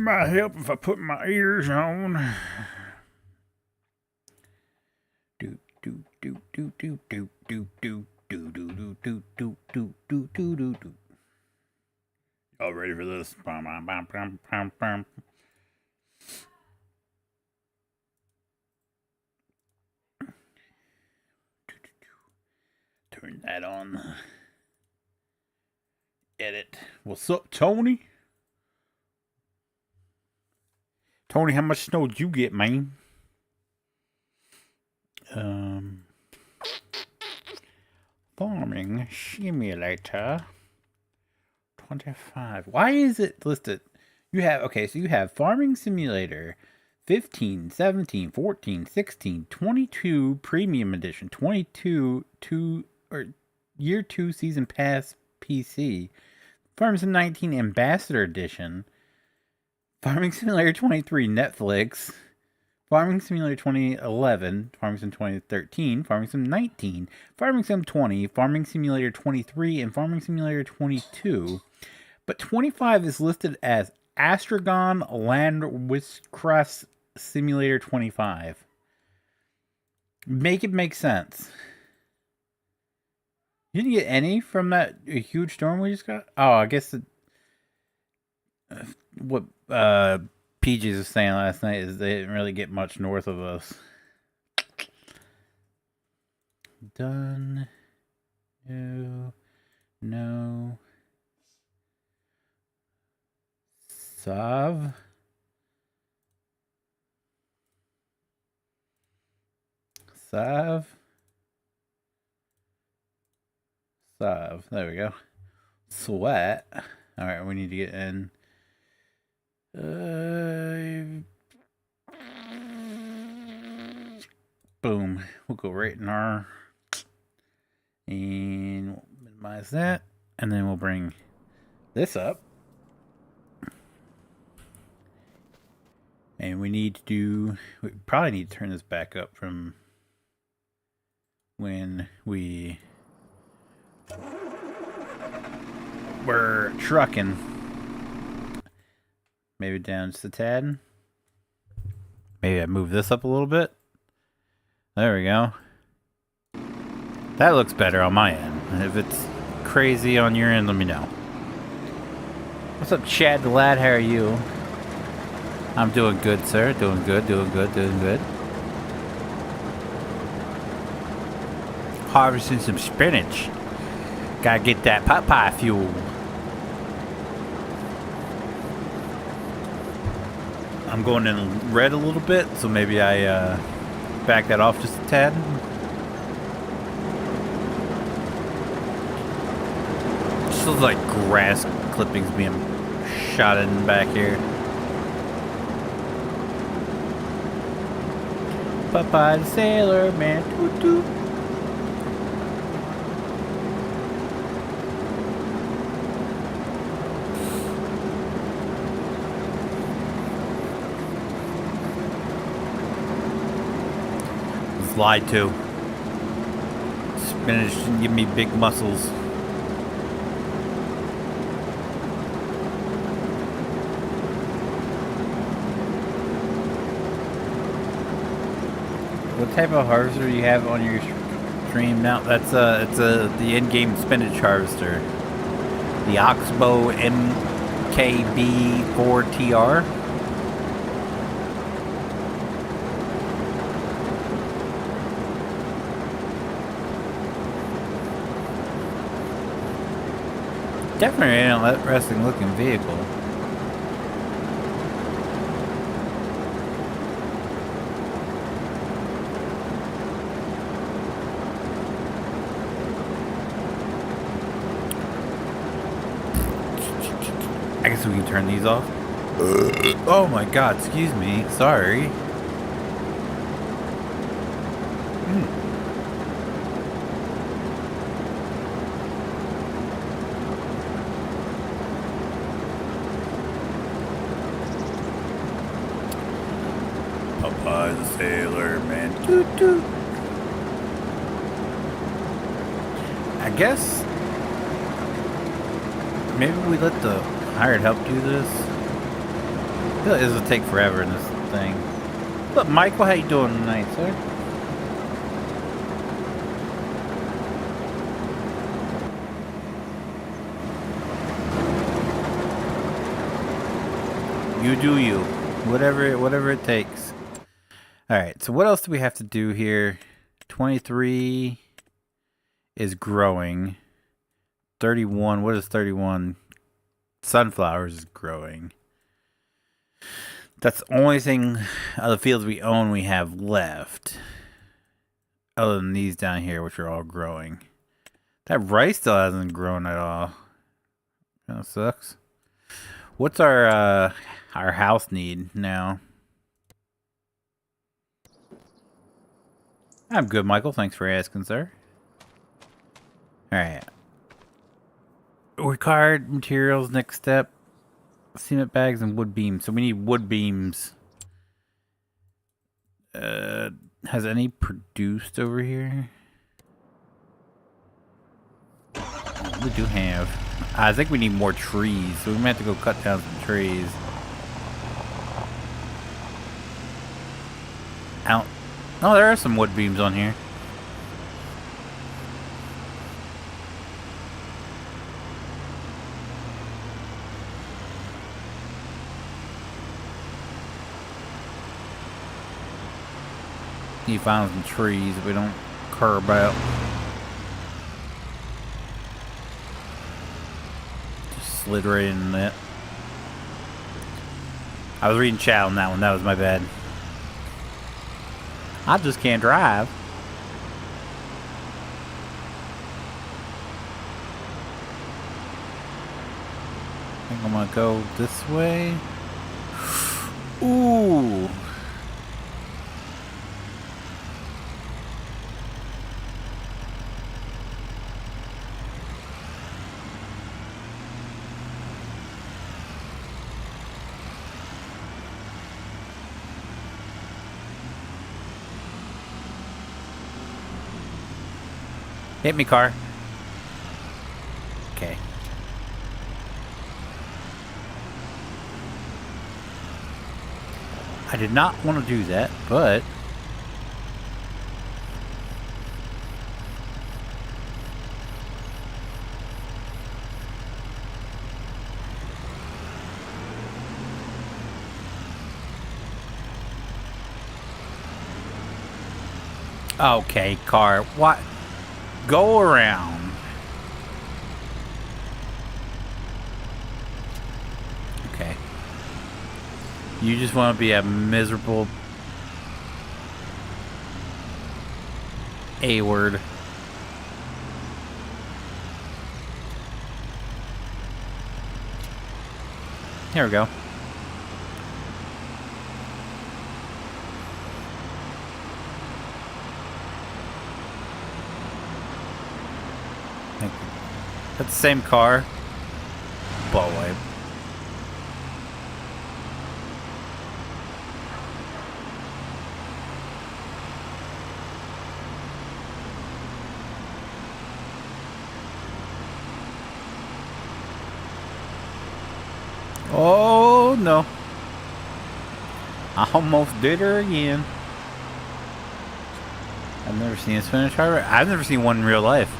Might help if I put my ears on. Do do do do do do do do do do do do do do do do do do. Y'all ready for this? Bum, bum, bum, bum, bum, bum. Turn that on. Edit. What's up, Tony? Tony, how much snow did you get, man? Farming Simulator 25. Why is it listed? You have, okay, so you have Farming Simulator 15, 17, 14, 16, 22 Premium Edition, 22 Year 2 Season Pass PC, Farming Sim 19 Ambassador Edition, Farming Simulator 23 Netflix, Farming Simulator 2011, Farming Sim 2013, Farming Sim 19, Farming Sim 20, Farming Simulator 23, and Farming Simulator 22. But 25 is listed as Astragon Land Witchcraft Simulator 25. Make it make sense. You didn't get any from that huge storm we just got? Oh, I guess what PGs was saying last night is they didn't really get much north of us. Done. No. Sav. There we go. Sweat. All right, we need to get in. Boom. We'll go right in our. And we'll minimize that. And then we'll bring this up. And we probably need to turn this back up from when we were trucking. Maybe down just a tad. Maybe I move this up a little bit. There we go. That looks better on my end. If it's crazy on your end, let me know. What's up, Chad the Lad? How are you? I'm doing good, sir. Doing good. Harvesting some spinach. Gotta get that Popeye fuel. I'm going in red a little bit, so maybe I back that off just a tad. Just looks like grass clippings being shot in back here. Popeye the Sailor Man. Toot toot. Lied to. Spinach didn't give me big muscles. What type of harvester do you have on your stream now? That's the in-game spinach harvester. The Oxbow MKB4TR. Definitely an interesting looking vehicle. I guess we can turn these off. Oh my god, excuse me. Sorry. Popeye the Sailor Man. Toot toot. I guess maybe we let the hired help do this. I feel like this will take forever in this thing. Look, Michael, how you doing tonight, sir? You do you. Whatever it takes. Alright, so what else do we have to do here? 23 is growing. 31, what is 31? Sunflowers is growing. That's the only thing of the fields we own we have left. Other than these down here, which are all growing. That rice still hasn't grown at all. Kind of sucks. What's our house need now? I'm good, Michael. Thanks for asking, sir. Alright. Required materials, next step. Cement bags and wood beams. So we need wood beams. Has any produced over here? We do have. I think we need more trees, so we might have to go cut down some trees. Out. Oh, there are some wood beams on here. Need to find some trees that we don't curb out. Just slid right in that. I was reading chat on that one. That was my bad. I just can't drive. I think I'm gonna go this way. Ooh. Hit me, car. Okay. I did not want to do that, but... Okay, car. What? Go around. Okay. You just want to be a miserable A-word. Here we go. That's the same car. Ball wipe. Oh no. I almost did her again. I've never seen a Spanish harbor. I've never seen one in real life.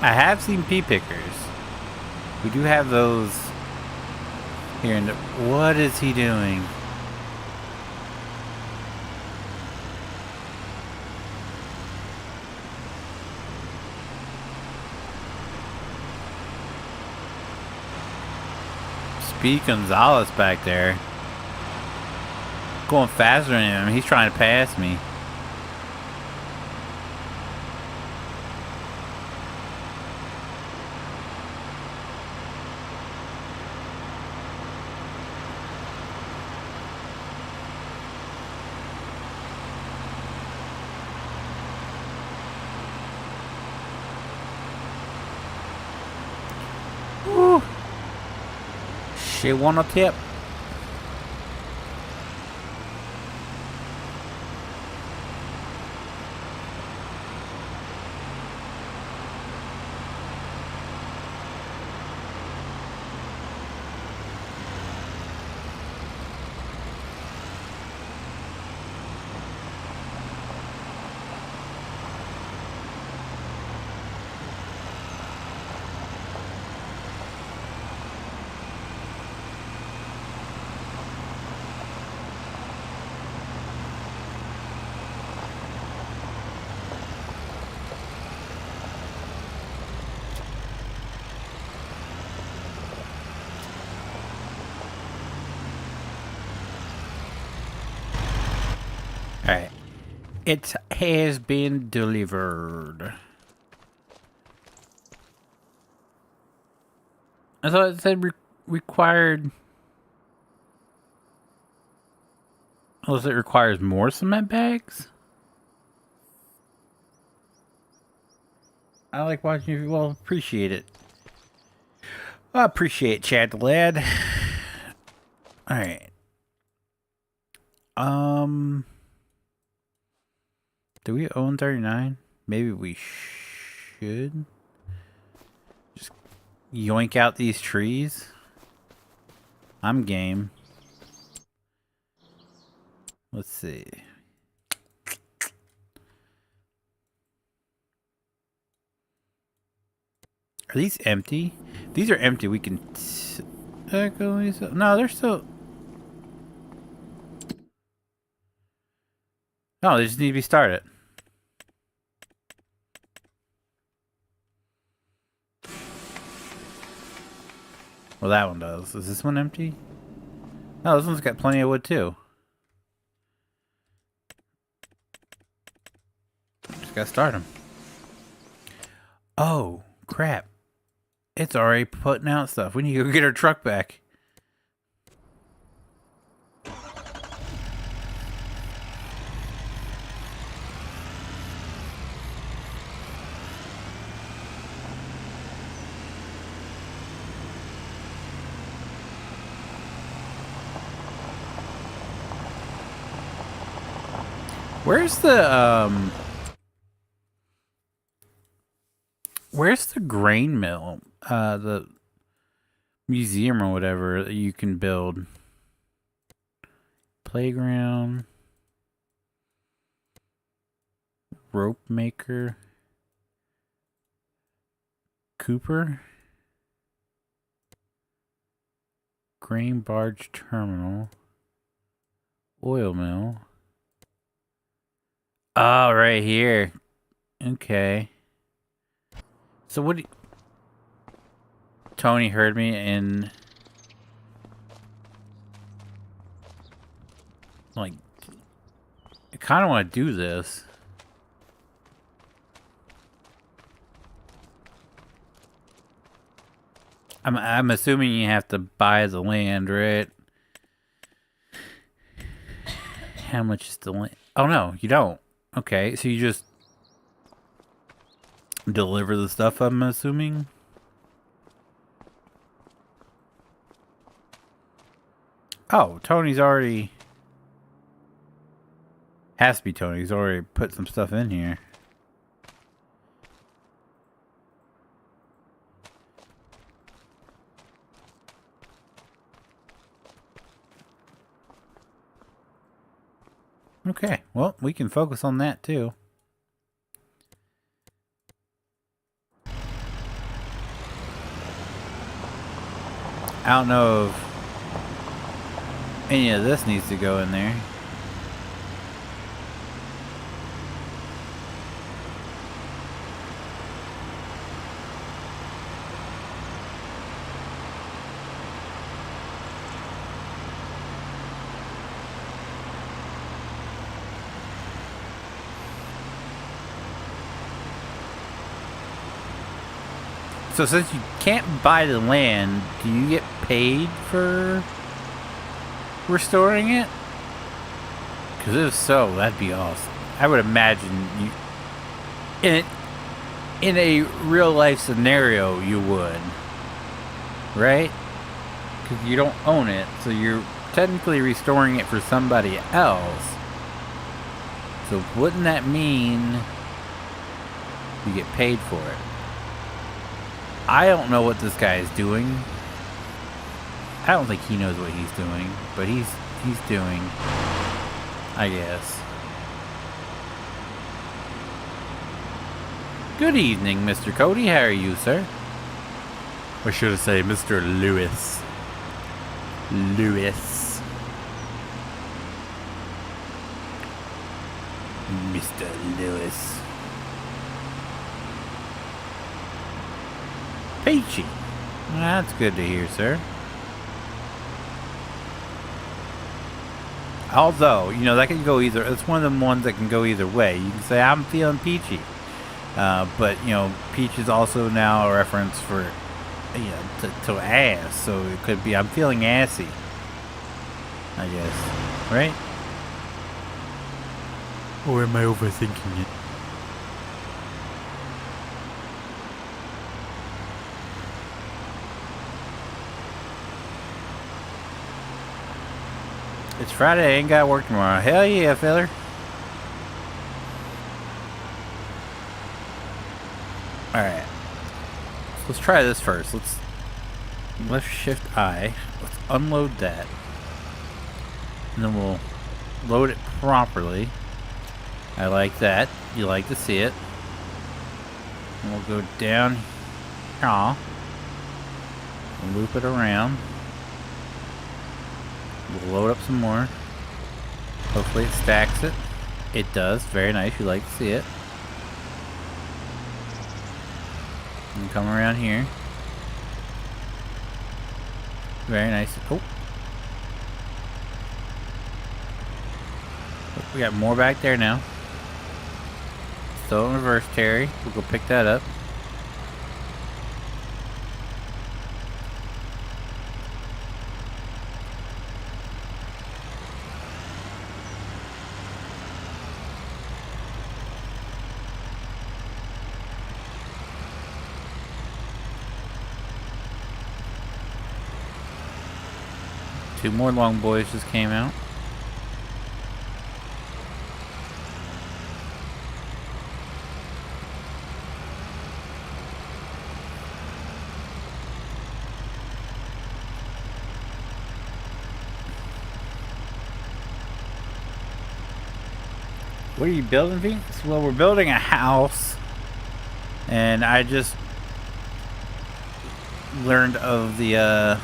I have seen pea pickers. We do have those here. And what is he doing? Speed Gonzalez back there. Going faster than him. He's trying to pass me. Woo. She want a tip. It has been delivered. I thought it said required. Unless it requires more cement bags? I like watching you. Well, appreciate it. I appreciate it, Chad the lad. Alright. Do we own 39? Maybe we should. Just yoink out these trees. I'm game. Let's see. Are these empty? These are empty. We can... No, they're still... No, they just need to be started. Well, that one does. Is this one empty? No, this one's got plenty of wood, too. Just gotta start them. Oh, crap. It's already putting out stuff. We need to go get our truck back. Where's the grain mill? The museum or whatever that you can build. Playground. Rope maker. Cooper. Grain barge terminal. Oil mill. Oh, right here. Okay. So what do you... Tony heard me and... Like... I kind of want to do this. I'm assuming you have to buy the land, right? How much is the land? Oh, no, you don't. Okay, so you just deliver the stuff, I'm assuming? Oh, Tony's already... Has to be Tony's already put some stuff in here. Okay, well, we can focus on that too. I don't know if any of this needs to go in there. So since you can't buy the land, do you get paid for restoring it? Because if so, that'd be awesome. I would imagine you... In a real life scenario, you would. Right? Because you don't own it, so you're technically restoring it for somebody else. So wouldn't that mean you get paid for it? I don't know what this guy is doing. I don't think he knows what he's doing, but he's doing, I guess. Good evening, Mr. Cody. How are you, sir? Or should I say Mr. Lewis? Lewis. Mr. Lewis. Peachy. That's good to hear, sir. Although, you know, that can go either. It's one of them ones that can go either way. You can say I'm feeling peachy, but you know, peach is also now a reference for, you know, to ass. So it could be I'm feeling assy, I guess, right? Or am I overthinking it? It's Friday, I ain't got work tomorrow. Hell yeah, feller. Alright. So let's try this first. Let's left shift I. Let's unload that. And then we'll load it properly. I like that. You like to see it. And we'll go down here. And loop it around. We'll load up some more. Hopefully it stacks it. It does. Very nice. You like to see it. And come around here. Very nice. Oh. We got more back there now. Still in reverse, Terry. We'll go pick that up. Two more long boys just came out. What are you building, Vince? Well, we're building a house, and I just learned of the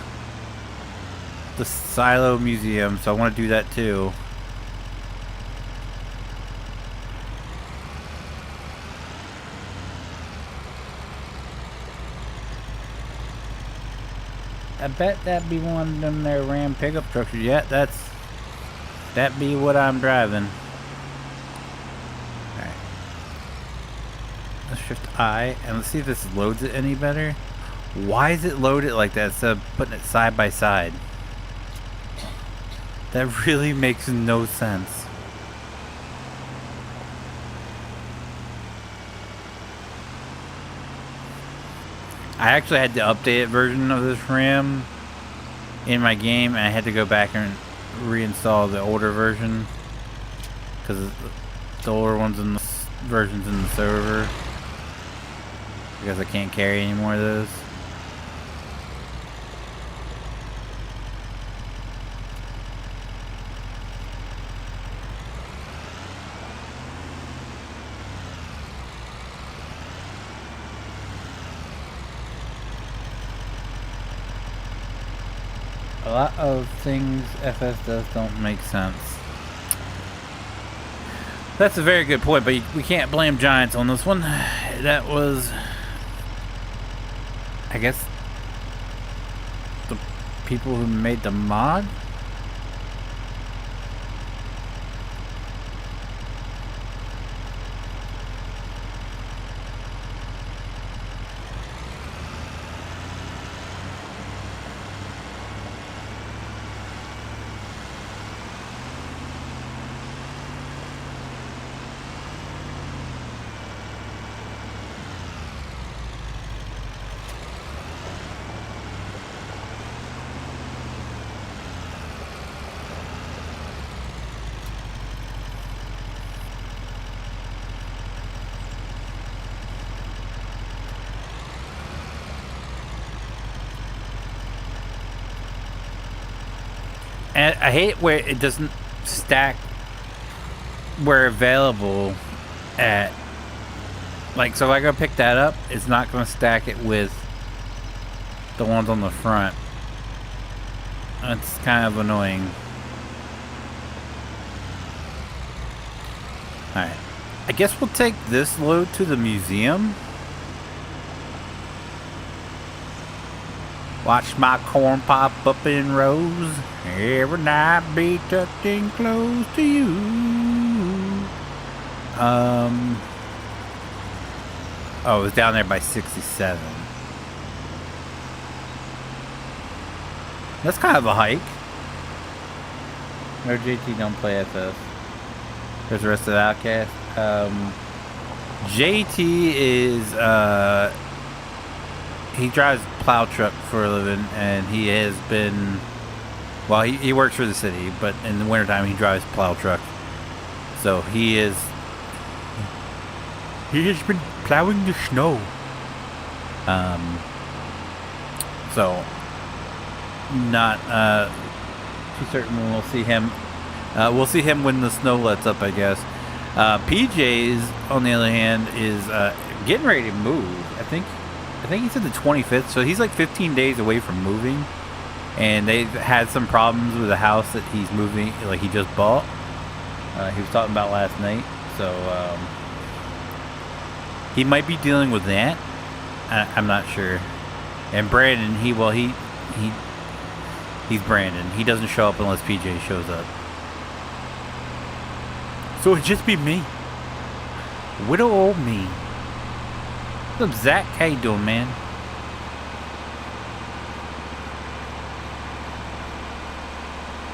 Silo Museum, so I want to do that too. I bet that'd be one of them there Ram pickup trucks. Yeah, that'd be what I'm driving. Alright. Let's shift I, and let's see if this loads it any better. Why is it loaded like that instead of putting it side by side? That really makes no sense. I actually had the updated version of this RAM in my game, and I had to go back and reinstall the older version because the older ones in the versions in the server, because I can't carry any more of those. A lot of things FS does don't make sense. That's a very good point, but we can't blame Giants on this one. That was, I guess, the people who made the mod. And I hate where it doesn't stack where available at. Like, so if I go pick that up, it's not going to stack it with the ones on the front. That's kind of annoying. Alright. I guess we'll take this load to the museum. Watch my corn pop up in rows. Every night be tucked in close to you. Oh, it was down there by 67. That's kind of a hike. No, JT don't play FS. There's the rest of the Outcast. JT is, he drives plow truck for a living, and he has been, well, he works for the city, but in the wintertime he drives plow truck. So he has been plowing the snow. So not too certain when we'll see him. We'll see him when the snow lets up, I guess. PJ's, on the other hand, is getting ready to move. I think he said the 25th, so he's like 15 days away from moving. And they've had some problems with the house that he's moving, like he just bought. He was talking about last night, so he might be dealing with that. I'm not sure. And Brandon, he's Brandon. He doesn't show up unless PJ shows up. So it'd just be me. Widow old me. What's up, Zach? How you doing, man?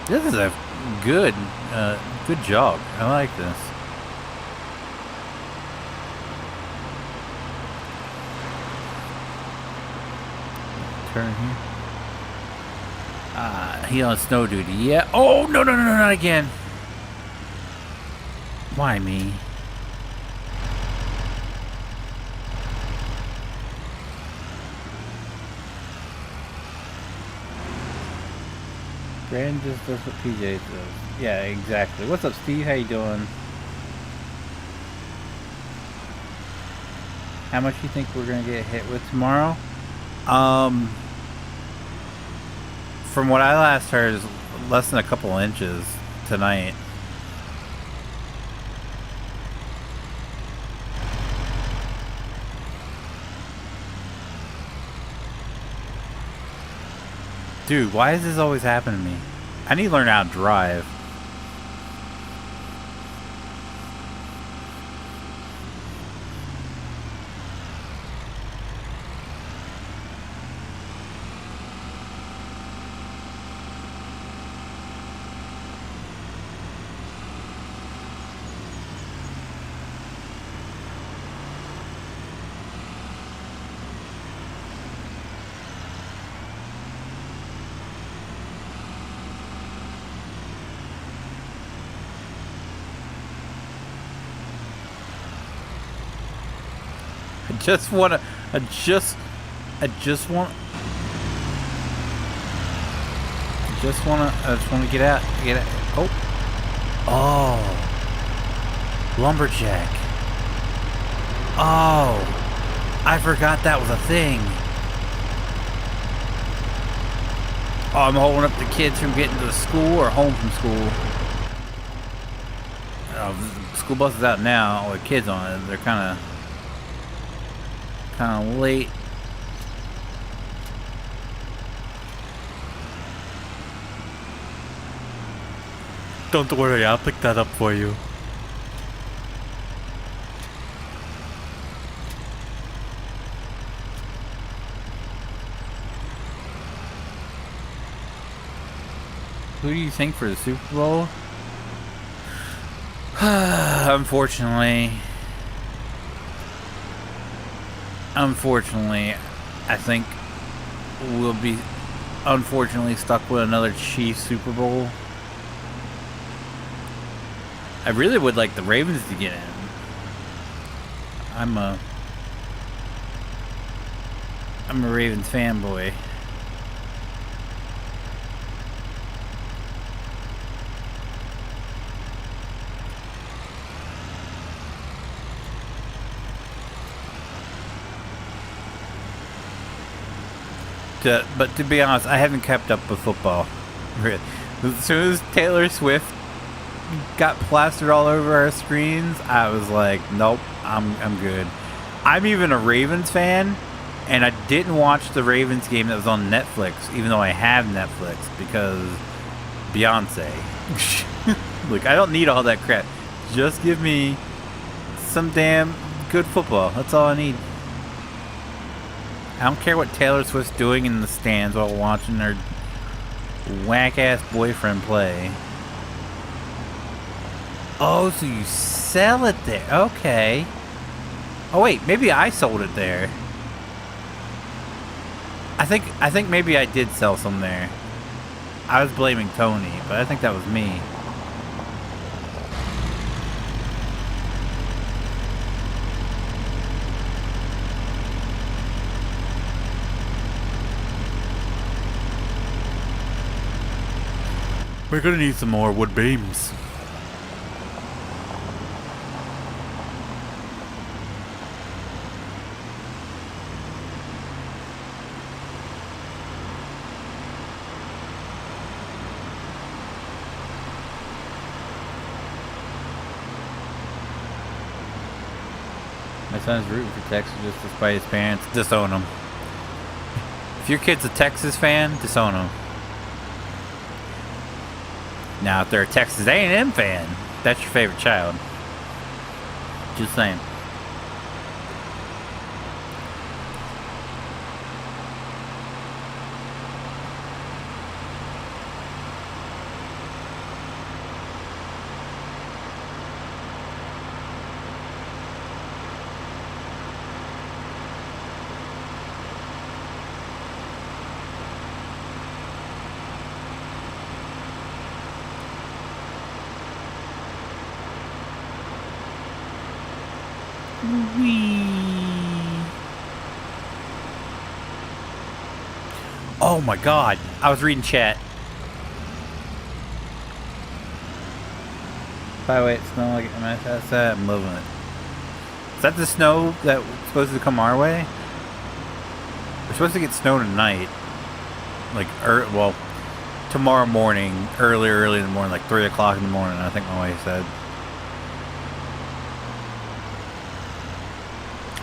This is a good jog. I like this. Turn here. He on snow duty. Yeah. Oh, no, not again. Why me? Brandon just does what PJ does. Yeah, exactly. What's up, Steve? How you doing? How much do you think we're gonna get hit with tomorrow? From what I last heard, is less than a couple inches tonight. Dude, why does this always happen to me? I need to learn how to drive. I just want to get out. Oh, lumberjack. Oh, I forgot that was a thing. Oh, I'm holding up the kids from getting to school or home from school. Oh, the school bus is out now with kids on it. They're kind of late. Don't worry, I'll pick that up for you. Who do you think for the Super Bowl? Unfortunately, I think we'll be stuck with another Chiefs Super Bowl. I really would like the Ravens to get in. I'm a Ravens fanboy. But to be honest, I haven't kept up with football. Really. As soon as Taylor Swift got plastered all over our screens, I was like, nope, I'm good. I'm even a Ravens fan, And I didn't watch the Ravens game that was on Netflix, even though I have Netflix, because Beyonce. Look, I don't need all that crap. Just give me some damn good football. That's all I need. I don't care what Taylor Swift's doing in the stands while watching her whack-ass boyfriend play. Oh, so you sell it there. Okay. Oh, wait. Maybe I sold it there. I think maybe I did sell some there. I was blaming Tony, but I think that was me. We're gonna need some more wood beams. My son's rooting for Texas just despite his parents. Disown him. If your kid's a Texas fan, disown him. Now, if they're a Texas A&M fan, that's your favorite child. Just saying. Oh my god, I was reading chat. By the way, it's snowing like MSI. I'm loving it. Is that the snow that's supposed to come our way? We're supposed to get snow tonight. Like, well, tomorrow morning, early in the morning, like 3 o'clock in the morning, I think my wife said.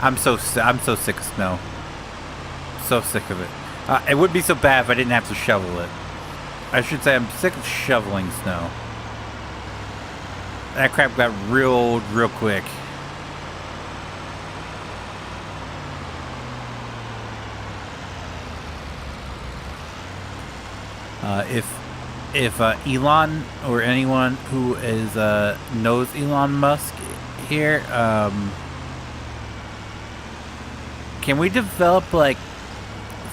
I'm so sick of snow. So sick of it. It would be so bad if I didn't have to shovel it. I should say I'm sick of shoveling snow. That crap got real old real quick. If Elon or anyone who is knows Elon Musk here, can we develop like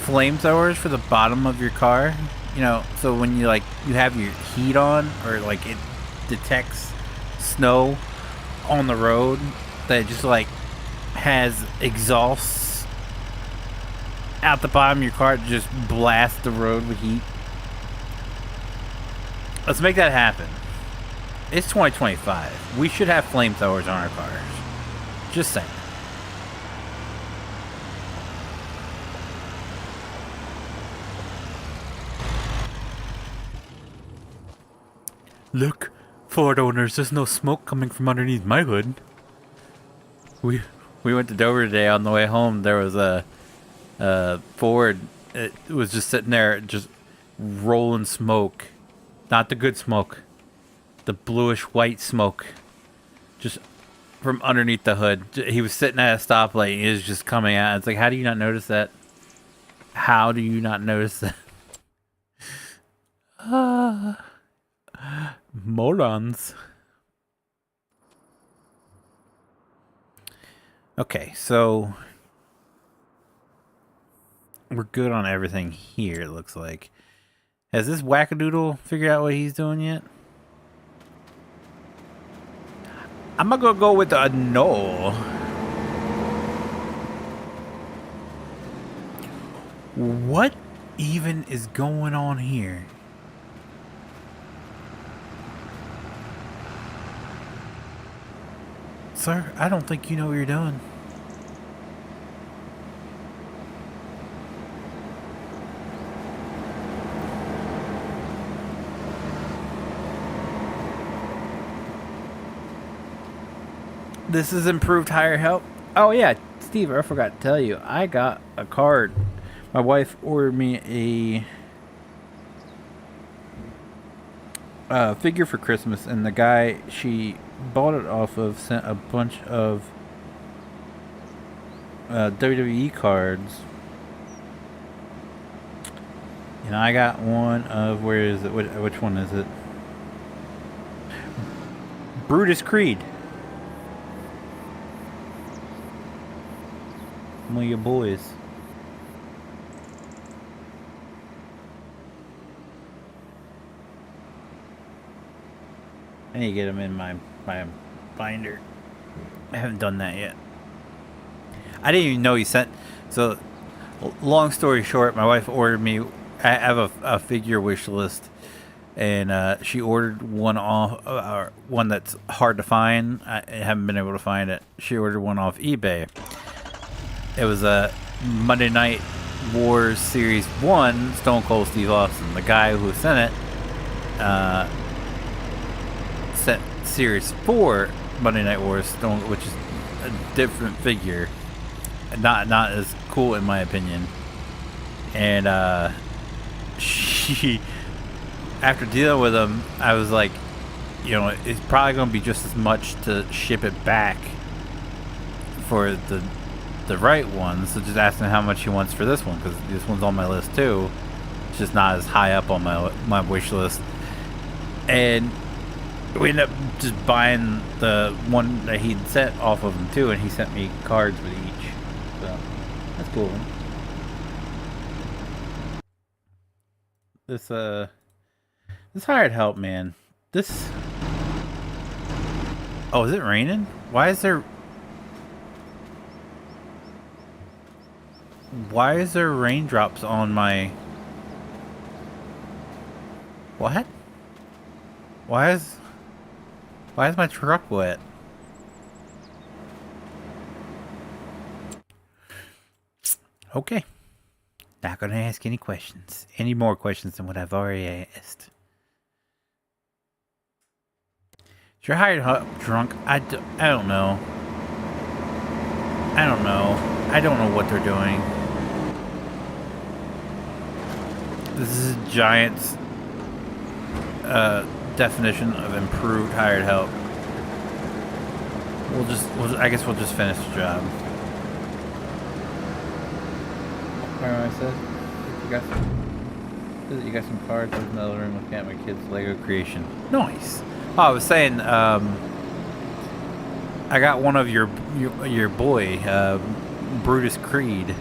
flamethrowers for the bottom of your car? You know, so when you have your heat on, or like it detects snow on the road, that just like has exhausts out the bottom of your car to just blast the road with heat. Let's make that happen. It's 2025. We should have flamethrowers on our cars. Just saying. Look, Ford owners, there's no smoke coming from underneath my hood. We went to Dover today. On the way home, there was a Ford. It was just sitting there, just rolling smoke. Not the good smoke. The bluish white smoke. Just from underneath the hood. He was sitting at a stoplight and it was just coming out. It's like, how do you not notice that? How do you not notice that? Morons. Okay, so we're good on everything here, it looks like. Has this wackadoodle figured out what he's doing yet? I'm gonna go with a no. What even is going on here? Sir, I don't think you know what you're doing. This is improved higher help. Oh yeah, Steve, I forgot to tell you, I got a card. My wife ordered me a figure for Christmas, and the guy she bought it off of sent a bunch of WWE cards. And I got one of, where is it? Which one is it? Brutus Creed. One of your boys. I need to get them in my binder. I haven't done that yet. I didn't even know he sent. So, long story short, my wife ordered me. I have a figure wish list, and she ordered one off, one that's hard to find. I haven't been able to find it. She ordered one off eBay. It was a Monday Night Wars Series 1 Stone Cold Steve Austin. The guy who sent it sent Series 4 Monday Night Wars Stone, which is a different figure. Not as cool in my opinion. And she, after dealing with him, I was like, you know, it's probably going to be just as much to ship it back for the right one. So just asking how much he wants for this one, because this one's on my list too. It's just not as high up on my wish list. And we ended up just buying the one that he'd sent off of him too, and he sent me cards with each. So that's cool. This hired help, man. This. Oh, is it raining? Why is there raindrops on my? What? Why is my truck wet? Okay. Not gonna ask any questions. Any more questions than what I've already asked. Is your hired help drunk? I don't know. I don't know what they're doing. This is a Giant's definition of improved hired help. I guess we'll just finish the job. I said you got some cards in the other room looking at my kid's Lego creation. Nice. Oh, I was saying, I got one of your boy, Brutus Creed.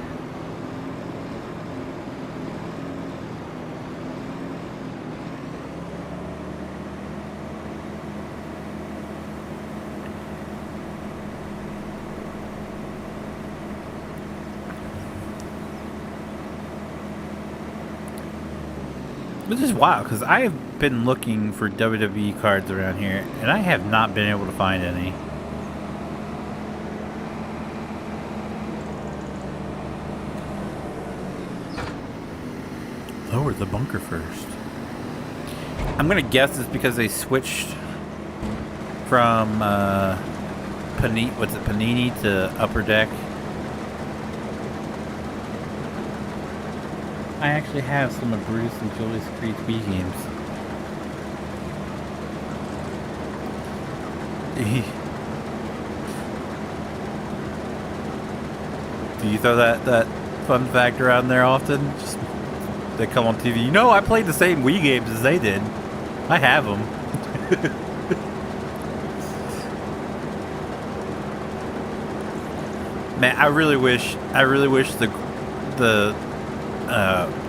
This is wild, because I have been looking for WWE cards around here, and I have not been able to find any. Lower the bunker first. I'm going to guess it's because they switched from Panini to Upper Deck. I actually have some of Bruce and Julius Creed's Wii games. Do you throw that fun fact around there often? Just, they come on TV. You know, I played the same Wii games as they did. I have them. Man, I really wish the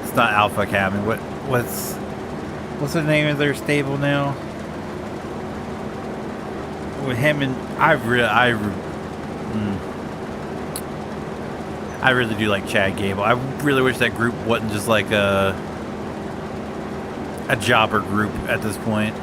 it's not Alpha Academy. What's the name of their stable now? With him and I really do like Chad Gable. I really wish that group wasn't just like a jobber group at this point.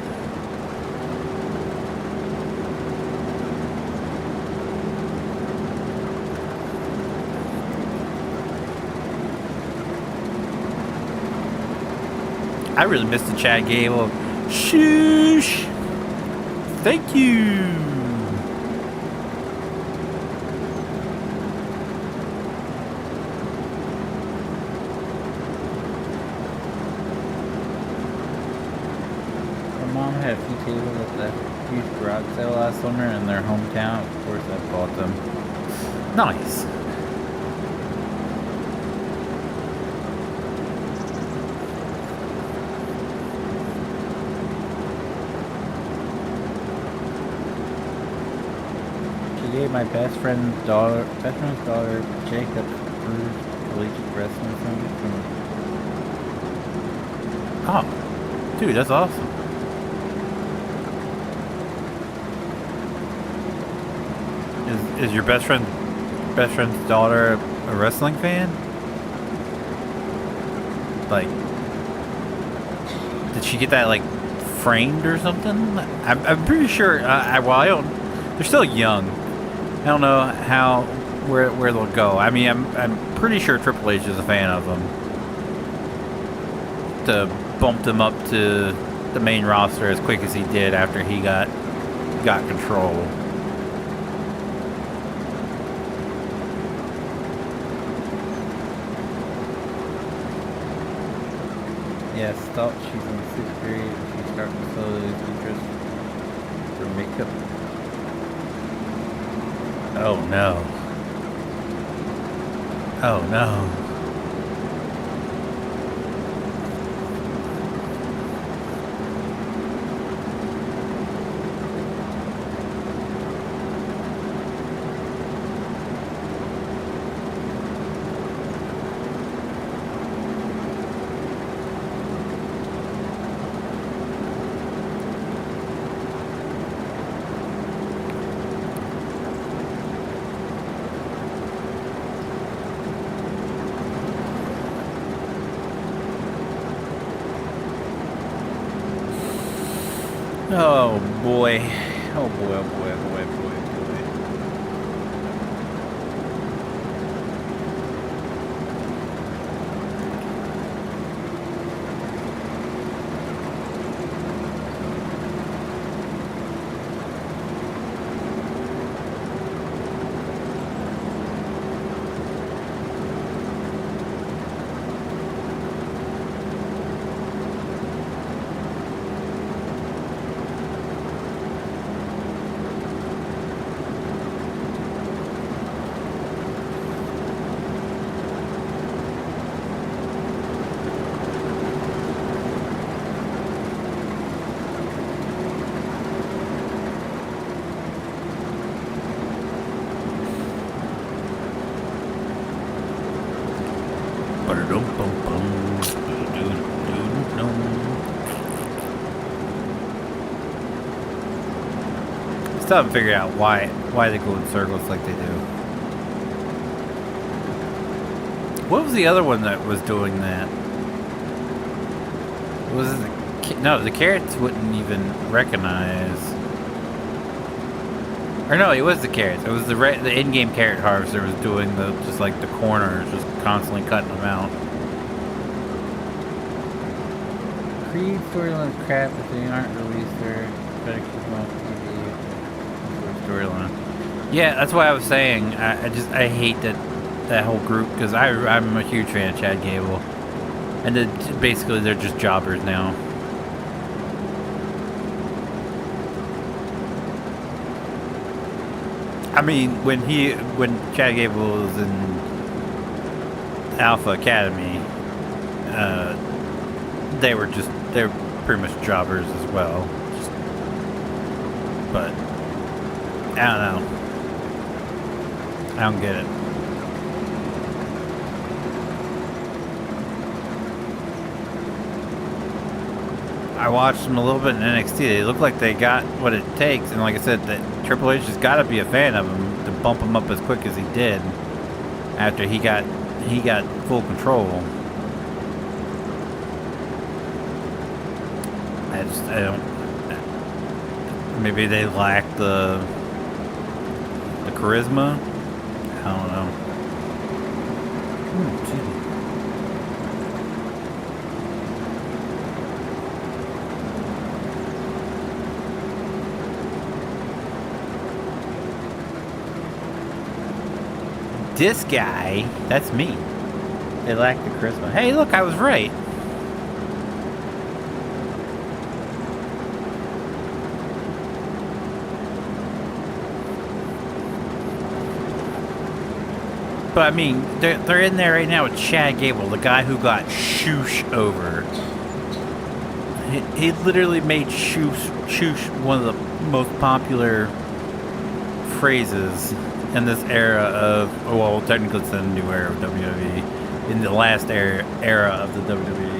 I really missed the Chad Gable. Shoosh! Thank you! mom had a few tables at the huge garage sale last summer in their hometown. Of course, I bought them. Nice. She gave my best friend's daughter, Jacob, first collegiate wrestling from. Oh, dude, that's awesome. Is your best friend's daughter a wrestling fan? Like, did she get that like framed or something? I'm pretty sure. They're still young. I don't know where they'll go. I mean, I'm pretty sure Triple H is a fan of them. To bump them up to the main roster as quick as he did after he got control. Yes, thought she's in 6th grade and she's starting to slowly lose interest for makeup. Oh no. Oh no. Oh boy. Oh boy, oh boy, oh boy, oh boy, oh boy. Still haven't figured out why they go in circles like they do. What was the other one that was doing that? Was it the carrots wouldn't even recognize. Or no, it was the carrots. It was the in-game carrot harvester was doing just like the corners, just constantly cutting them out. Creed storyline crap if they aren't released or better keep them off TV. Storyline. Yeah, that's why I was saying I hate that whole group because I'm a huge fan of Chad Gable, and basically they're just jobbers now. I mean, when Chad Gable was in Alpha Academy, they were pretty much jobbers as well. But I don't know. I don't get it. I watched them a little bit in NXT. They look like they got what it takes, and like I said, that Triple H has got to be a fan of him to bump him up as quick as he did after he got full control. I don't. Maybe they lack the charisma. I don't know. This guy, that's me. They lack the charisma. Hey, look, I was right. But I mean, they're in there right now with Chad Gable, the guy who got shoosh over. He literally made shoosh one of the most popular phrases in this era of, well, technically it's the new era of WWE, in the last era of the WWE.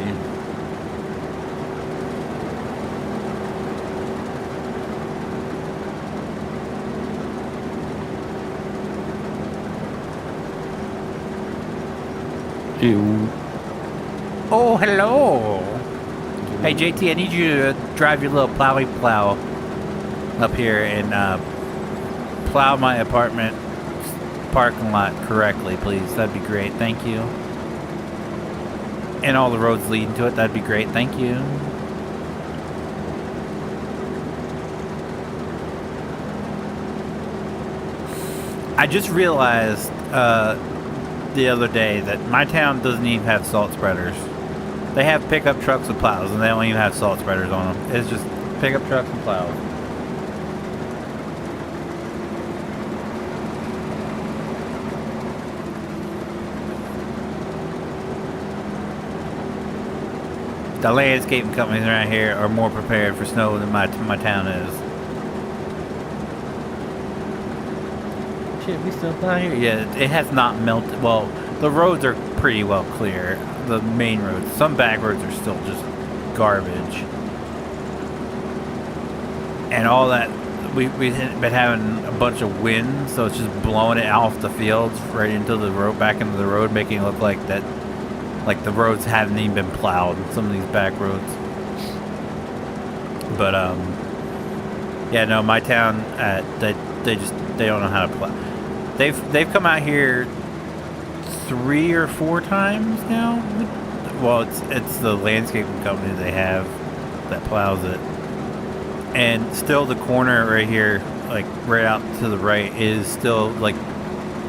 Oh, hello. Hey, JT, I need you to drive your little plowy plow up here and plow my apartment parking lot correctly, please. That'd be great. Thank you. And all the roads leading to it. That'd be great. Thank you. I just realized the other day that my town doesn't even have salt spreaders. They have pickup trucks with plows, and they don't even have salt spreaders on them. It's just pickup trucks and plows. The landscaping companies around here are more prepared for snow than my town is. Shit, we still fly here? Yeah, it has not melted. Well, the roads are pretty well clear. The main roads. Some back roads are still just garbage. And all that, we've been having a bunch of wind, so it's just blowing it off the fields right into the road, back into the road, making it look like that, like the roads haven't even been plowed, some of these back roads. But yeah, no, my town, they don't know how to plow. They've come out here 3 or 4 times now. Well, it's the landscaping company they have that plows it, and still the corner right here, like right out to the right, is still like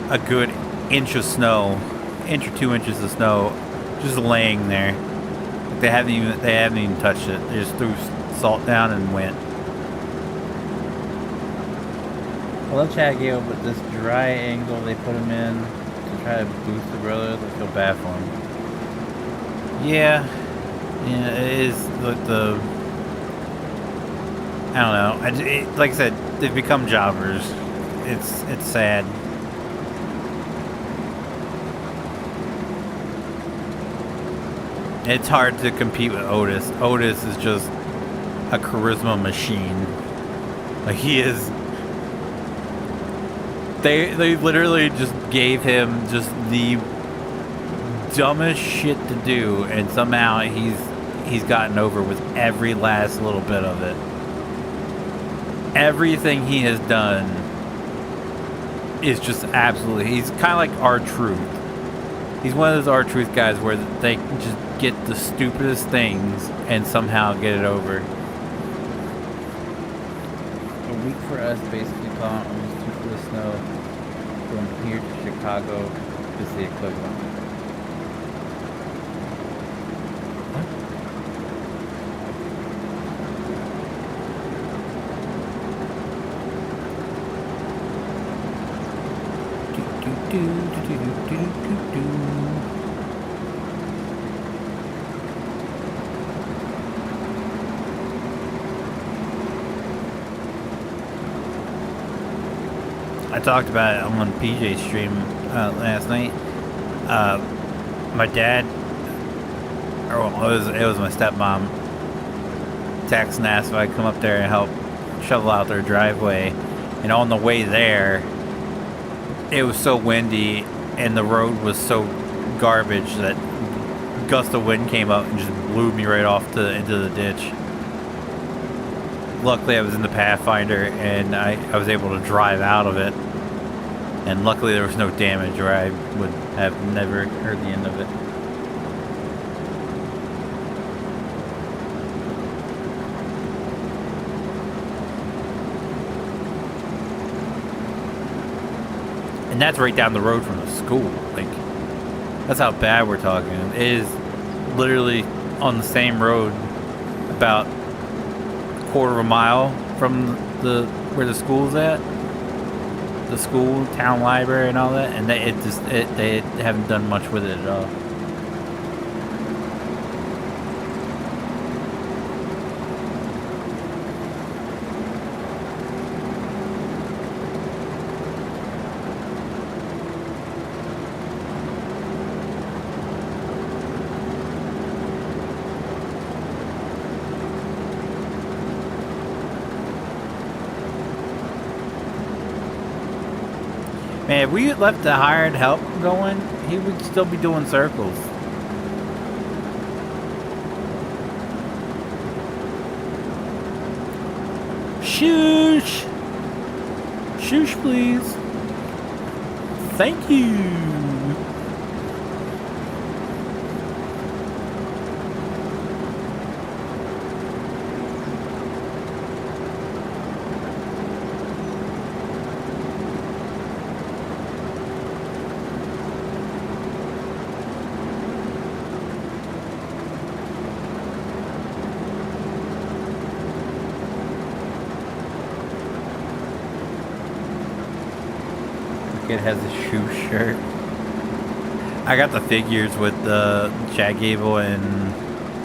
a good inch of snow, inch or 2 inches of snow, just laying there. They haven't even touched it. They just threw salt down and went. I love Chad Gable, but this dry angle they put him in to try to boost the brothers, I feel bad for him. Yeah, it is the I don't know. Like I said, they've become jobbers. It's sad. It's hard to compete with Otis. Otis is just a charisma machine. Like, he is. They literally just gave him just the dumbest shit to do, and somehow he's gotten over with every last little bit of it. Everything he has done is just absolutely. He's kind of like R-Truth. He's one of those R-Truth guys where they just get the stupidest things and somehow get it over. A week for us, basically plowing almost 2 feet of snow from here to Chicago is the equivalent. I talked about it on PJ's stream last night. My dad, or it was my stepmom, texted and asked if I'd come up there and help shovel out their driveway. And on the way there, it was so windy and the road was so garbage that a gust of wind came up and just blew me right off into the ditch. Luckily, I was in the Pathfinder and I was able to drive out of it. And luckily, there was no damage, or I would have never heard the end of it. And that's right down the road from the school. Like, that's how bad we're talking. It is literally on the same road, about a quarter of a mile from where the school's at. the school, town library, and all that, and they haven't done much with it at all. Man, if we left the hired help going, he would still be doing circles. Shoosh! Shoosh, please. Thank you. It has a shoe shirt. I got the figures with the Chad Gable and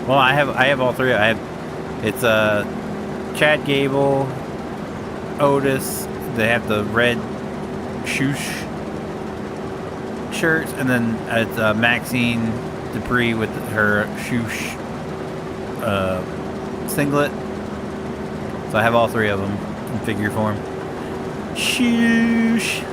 well, I have all three. It's Chad Gable, Otis. They have the red shoosh shirts, and then it's Maxine Dupree with her shoosh singlet. So I have all three of them in figure form. Shoosh.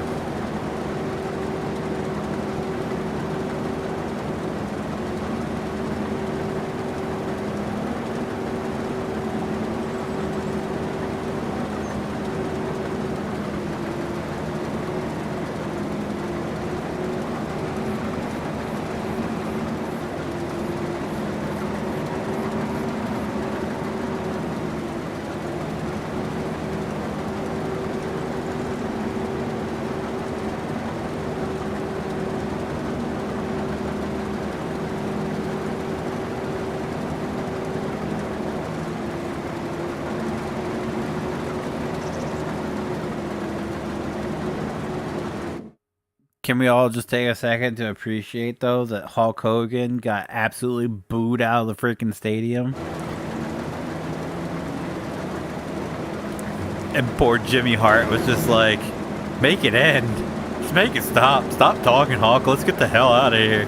Can we all just take a second to appreciate, though, that Hulk Hogan got absolutely booed out of the freaking stadium? And poor Jimmy Hart was just like, make it end. Just make it stop. Stop talking, Hulk. Let's get the hell out of here.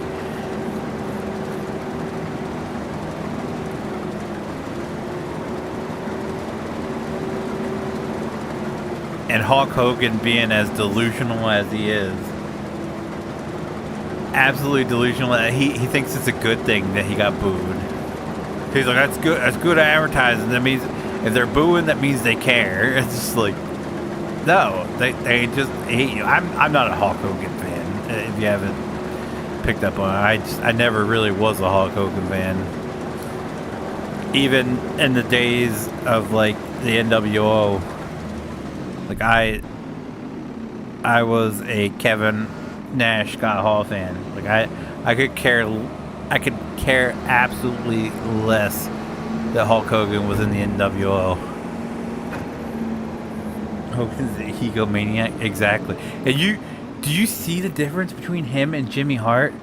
And Hulk Hogan being as delusional as he is. Absolutely delusional. He thinks it's a good thing that he got booed. He's like, that's good. That's good advertising. That means if they're booing, that means they care. It's just like, no, they just. I'm not a Hulk Hogan fan. If you haven't picked up on it, I never really was a Hulk Hogan fan. Even in the days of like the NWO, like I was a Kevin Nash Scott Hall fan. Like I could care absolutely less that Hulk Hogan was in the NWO. Hogan's the egomaniac, exactly. And do you see the difference between him and Jimmy Hart?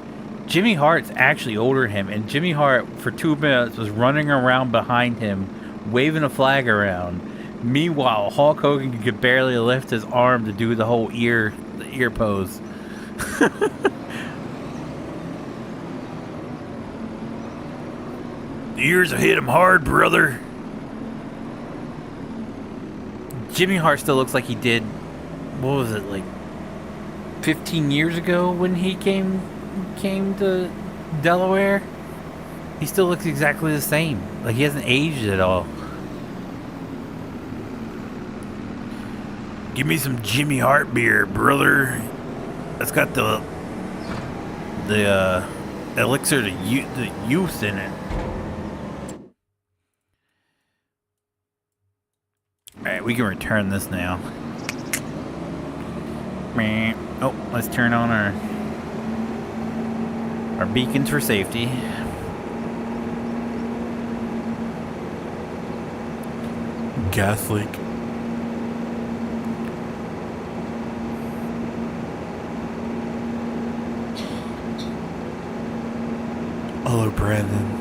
Jimmy Hart's actually older than him, and Jimmy Hart for 2 minutes was running around behind him, waving a flag around. Meanwhile, Hulk Hogan could barely lift his arm to do the whole ear pose. The ears have hit him hard, brother. Jimmy Hart still looks like he did, what was it, like 15 years ago when he came to Delaware? He still looks exactly the same. Like he hasn't aged at all. Give me some Jimmy Hart beer, brother. That's got the elixir to the youth in it. Alright, we can return this now. Oh, let's turn on our beacons for safety. Gas leak. Brandon.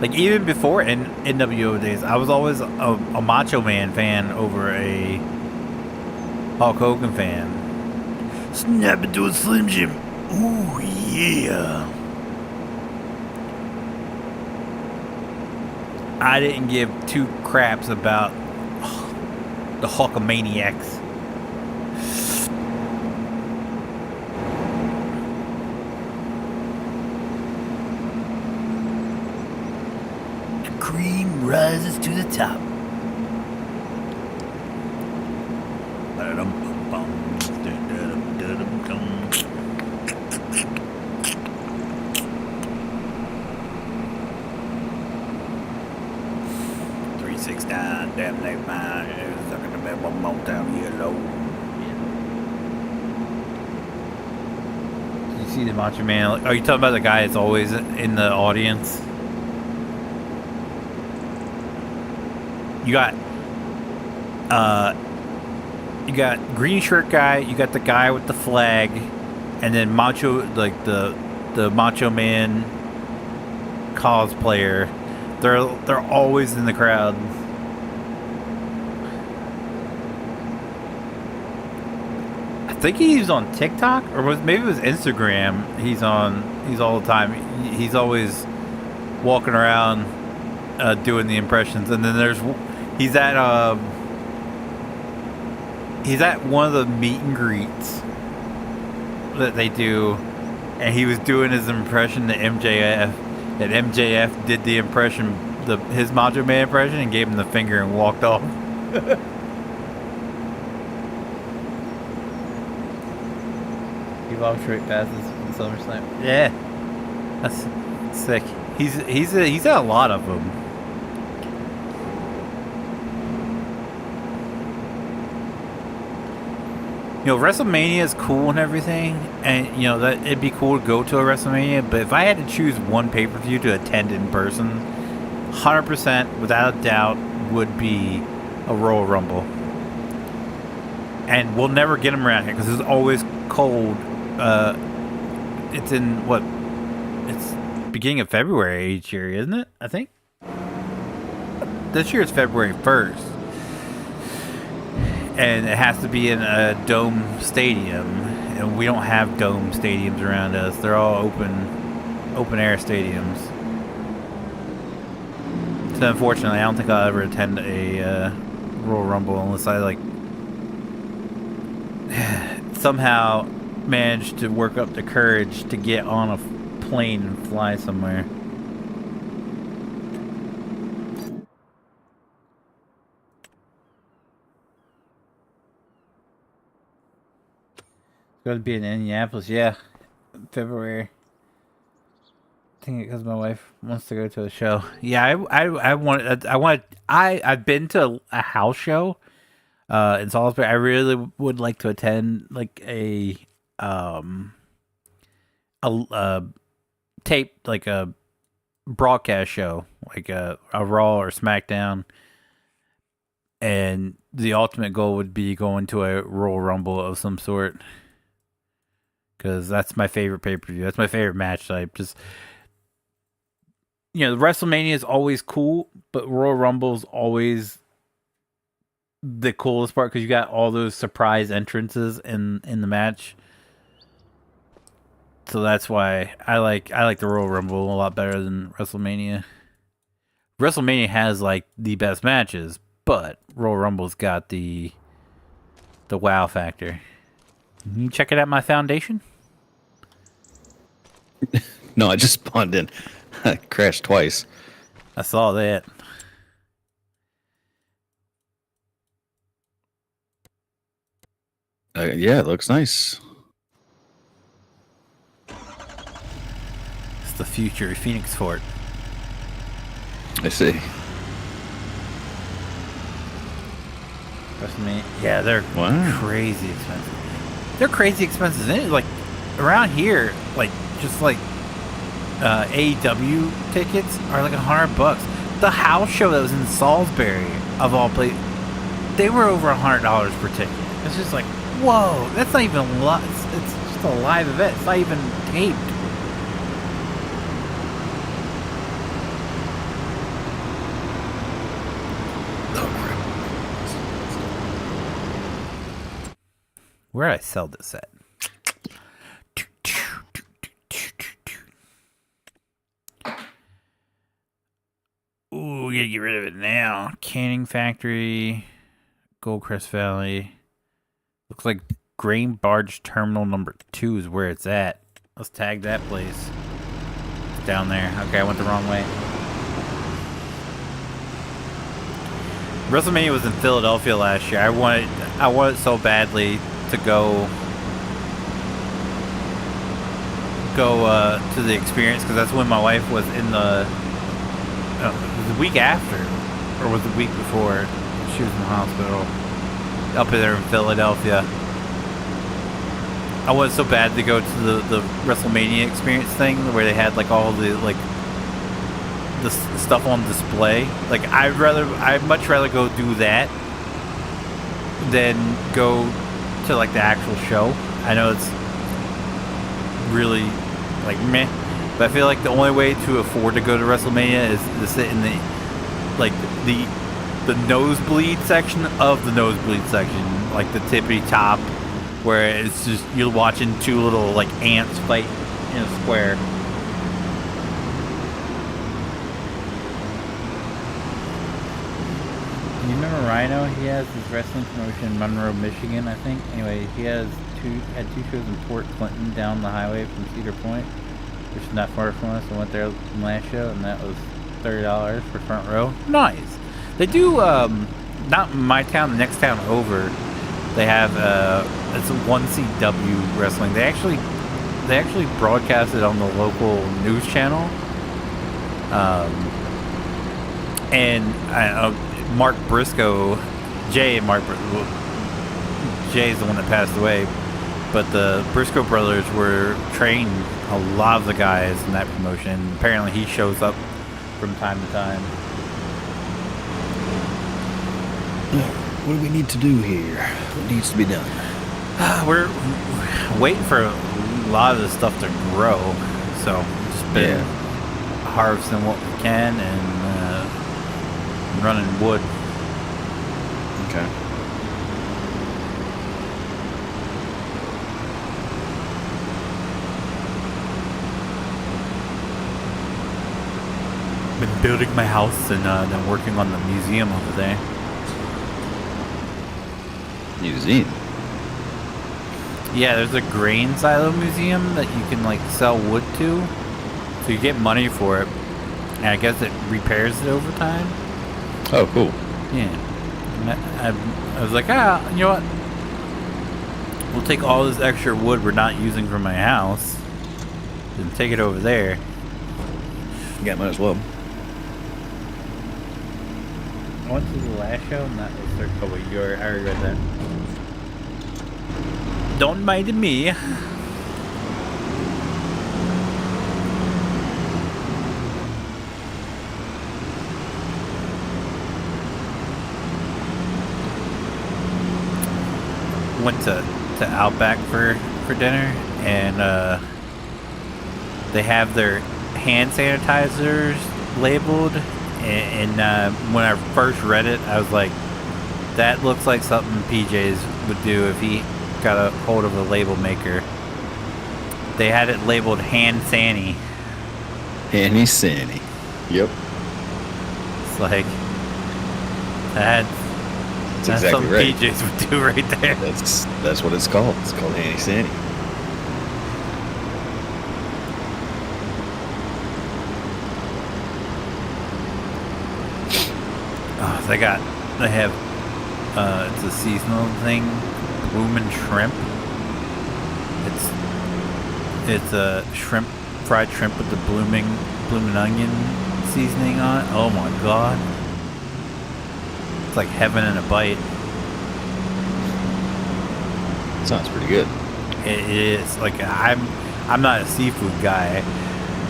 Like, even before NWO days, I was always a Macho Man fan over a Hulk Hogan fan. Snap into a Slim Jim. Ooh, yeah. I didn't give two craps about the Hulkamaniacs. The cream rises to the top. 369, damn they mine. Sucking the bed one more time, yellow. You see the Macho Man? Are you talking about the guy that's always in the audience? You got green shirt guy, you got the guy with the flag, and then Macho, like the Macho Man cosplayer. They're always in the crowd. I think he's on TikTok, or maybe it was Instagram. He's all the time. He's always walking around doing the impressions. And then he's at one of the meet and greets that they do, and he was doing his impression to MJF. And MJF did the impression, his Macho Man impression, and gave him the finger and walked off. He walked straight past his SummerSlam. Yeah, that's sick. He's had a lot of them. You know, WrestleMania is cool and everything, and you know that it'd be cool to go to a WrestleMania. But if I had to choose one pay-per-view to attend in person, 100% without a doubt would be a Royal Rumble. And we'll never get them around here because it's always cold. It's in what? It's beginning of February each year, isn't it? I think this year is February 1st. And it has to be in a dome stadium, and we don't have dome stadiums around us. They're all open air stadiums. So unfortunately, I don't think I'll ever attend a Royal Rumble unless I like somehow manage to work up the courage to get on a plane and fly somewhere. Going to be in Indianapolis, yeah, February. I think because my wife wants to go to a show. Yeah, I've been to a house show, in Salisbury. I really would like to attend like a tape, like a broadcast show, like a Raw or SmackDown. And the ultimate goal would be going to a Royal Rumble of some sort. Because that's my favorite pay-per-view. That's my favorite match type. Just, you know, WrestleMania is always cool, but Royal Rumble is always the coolest part because you got all those surprise entrances in the match. So that's why I like the Royal Rumble a lot better than WrestleMania. WrestleMania has like the best matches, but Royal Rumble's got the wow factor. You checking out my foundation? No, I just spawned in. I crashed twice. I saw that. Yeah, it looks nice. It's the future of Phoenix Fort. I see. Yeah, they're crazy expensive. They're crazy expensive. Isn't it? Like around here, like just like AEW tickets are like $100. The house show that was in Salisbury, of all places, they were over $100 per ticket. It's just like, whoa, that's not even a lot. It's just a live event. It's not even taped. Where did I sell this at? Ooh, we gotta get rid of it now. Canning Factory, Goldcrest Valley. Looks like Grain Barge Terminal number 2 is where it's at. Let's tag that place. It's down there. Okay, I went the wrong way. WrestleMania was in Philadelphia last year. I wanted so badly to go to the experience, because that's when my wife was in the the week after, or was the week before she was in the hospital up there in Philadelphia. I wanted so bad to go to the WrestleMania experience thing where they had like all the the stuff on display. Like I'd much rather go do that than go to like the actual show. I know it's really like meh, but I feel like the only way to afford to go to WrestleMania is to sit in the nosebleed section of the nosebleed section, like the tippity top, where it's just you're watching two little like ants fight in a square. You remember Rhino? He has his wrestling promotion in Monroe, Michigan, I think. Anyway, he had two shows in Port Clinton down the highway from Cedar Point, which is not far from us. I went there last show, and that was $30 for front row. Nice. They do, not in my town, the next town over, they have, it's a 1CW wrestling. They actually broadcast it on the local news channel. And Mark Briscoe, Jay is the one that passed away, but the Briscoe brothers were training a lot of the guys in that promotion. Apparently he shows up from time to time. What do we need to do here? What needs to be done? We're waiting for a lot of this stuff to grow, so just been harvesting what we can and running wood. Okay. Been building my house and then working on the museum over there. Museum? Yeah, there's a grain silo museum that you can like sell wood to, so you get money for it, and I guess it repairs it over time. Oh, cool. Yeah. I was like, you know what? We'll take all this extra wood we're not using for my house and take it over there. Yeah, might as well. I went to the last show and that was their... Oh wait, I already read that. Don't mind me. Went to Outback for dinner, and they have their hand sanitizers labeled, and when I first read it, I was like, that looks like something PJ's would do if he got a hold of a label maker. They had it labeled hand sanny. Handy Sandy. Yep. It's like that's exactly something right. PJ's would do right there. That's what it's called. It's called Handy Sandy. Oh, they have it's a seasonal thing, bloomin' shrimp. It's a fried shrimp with the blooming onion seasoning on it. Oh my god. It's like heaven in a bite. Sounds pretty good. It is. Like I'm not a seafood guy,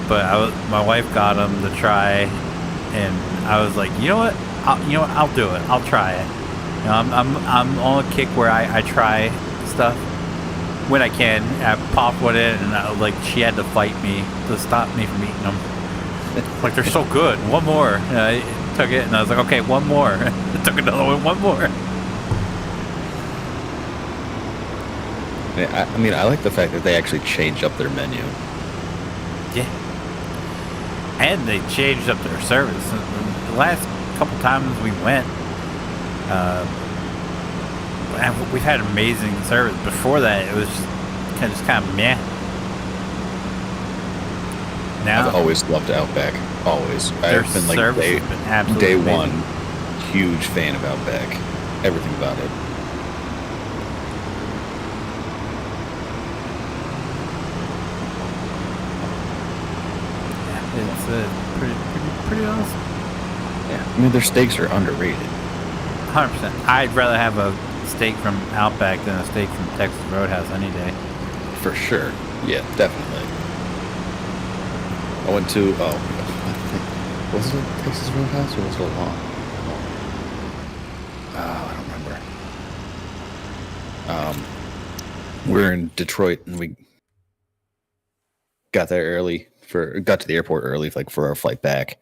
but my wife got them to try, and I was like, you know what? I'll do it. I'll try it. You know, I'm on a kick where I try stuff when I can. I popped one in, and like she had to fight me to stop me from eating them. Like, they're so good. One more. And I took it, and I was like, okay, one more. I took another one more. I mean, I like the fact that they actually change up their menu. Yeah. And they changed up their service. The last couple times we went, we've had amazing service. Before that, it was just kind of meh. Now, I've always loved Outback. Always. their I've been like service has been absolutely day amazing. one, huge fan of Outback. Everything about it. It's pretty awesome. Yeah. I mean, their steaks are underrated. 100%. I'd rather have a steak from Outback than a steak from Texas Roadhouse any day. For sure. Yeah, definitely. I went to, was it a Texas Roadhouse or was it a Long? Oh, I don't remember. We're in Detroit and we got there early got to the airport early, like for our flight back.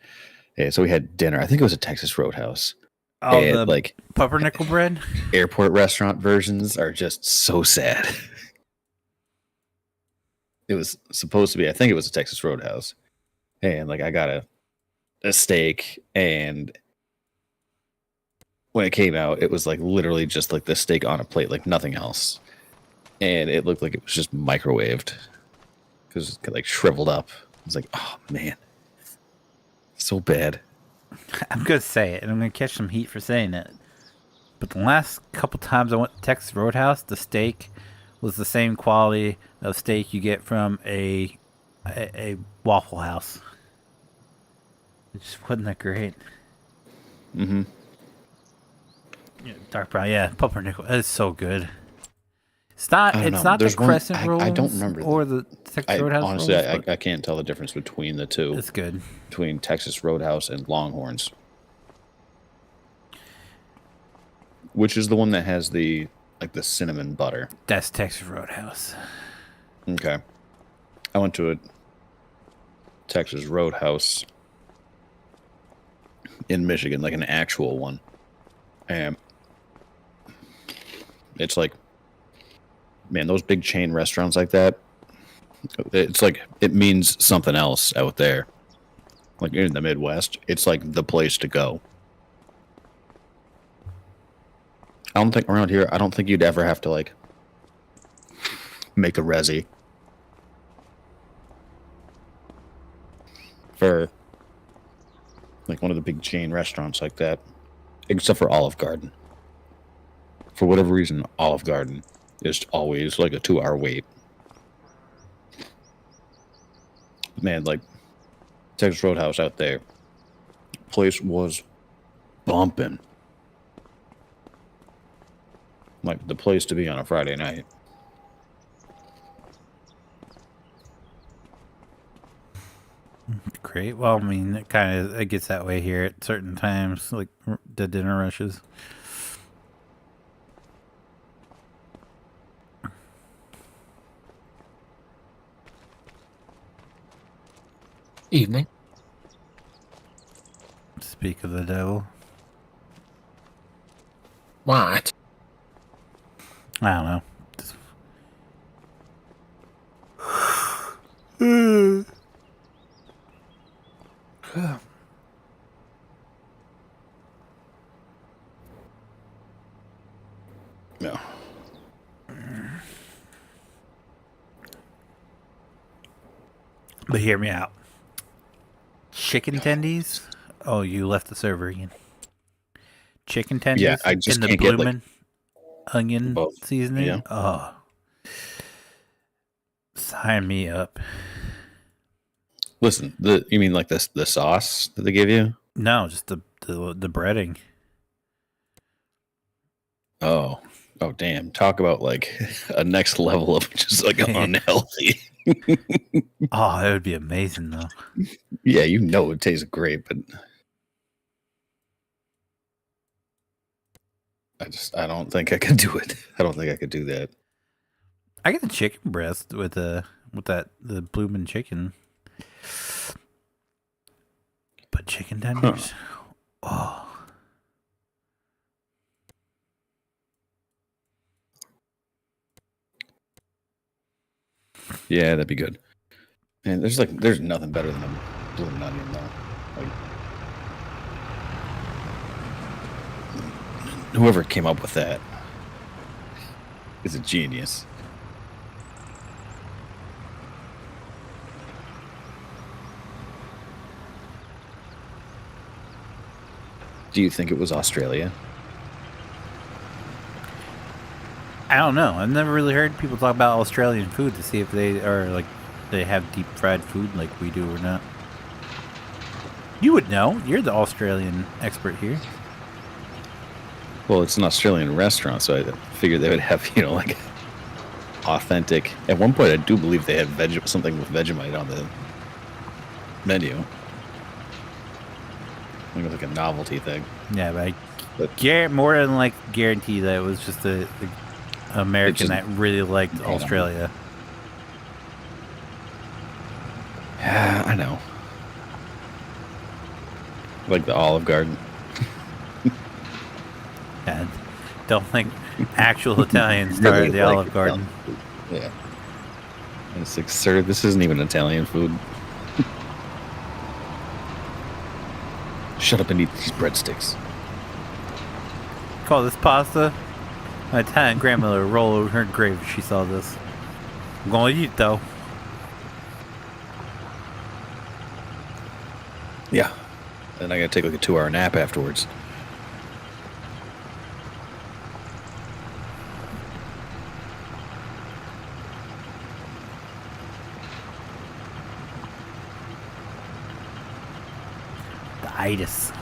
Yeah, so we had dinner. I think it was a Texas Roadhouse. Oh, And the like pumpernickel bread? airport restaurant versions are just so sad. It was supposed to be, I think it was a Texas Roadhouse. And like I got a steak, and when it came out, it was like literally just like the steak on a plate, like nothing else. And it looked like it was just microwaved because it like shriveled up. I was like, oh man, so bad. I'm going to say it, and I'm going to catch some heat for saying it. But the last couple times I went to Texas Roadhouse, the steak was the same quality of steak you get from a Waffle House. It just wasn't that great. Mm-hmm. Yeah, dark brown, yeah, pumpernickel. It's so good. It's not. I don't It's know. not There's the one- crescent rolls. I don't remember or the Texas Roadhouse Honestly, rolls. I can't tell the difference between the two. It's good. Between Texas Roadhouse and Longhorns. Which is the one that has the cinnamon butter? That's Texas Roadhouse. Okay. I went to a Texas Roadhouse in Michigan, like an actual one. And it's like, man, those big chain restaurants like that, it's like, it means something else out there. Like in the Midwest, it's like the place to go. I don't think around here, I don't think you'd ever have to like make a resi for like one of the big chain restaurants like that, except for Olive Garden. For whatever reason, Olive Garden is always like a 2-hour wait. Man, like Texas Roadhouse out there, place was bumping. Like the place to be on a Friday night. Great. Well, I mean, it gets that way here at certain times, like the dinner rushes. Evening. Speak of the devil. What? I don't know. No. But hear me out. Chicken tendies? Oh, you left the server again. Chicken tendies? Yeah, I just in the can't get, like, bloomin' onion both. seasoning? Yeah. Oh. Sign me up. Listen, you mean like the sauce that they give you? No, just the breading. Oh, damn! Talk about like a next level of just like unhealthy. Oh, it would be amazing though. Yeah, you know it tastes great, but I don't think I could do it. I don't think I could do that. I get the chicken breast with the bloomin' chicken. But chicken tenders, oh. Yeah, that'd be good. And there's nothing better than a bloomin' onion though. Like, whoever came up with that is a genius. Do you think it was Australia? I don't know. I've never really heard people talk about Australian food to see if they are like they have deep fried food like we do or not. You would know. You're the Australian expert here. Well, it's an Australian restaurant, so I figured they would have, like authentic. At one point, I do believe they had something with Vegemite on the menu. I think it was like a novelty thing. Yeah, but I more than like guarantee that it was just a American that really liked Australia. Yeah, I know. Like the Olive Garden. And don't think actual Italians started the Olive Garden. Yeah. And it's like, sir, this isn't even Italian food. Shut up and eat these breadsticks. Call this pasta? My Italian grandmother would roll over her grave if she saw this. I'm gonna eat though. Yeah. And I gotta take like a 2-hour nap afterwards. The itis.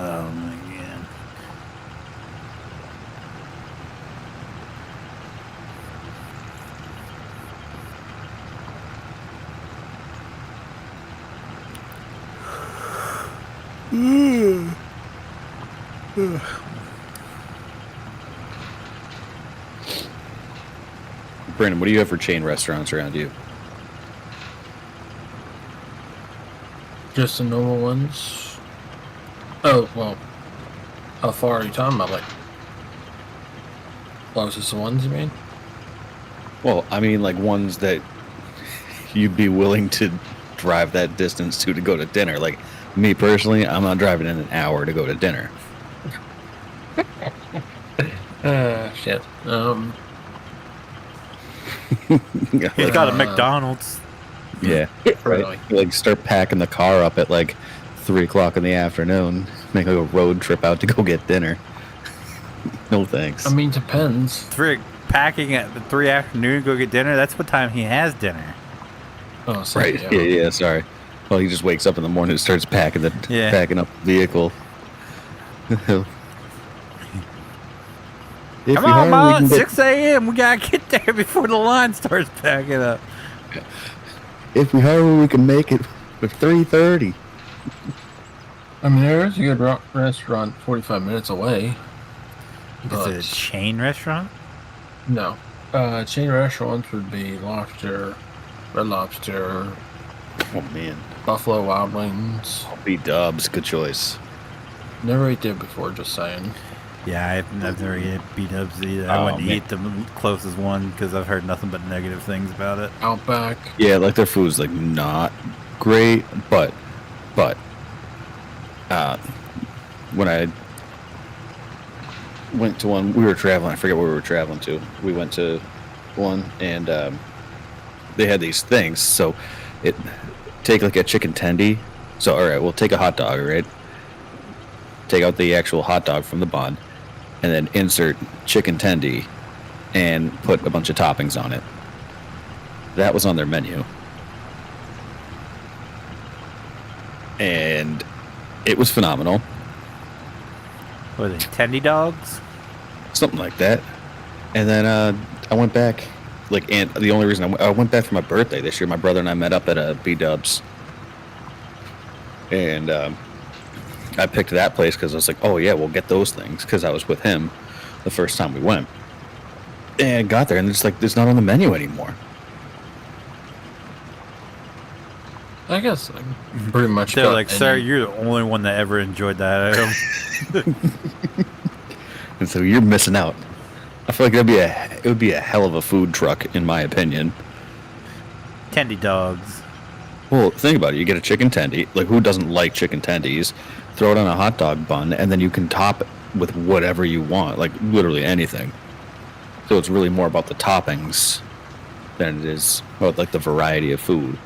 Oh my god. Brandon, what do you have for chain restaurants around you? Just the normal ones. Oh, well. How far are you talking about? Like, closest ones, you mean? Well, I mean, like ones that you'd be willing to drive that distance to go to dinner. Like me personally, I'm not driving in an hour to go to dinner. Shit. He's got a McDonald's. Yeah, Really? right. Like start packing the car up at like 3 o'clock in the afternoon. Make like a road trip out to go get dinner. No thanks. I mean, depends. Packing at 3 afternoon to go get dinner. That's what time he has dinner. Oh, so, right? Yeah. Sorry. Well, he just wakes up in the morning and starts packing up the vehicle. Come on, Mom, it's 6 a.m. We gotta get there before the line starts packing up. If we hurry, we can make it for 3:30. I mean, there is a good restaurant 45 minutes away. Is it a chain restaurant? No. Chain restaurants would be Lobster, Red Lobster, Oh man, Buffalo Wild Wings. B-dubs, good choice. Never ate there before, just saying. Yeah, I've never eaten B-dubs either. I wouldn't eat the closest one because I've heard nothing but negative things about it. Outback. Yeah, like their food's like not great, but when I went to one, we were traveling. I forget where we were traveling to. We went to one, and they had these things. So take like a chicken tendy. So all right, we'll take a hot dog, right? Take out the actual hot dog from the bun, and then insert chicken tendy, and put a bunch of toppings on it. That was on their menu. and it was phenomenal. What are they, Tendy dogs? Something like that. And then I went back, like, and the only reason I went back for my birthday this year, my brother and I met up at B-Dubs. And I picked that place because I was like, oh, yeah, we'll get those things, because I was with him the first time we went. And got there, and it's like, it's not on the menu anymore. I guess like, pretty much. They're about like, sir, any- you're the only one that ever enjoyed that item. And so you're missing out. I feel like it would be a hell of a food truck, in my opinion. Tendy dogs. Well, think about it. You get a chicken tendy. Like, who doesn't like chicken tendies? Throw it on a hot dog bun, and then you can top it with whatever you want. Like, literally anything. So it's really more about the toppings than it is about, like, the variety of food.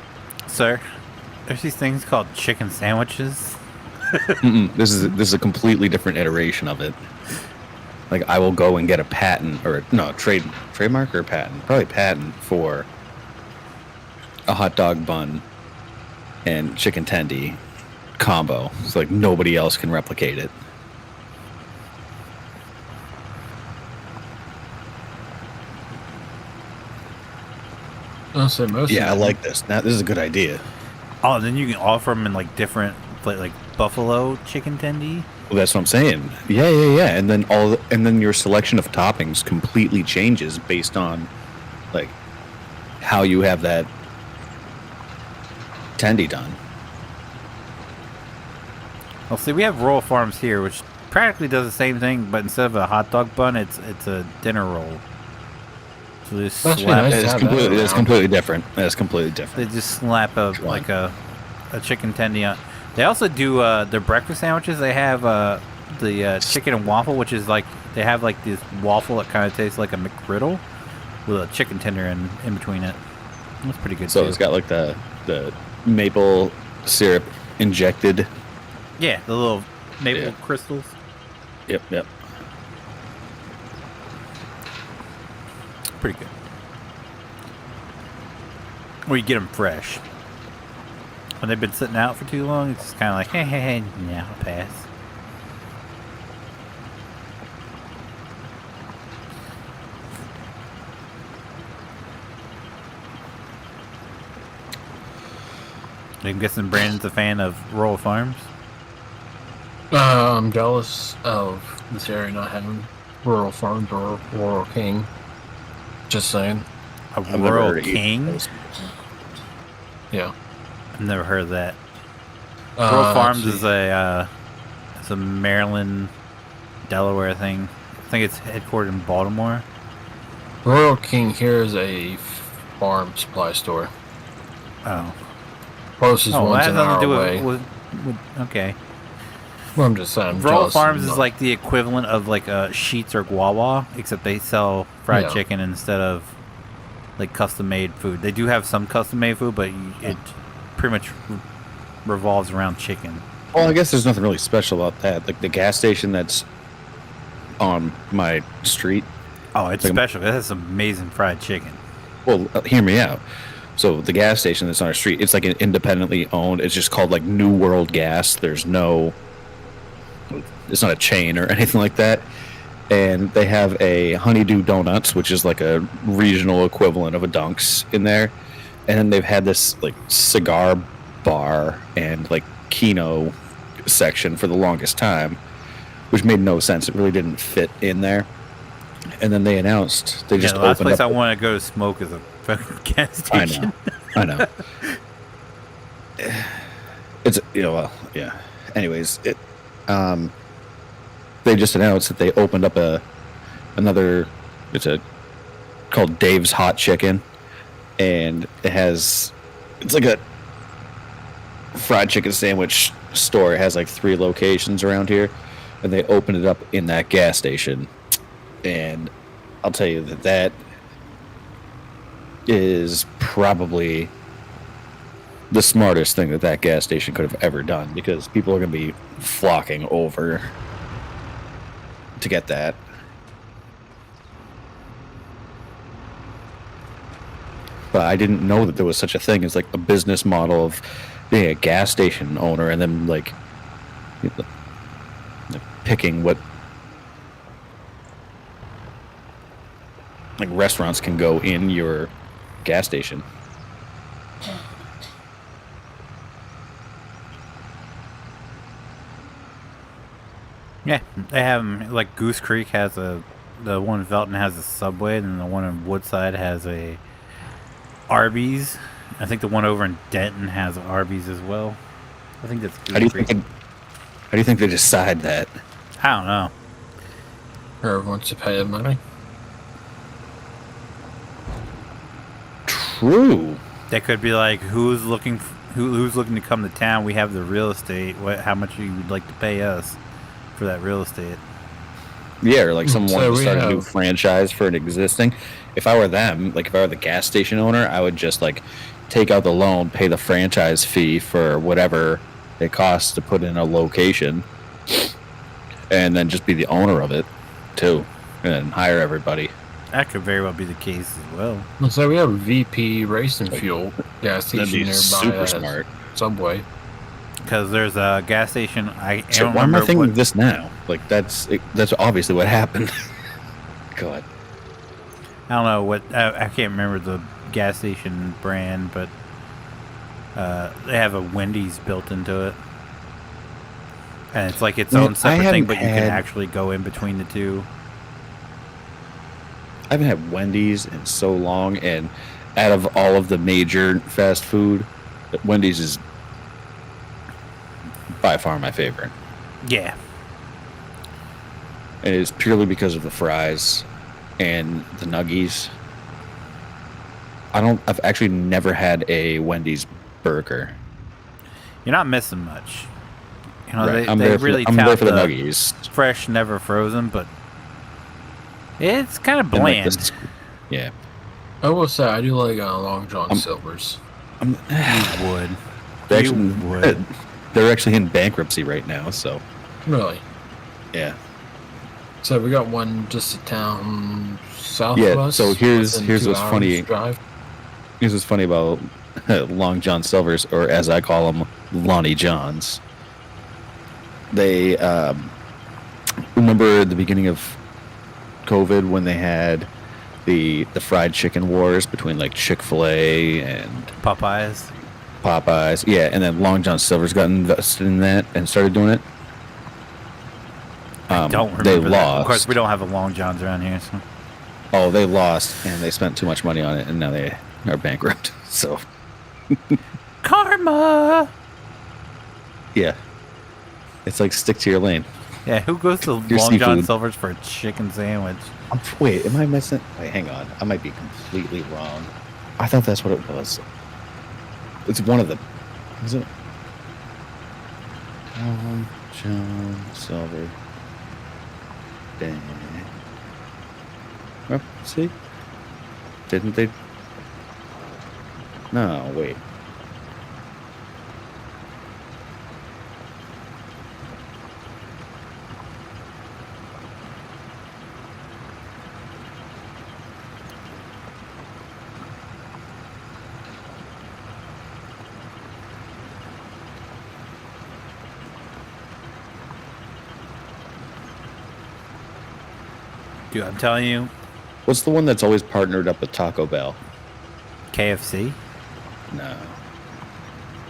Sir, there's these things called chicken sandwiches. This is a completely different iteration of it. Like, I will go and get a patent, or no, trademark or patent? Probably patent for a hot dog bun and chicken tendy combo. It's like nobody else can replicate it. I'll say most. Yeah, I of them. like this. Now, this is a good idea. Oh, then you can offer them in like different, like buffalo chicken tendy. Well, that's what I'm saying. Yeah. And then your selection of toppings completely changes based on like how you have that tendy done. Well, see, we have Royal Farms here, which practically does the same thing, but instead of a hot dog bun, it's a dinner roll. So they just That's slap, nice. It's have that completely, it's around. completely different. That's completely they different. just slap a chicken tendy on. They also do their breakfast sandwiches. They have the chicken and waffle, which is like they have like this waffle that kind of tastes like a McGriddle with a chicken tender in between it. That's pretty good So too. it's got like the maple syrup injected. Yeah, the little maple Yeah. crystals. Yep. Pretty good. Or you get them fresh. When they've been sitting out for too long, it's just kind of like, hey, yeah, I'll pass. I'm guessing Brandon's a fan of Royal Farms. I'm jealous of this area not having Rural Farms or Rural King. Just saying. A I've never Royal heard of either King? of those. Yeah. I've never heard of that. Royal Farms let's is see. it's a Maryland, Delaware thing. I think it's headquartered in Baltimore. Rural King here is a farm supply store. Oh. Closest Oh, one's that an has nothing hour to do away. with okay. Well, I'm just saying. I'm Royal jealous Farms of is not- like the equivalent of like Sheetz or Guawa, except they sell fried Yeah. chicken instead of like custom made food. They do have some custom made food, but it pretty much revolves around chicken. Well, I guess there's nothing really special about that. Like the gas station that's on my street. Oh, it's Like- special. It has some amazing fried chicken. Well, hear me out. So the gas station that's on our street, it's like an independently owned. It's just called like New World Gas. There's no, it's not a chain or anything like that. And they have a Honeydew Donuts, which is like a regional equivalent of a Dunks in there. And then they've had this like cigar bar and like Kino section for the longest time, which made no sense. It really didn't fit in there. And then they announced they just The last opened place up. I want to go to smoke is a fucking gas I station. know. It's well, yeah. Anyways, they just announced that they opened up another. It's called Dave's Hot Chicken, and it's like a fried chicken sandwich store. It has like 3 locations around here, and they opened it up in that gas station. And I'll tell you that is probably the smartest thing that gas station could have ever done, because people are going to be flocking over to get that. But I didn't know that there was such a thing as like a business model of being a gas station owner and then like picking what like restaurants can go in your gas station. Yeah, they have 'em, like Goose Creek has the one in Felton has a Subway, and then the one in Woodside has a Arby's. I think the one over in Denton has Arby's as well. I think that's Goose Creek. How do you think they decide that? I don't know. Whoever wants to pay the money. True. They could be like, who's looking to come to town? We have the real estate. How much you would like to pay us for that real estate? Yeah, or like someone wanted to start a new have- franchise for an existing. If I were them, like if I were the gas station owner, I would just like take out the loan, pay the franchise fee for whatever it costs to put in a location, and then just be the owner of it too, and then hire everybody. That could very well be the case as well. So we have a VP Racing Fuel gas That'd station be nearby. super that has smart. Subway. Because there's a gas station. I So don't why am I remember thinking what. of this now? Like that's obviously what happened. God. I don't know what. I can't remember the gas station brand, but they have a Wendy's built into it, and it's like its Man, own separate thing, haven't but you can had- actually go in between the two. I haven't had Wendy's in so long, and out of all of the major fast food, Wendy's is by far my favorite. Yeah, And it's purely because of the fries and the nuggies. I've actually never had a Wendy's burger. you're not missing much. You know, Right. they really I'm there tout for the the nuggies. fresh, never frozen, but it's kind of And, like, bland. yeah. I will say I do like Long John Silver's. You would. They You actually, would. they're actually in bankruptcy right now, so Really? yeah. So we got one just a town south Yeah, of us. so here's within 2 what's hours funny. Drive. Here's what's funny about Long John Silver's, or as I call them, Lonnie Johns. They remember the beginning of COVID when they had the fried chicken wars between like Chick-fil-A and Popeyes. Popeyes. Yeah, and then Long John Silver's got invested in that and started doing it. Don't remember They that. lost. Of course, we don't have a Long Johns around here. So. Oh, they lost, and they spent too much money on it, and now they are bankrupt. So, Karma. yeah. It's like stick to your lane. Yeah, who goes to Your Long John seafood. Silver's for a chicken sandwich? Wait, am I missing? Wait, hang on. I might be completely wrong. I thought that's what it was. It's one of them. Is it? Long John Silver. Dang. Well, see? Didn't they? No, wait. Dude, I'm telling you, What's the one that's always partnered up with Taco Bell? KFC. No.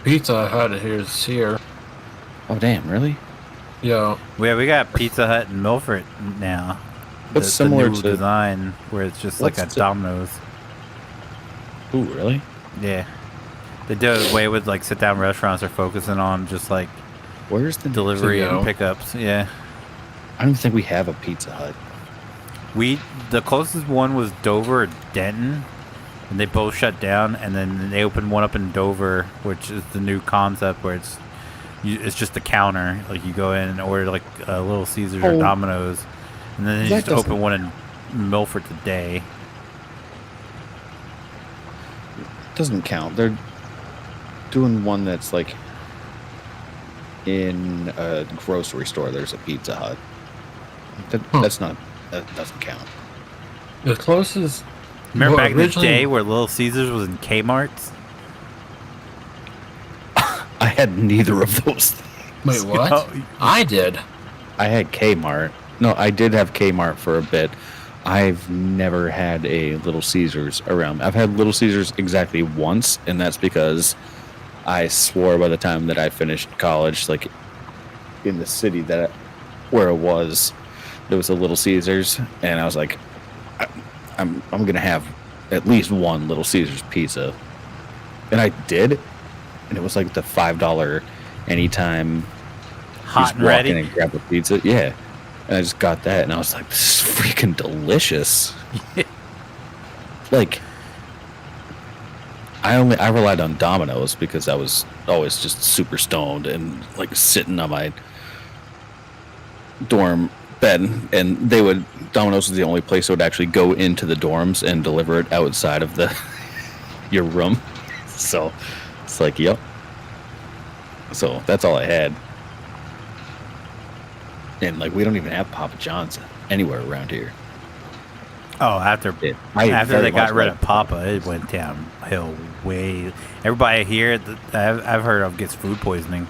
Pizza Hut here's here. Oh, damn, really? Yeah. We got Pizza Hut in Milford now. What's The similar new to- design where it's just like a What's the- Domino's. Ooh, really? Yeah, they do it away with like sit down restaurants are focusing on just like Where's the delivery To go. and pickups. Yeah, I don't think we have a Pizza Hut. the closest one was Dover or Denton, and they both shut down. And then they opened one up in Dover, which is the new concept where it's just a counter. Like you go in and order like a Little Caesars or Oh. Domino's, and then they That just open doesn't- one in Milford today. Doesn't count. They're doing one that's like in a grocery store. There's a Pizza Hut. That's not. That doesn't count. The closest. Remember well, back in the originally- day where Little Caesars was in Kmart's? had neither of those things. Wait, what? Oh, I did. I had Kmart. No, I did have Kmart for a bit. I've never had a Little Caesars around. I've had Little Caesars exactly once, and that's because I swore by the time that I finished college, like in the city where it was, there was a Little Caesars, and I was like, I'm gonna have at least one Little Caesars pizza, and I did, and it was like the $5 anytime. hot and ready. And grab a pizza, yeah. And I just got that, and I was like, "This is freaking delicious." Like, I relied on Domino's because I was always just super stoned and like sitting on my dorm bed, and Domino's was the only place that would actually go into the dorms and deliver it outside of your room. So it's like, yep. So that's all I had. And like, we don't even have Papa John's anywhere around here. Oh, after they got rid of Papa, it went downhill way. Everybody here that I've heard of gets food poisoning.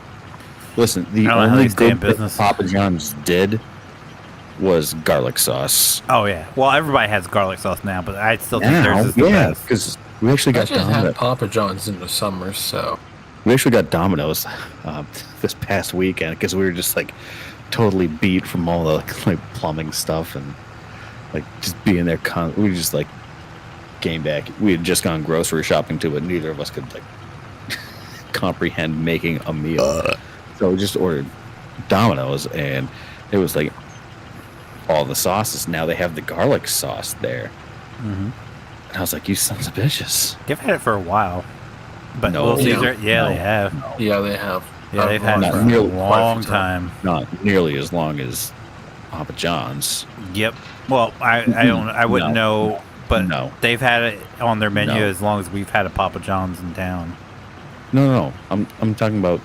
Listen, the only good thing Papa John's did was garlic sauce. Oh yeah, well everybody has garlic sauce now, but I still think theirs is the best. Because we actually got had Papa John's in the summer, so we actually got Domino's this past weekend because we were just like totally beat from all the like plumbing stuff and like just being there. We just like came back. We had just gone grocery shopping too, but neither of us could like comprehend making a meal. So we just ordered Domino's, and it was like all the sauces. Now they have the garlic sauce there. Mm-hmm. And I was like, you sons of bitches. They've had it for a while. But no, Little Caesar, they have. No. Yeah, they have. Yeah, they've had it for a long time. Not nearly as long as Papa John's. Yep. Well, I wouldn't know, but they've had it on their menu as long as we've had a Papa John's in town. No. I'm talking about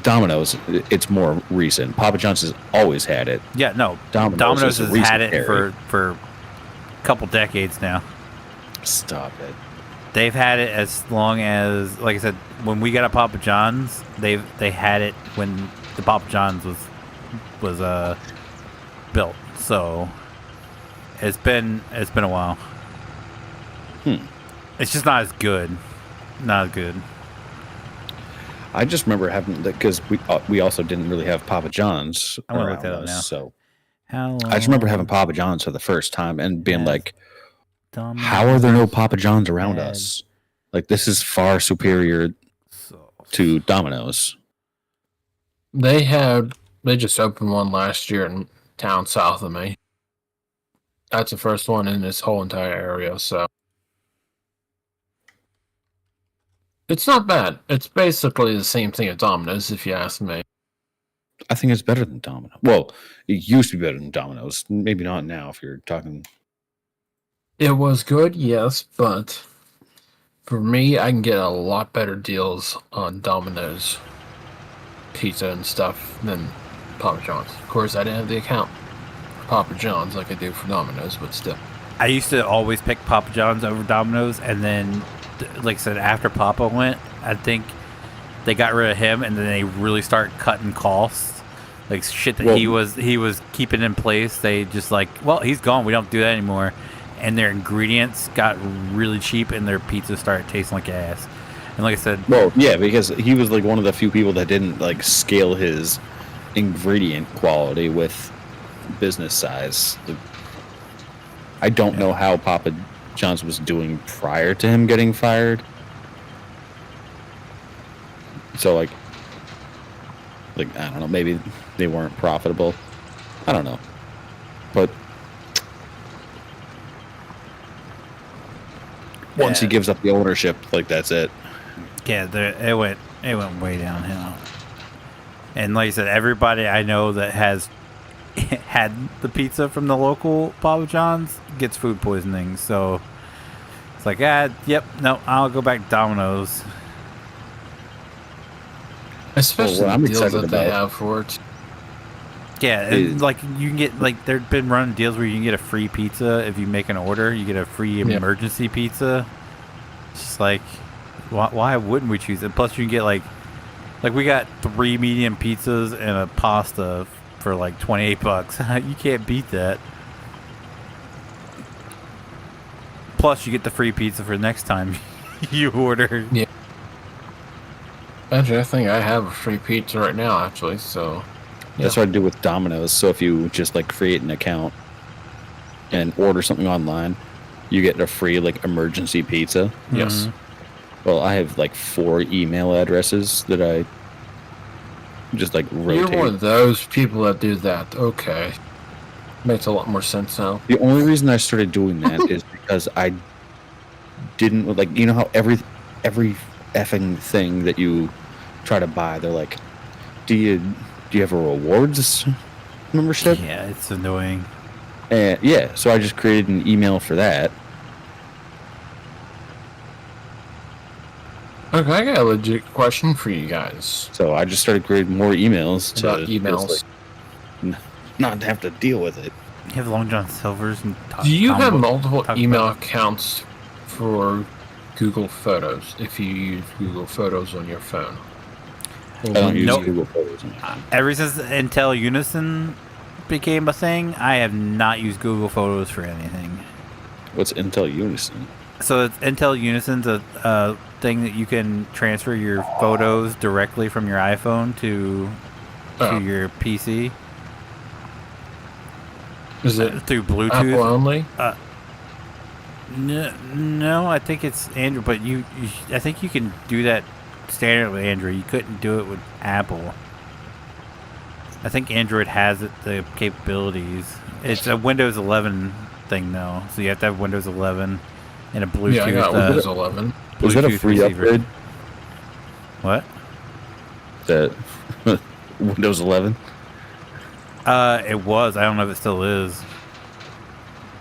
Domino's. It's more recent. Papa John's has always had it. Yeah, no. Domino's has had it for a couple decades now. Stop it. They've had it as long as, like I said, when we got a Papa John's, they had it when the Papa John's was built. So it's been a while. It's just not as good. Not as good. I just remember having that because we also didn't really have Papa John's. I'm gonna look that up now. So I just remember having Papa John's for the first time and being like, how are there no Papa John's around us? Like, this is far superior to Domino's. They just opened one last year in town south of me. That's the first one in this whole entire area, so it's not bad. It's basically the same thing as Domino's, if you ask me. I think it's better than Domino's. Well, it used to be better than Domino's. Maybe not now if you're talking. It was good, yes, but for me, I can get a lot better deals on Domino's pizza and stuff than Papa John's. Of course, I didn't have the account for Papa John's like I do for Domino's, but still. I used to always pick Papa John's over Domino's, and then, like I said, after Papa went, I think they got rid of him, and then they really start cutting costs. Like shit that he was keeping in place. They just like, well, he's gone. We don't do that anymore. And their ingredients got really cheap, and their pizza started tasting like ass. And like I said, well, yeah, because he was like one of the few people that didn't like scale his ingredient quality with business size. I don't know how Papa John's was doing prior to him getting fired. So like I don't know, maybe they weren't profitable. I don't know, but. Once he gives up the ownership, like that's it. Yeah, it went way downhill. And like I said, everybody I know that has had the pizza from the local Papa John's gets food poisoning. So it's like, I'll go back to Domino's. Especially the deals that they have for it. Yeah, and like you can get like they've been running deals where you can get a free pizza if you make an order. You get a free emergency pizza. It's just like, Why wouldn't we choose it? Plus, you can get like we got 3 medium pizzas and a pasta for like $28. You can't beat that. Plus, you get the free pizza for next time you order. Yeah. Actually, I think I have a free pizza right now, actually, so... That's what I do with Domino's. So if you just like create an account and order something online, you get a free like emergency pizza. Yes. Well, I have like 4 email addresses that I just like rotate. You're one of those people that do that. Okay. Makes a lot more sense now. The only reason I started doing that is because I didn't like, you know how every effing thing that you try to buy, they're like, do you have a rewards membership? Yeah, it's annoying. And yeah, so I just created an email for that. Okay, I got a legit question for you guys. So I just started creating more emails About to emails. just, like, not have to deal with it. You have Long John Silver's and Do you have Tom- multiple talk email about- accounts for Google Photos if you use Google Photos on your phone? I don't use Nope. Google Photos. Ever since Intel Unison became a thing, I have not used Google Photos for anything. What's Intel Unison? So it's Intel Unison's a thing that you can transfer your photos directly from your iPhone to Oh. your PC Is it through Bluetooth. Apple only? No, I think it's Android, but I think you can do that standard with Android. You couldn't do it with Apple. I think Android has the capabilities. It's a Windows 11 thing though, so you have to have Windows 11 and a Bluetooth. Yeah, I got Windows 11. Was that a Bluetooth free receiver. upgrade? What? That Windows 11? It was. I don't know if it still is.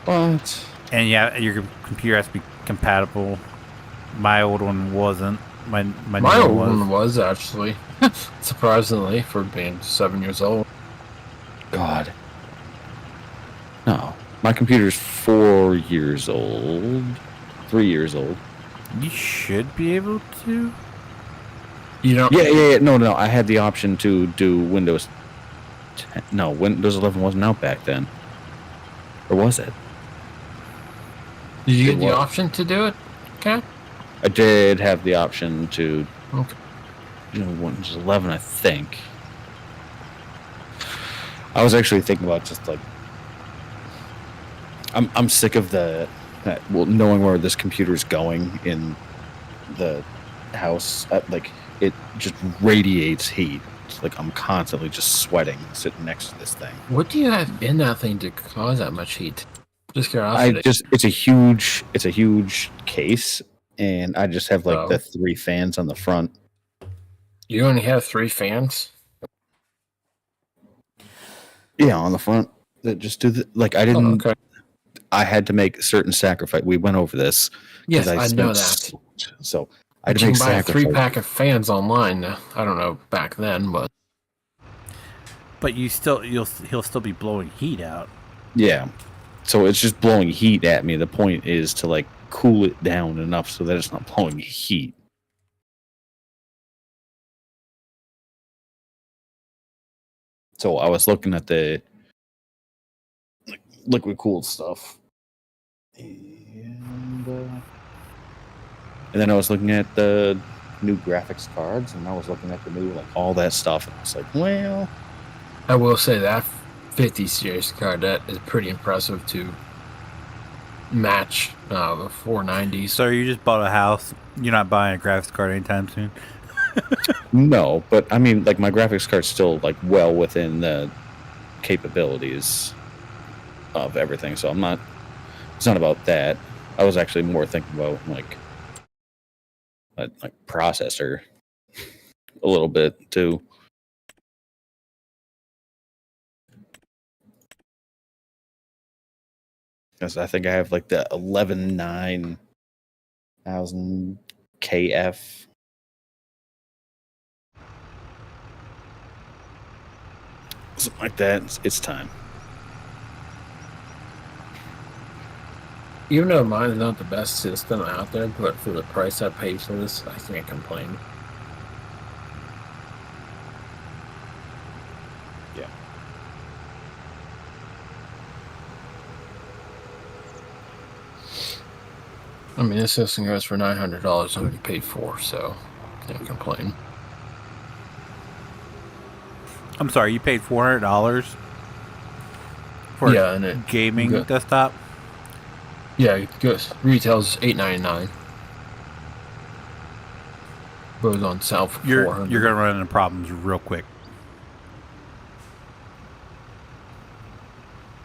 What? And yeah, your computer has to be compatible. My old one wasn't. My My new old one one was actually, surprisingly, for being 7 years old. God. No. My computer's 4 years old. 3 years old. You should be able to. You don't. Yeah. No. I had the option to do Windows 10. No, Windows 11 wasn't out back then. Or was it? Did you It get the was. option to do it, Cat? I did have the option to Okay. do Windows 11, I think. I was actually thinking about just like I'm sick of knowing where this computer's going in the house. Like it just radiates heat. It's like I'm constantly just sweating sitting next to this thing. What do you have in that thing to cause that much heat? Just curiosity. It's a huge case, and I just have like the 3 fans on the front. You only have 3 fans? Yeah, on the front that just do the like. I didn't. Oh, okay. I had to make certain sacrifice. We went over this. 'Cause Yes, I know spent that. So I But had to you make can buy a sacrifice. 3-pack of fans online. I don't know back then, but But he'll still be blowing heat out. Yeah. So it's just blowing heat at me. The point is to like cool it down enough so that it's not blowing heat. So I was looking at the liquid cooled stuff. And then I was looking at the new graphics cards, and I was looking at the new like all that stuff, and I was like, well, I will say that 50 series card, that is pretty impressive to match the 490s. So you just bought a house. You're not buying a graphics card anytime soon. no, but I mean, like my graphics card's still like well within the capabilities of everything, so I'm not. It's not about that. I was actually more thinking about like processor a little bit too. Because I think I have like the 11,9000 KF. Something like that. It's time. Even though mine's not the best system out there, but for the price I paid for this, I can't complain. Yeah. I mean, this system goes for $900 and we paid $400, so can't complain. I'm sorry, you paid $400 for and a it gaming desktop? Yeah, it goes retails $899. Goes on sale for $400. You're gonna run into problems real quick.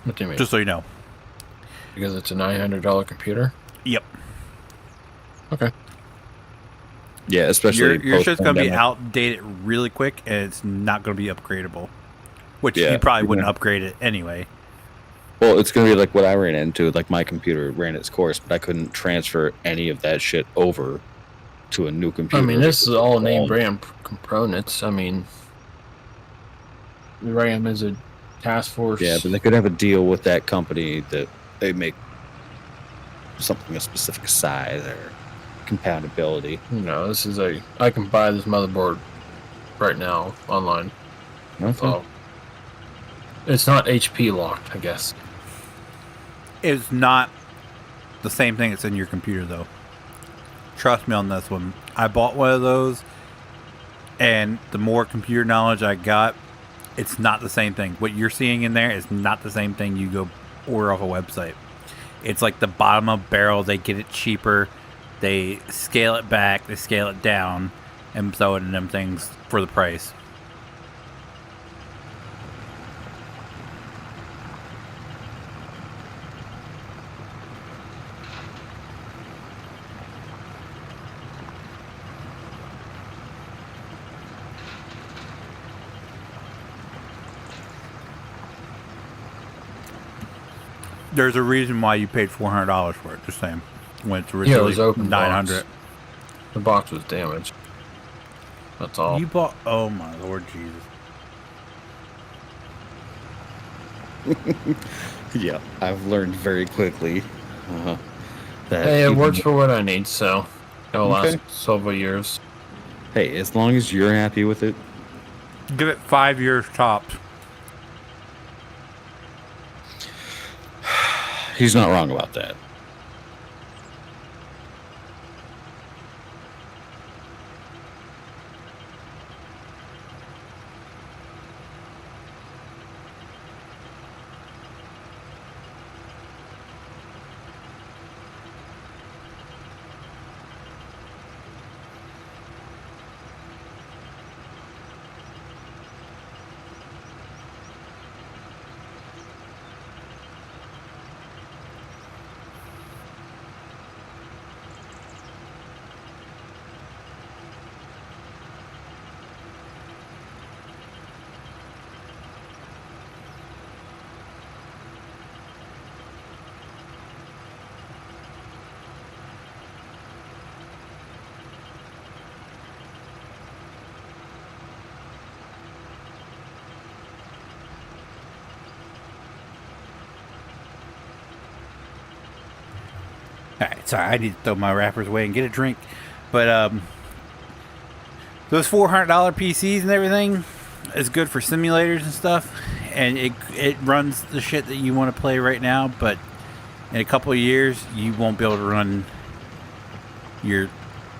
What do you mean? Just so you know. Because it's a $900 computer? Yep. Okay. Yeah, especially your shit's gonna be post-pandemic. outdated really quick, and it's not gonna be upgradable. Which Yeah, you probably wouldn't yeah. upgrade it anyway. Well, it's going to be like what I ran into. Like, my computer ran its course, but I couldn't transfer any of that shit over to a new computer. I mean, this is all name brand components. I mean, the RAM is a task force. Yeah, but they could have a deal with that company that they make something a specific size or compatibility. You know, this is I can buy this motherboard right now online. Okay. So it's not HP locked, I guess. It's not the same thing that's in your computer, though. Trust me on this one. I bought one of those, and the more computer knowledge I got, it's not the same thing. What you're seeing in there is not the same thing you go order off a website. It's like the bottom of barrel. They get it cheaper. They scale it back. They scale it down, and throw it in them things for the price. There's a reason why you paid $400 for it. Just saying, when it's Yeah, it originally was open $900. box. The box was damaged. That's all. You bought? Oh my Lord Jesus! Yeah, I've learned very quickly that. Hey, it even- works for what I need, so it'll last Okay. several years. Hey, as long as you're happy with it. Give it 5 years tops. He's not wrong about that. Alright, sorry, I need to throw my wrappers away and get a drink. But those $400 PCs and everything is good for simulators and stuff, and it runs the shit that you want to play right now. But in a couple of years, you won't be able to run your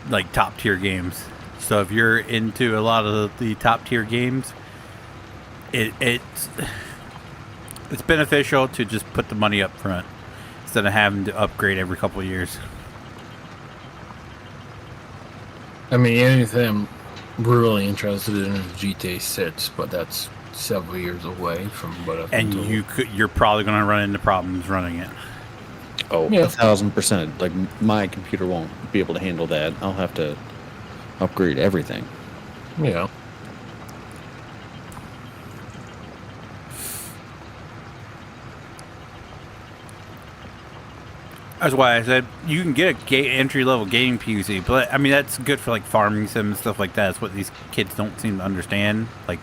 like top tier games. So if you're into a lot of the top tier games, it's beneficial to just put the money up front instead of having to upgrade every couple of years. I mean, anything I'm really interested in is GTA 6, but that's several years away from what I've been And told. you're probably going to run into problems running it. Oh, Yeah. 1,000%. Like, my computer won't be able to handle that. I'll have to upgrade everything. Yeah. That's why I said you can get a entry level gaming PC, but I mean that's good for like farming sim and stuff like that. That's what these kids don't seem to understand. Like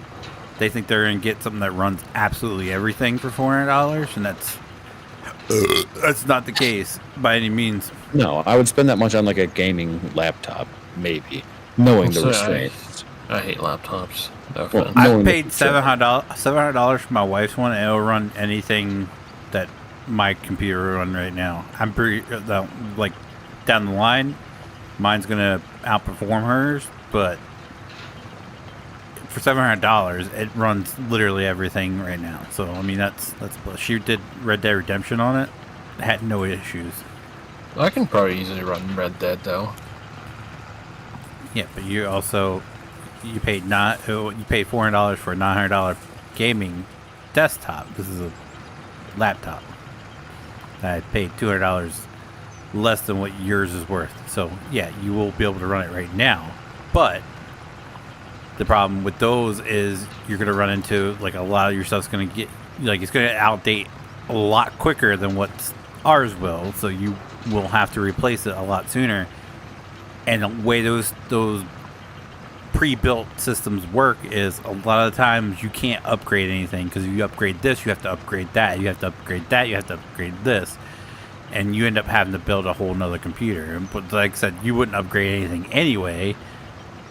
they think they're gonna get something that runs absolutely everything for $400, and that's That's not the case by any means. No, I would spend that much on like a gaming laptop, maybe, knowing the So restraints. I hate laptops. No Well, offense. no. I Knowing the paid $700 for my wife's one, and it'll run anything that my computer will run right now. I'm pretty like down the line, mine's gonna outperform hers, but for $700, it runs literally everything right now. So I mean, that's she did Red Dead Redemption on it, had no issues. I can probably easily run Red Dead though. Yeah, but you paid $400 for a $900 gaming desktop. This is a laptop. I paid $200 less than what yours is worth. So yeah, you will be able to run it right now. But the problem with those is you're gonna run into like a lot of your stuff's gonna get like it's gonna outdate a lot quicker than what ours will. So you will have to replace it a lot sooner. And the way those pre-built systems work is a lot of times you can't upgrade anything because if you upgrade this, you have to upgrade that, you have to upgrade that, you have to upgrade this, and you end up having to build a whole nother computer. But like I said, you wouldn't upgrade anything anyway.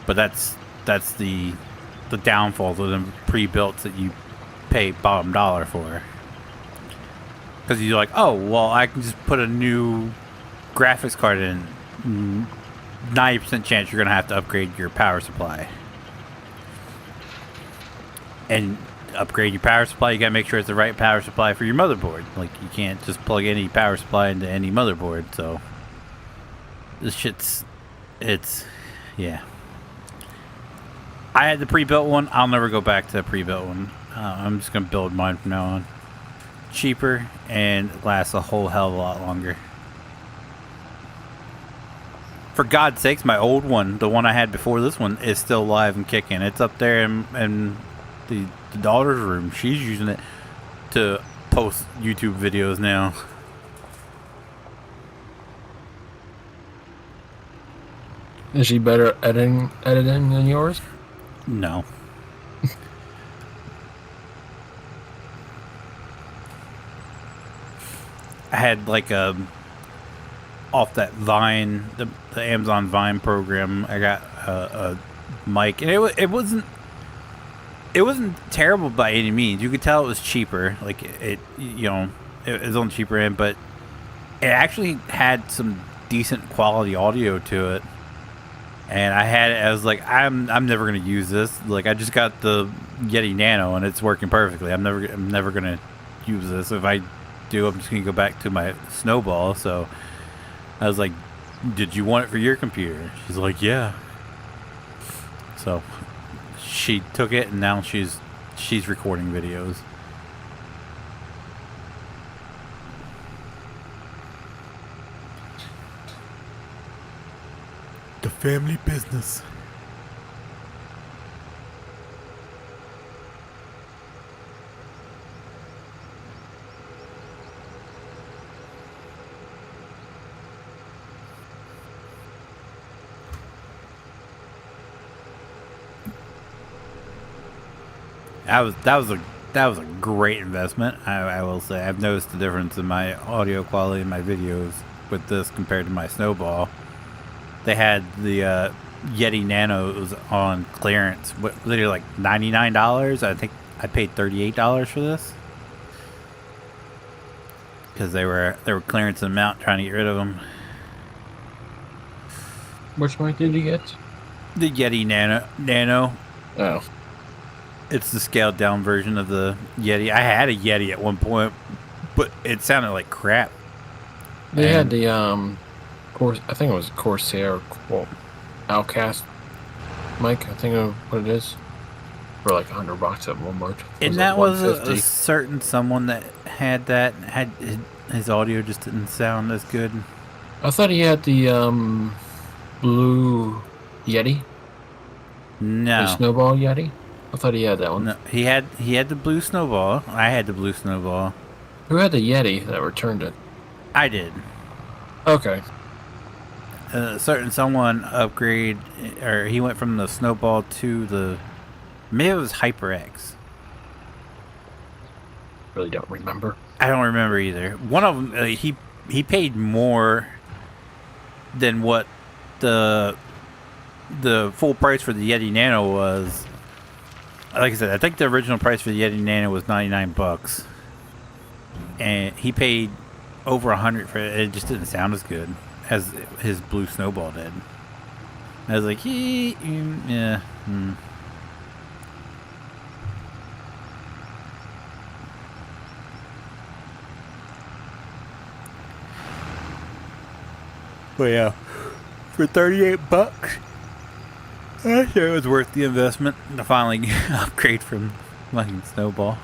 But that's the downfall of the pre-built that you pay bottom dollar for. Because you're like, oh well, I can just put a new graphics card in. 90% chance you're going to have to upgrade your power supply. And upgrade your power supply, you got to make sure it's the right power supply for your motherboard. Like, you can't just plug any power supply into any motherboard. So, this shit's, yeah. I had the pre-built one. I'll never go back to the pre-built one. I'm just going to build mine from now on. Cheaper and lasts a whole hell of a lot longer. For God's sakes, my old one, the one I had before this one, is still alive and kicking. It's up there in the daughter's room. She's using it to post YouTube videos now. Is she better at editing than yours? No. I had like off that Vine, the Amazon Vine program, I got a mic, and it wasn't terrible by any means. You could tell it was cheaper, like it was on the cheaper end, but it actually had some decent quality audio to it. And I was like, I'm never gonna use this. Like, I just got the Yeti Nano, and it's working perfectly. I'm never gonna use this. If I do, I'm just gonna go back to my Snowball. So I was like, did you want it for your computer? She's like, yeah. So she took it, and now she's recording videos. The family business. That was a great investment. I will say I've noticed the difference in my audio quality in my videos with this compared to my Snowball. They had the Yeti Nanos on clearance. Literally like $99. I think I paid $38 for this because they were clearancing them out, trying to get rid of them. Which mic did you get? The Yeti Nano. Oh. It's the scaled down version of the Yeti. I had a Yeti at one point, but it sounded like crap. They had the I think it was Corsair Outcast mic. I think of what it is for like $100 at Walmart. And that was a certain someone that had that. Had his audio just didn't sound as good. I thought he had the blue Yeti. No, the Snowball Yeti. I thought he had that one. No, he had the blue Snowball. I had the blue Snowball. Who had the Yeti that returned it? I did. Okay. Certain someone upgrade, or he went from the Snowball to the, maybe it was HyperX. really don't remember. I don't remember either. One of them, he paid more than what the full price for the Yeti Nano was. Like I said, I think the original price for the Yeti Nano was $99, and he paid over $100 for it. It just didn't sound as good as his Blue Snowball did. I was like, yeah. But yeah, for $38, I sure it was worth the investment to finally upgrade from fucking Snowball.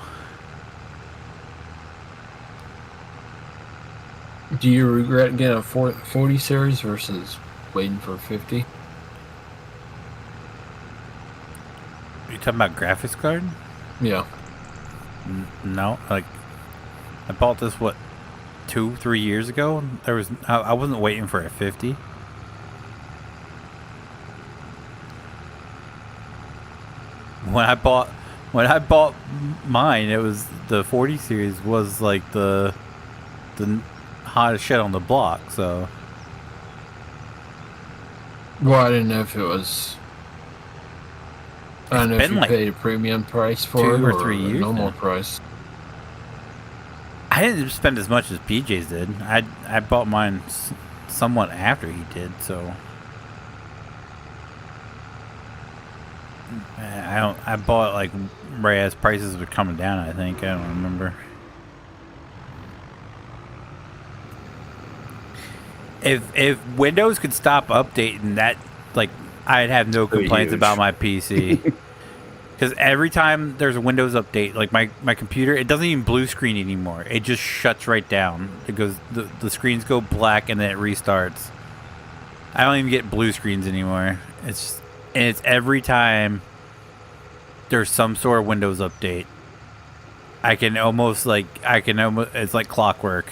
Do you regret getting a 40 series versus waiting for 50? You talking about graphics card? Yeah. No, like I bought this 2-3 years ago. I wasn't waiting for a 50. When I bought mine, it was the 40 series was like the hottest shit on the block. So, Well, I didn't know if it was. I don't know if you like paid a premium price for 2 it or 3 years a normal now. price. I didn't spend as much as PJ's did. I bought mine somewhat after he did. So I bought it like right as prices were coming down. I think I don't remember. If Windows could stop updating that, like I'd have no complaints huge. about my PC. Because every time there's a Windows update, like my computer, it doesn't even blue screen anymore. It just shuts right down. It goes, the screens go black and then it restarts. I don't even get blue screens anymore. It's every time there's some sort of Windows update. It's like clockwork.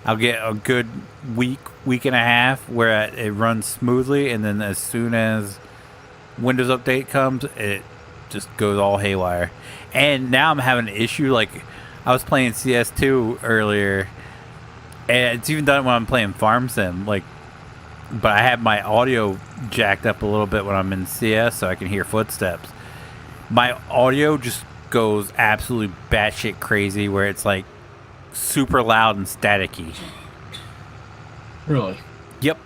I'll get a good week and a half where it runs smoothly, and then as soon as Windows update comes, it just goes all haywire. And now I'm having an issue. Like I was playing CS2 earlier, and it's even done when I'm playing Farm Sim. Like, but I have my audio jacked up a little bit when I'm in CS, so I can hear footsteps. My audio just goes absolutely batshit crazy, where it's like super loud and staticky. Really? Yep.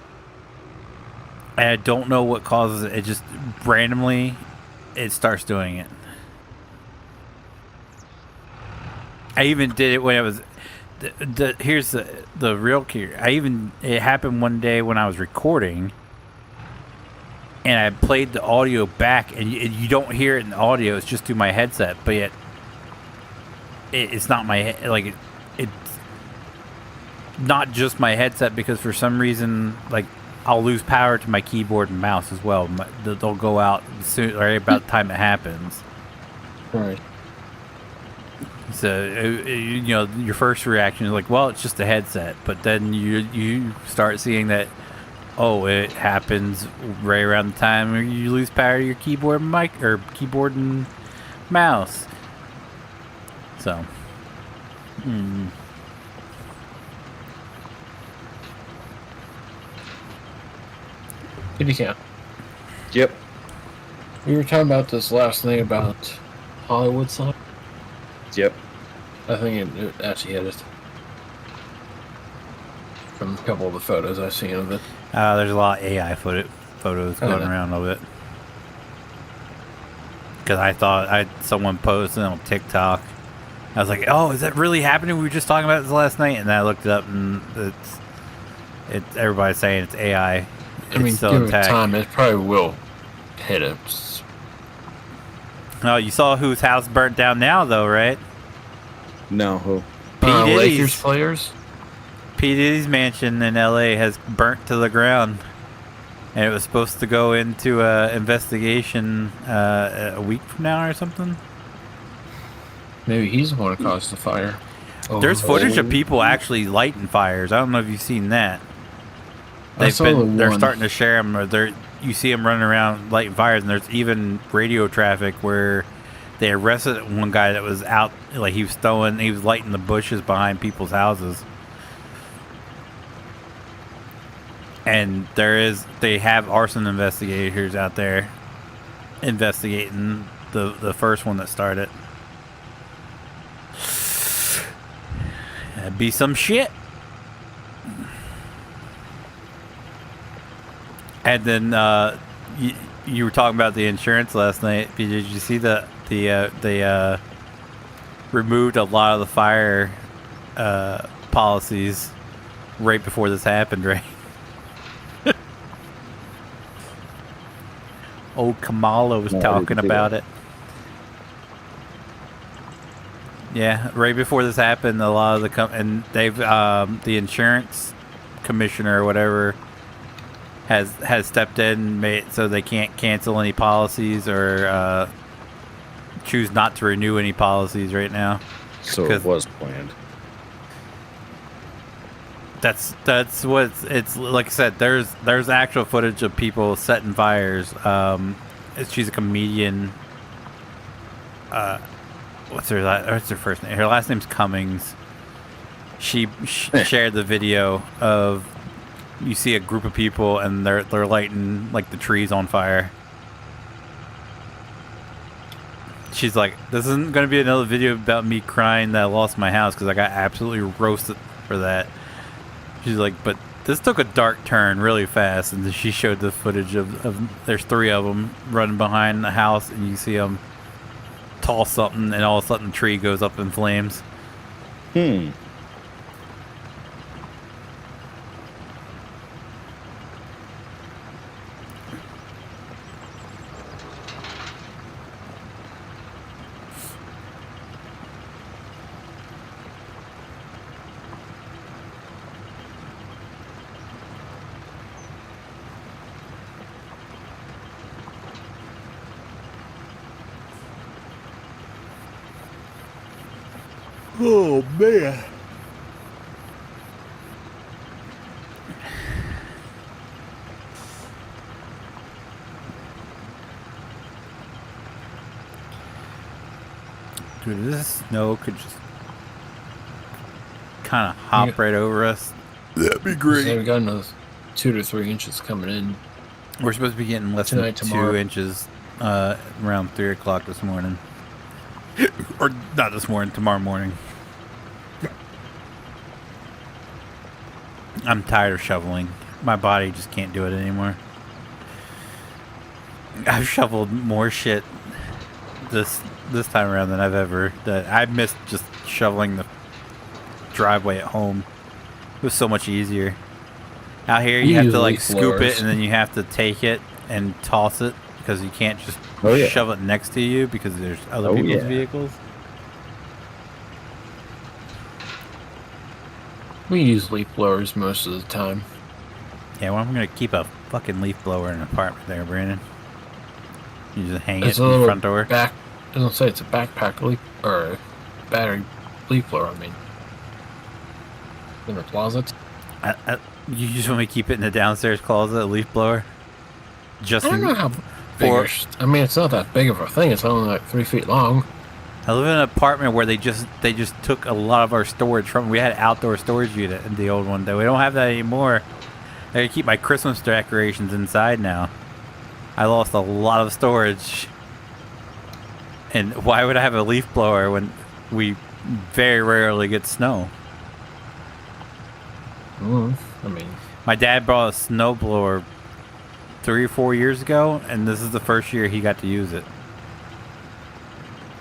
And I don't know what causes it. It just randomly, it starts doing it. I even did it when I was. Here's the real key. It happened one day when I was recording, and I played the audio back, and you don't hear it in the audio. It's just through my headset, but yet it's not my like it's not just my headset, because for some reason, like, I'll lose power to my keyboard and mouse as well. They'll go out soon, right about the time it happens. Right. So your first reaction is like, well, it's just a headset, but then you start seeing that, oh, it happens right around the time where you lose power to your keyboard and mouse. So, Did you count? Yep. We were talking about this last thing about Hollywood sign. Yep. I think it actually hit it. From a couple of the photos I've seen of it. there's a lot of AI photos going around of it. Because I thought someone posted on TikTok. I was like, oh, is that really happening? We were just talking about this last night, and then I looked it up, and it's everybody's saying it's AI. I mean, still give it time, it probably will hit it. Oh, you saw whose house burnt down now, though, right? No, who? P. Diddy's. Lakers players? P. Diddy's mansion in L.A. has burnt to the ground. And it was supposed to go into an investigation a week from now or something. Maybe he's the one who caused the fire. There's footage of people actually lighting fires. I don't know if you've seen that. They're starting to share them, or you see them running around lighting fires, and there's even radio traffic where they arrested one guy that was out, like he was lighting the bushes behind people's houses. And they have arson investigators out there investigating the first one that started. That'd be some shit. And then you were talking about the insurance last night. Did you see they removed a lot of the fire policies right before this happened, right? Old Kamala was talking about it. Yeah, right before this happened, a lot of and they've the insurance commissioner or whatever has stepped in and made so they can't cancel any policies or choose not to renew any policies right now. So it was planned. That's what it's like. I said, there's actual footage of people setting fires. She's a comedian. What's her first name? Her last name's Cummings. She shared the video of, you see a group of people and they're lighting like the trees on fire. She's like, this isn't going to be another video about me crying that I lost my house because I got absolutely roasted for that. She's like, but this took a dark turn really fast, and then she showed the footage of there's 3 of them running behind the house, and you see them toss something, and all of a sudden the tree goes up in flames. Oh man. Dude, this snow could just kind of hop right over us. That'd be great. So we got another 2 to 3 inches coming in. We're supposed to be getting less than 2 inches around 3 o'clock this morning. Or not this morning, tomorrow morning. I'm tired of shoveling. My body just can't do it anymore. I've shoveled more shit this time around than I've ever. I missed just shoveling the driveway at home. It was so much easier. Out here, you have to like scoop it and then you have to take it and toss it because you can't just shove it next to you because there's other people's vehicles. We use leaf blowers most of the time. Yeah, well, I'm going to keep a fucking leaf blower in an apartment there, Brandon. You just hang it It's in the front door. I don't say it's a backpack leaf, or a battery leaf blower, I mean. In the closet. You just want me to keep it in the downstairs closet, a leaf blower? Just I don't know how big I mean, it's not that big of a thing. It's only like 3 feet long. I live in an apartment where they just took a lot of our storage from. We had an outdoor storage unit in the old one. Though we don't have that anymore. I gotta keep my Christmas decorations inside now. I lost a lot of storage. And why would I have a leaf blower when we very rarely get snow? I mean, my dad brought a snow blower 3 or 4 years ago, and this is the first year he got to use it.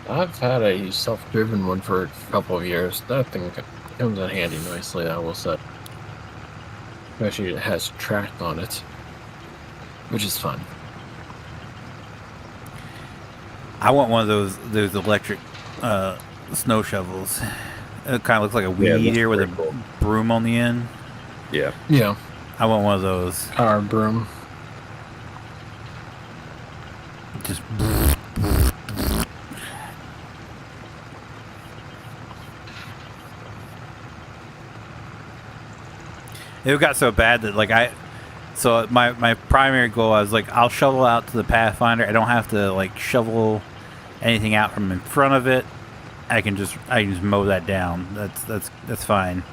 I've had a self-driven one for a couple of years. That thing comes in handy nicely, I will say. Especially it has track on it, which is fun. I want one of those electric snow shovels. It kind of looks like a weed eater with a broom on the end. Yeah. Yeah. I want one of those. Power broom. Just. It got so bad that so my primary goal, I was like, I'll shovel out to the Pathfinder. I don't have to like shovel Anything out from in front of it, I can just mow that down. That's fine.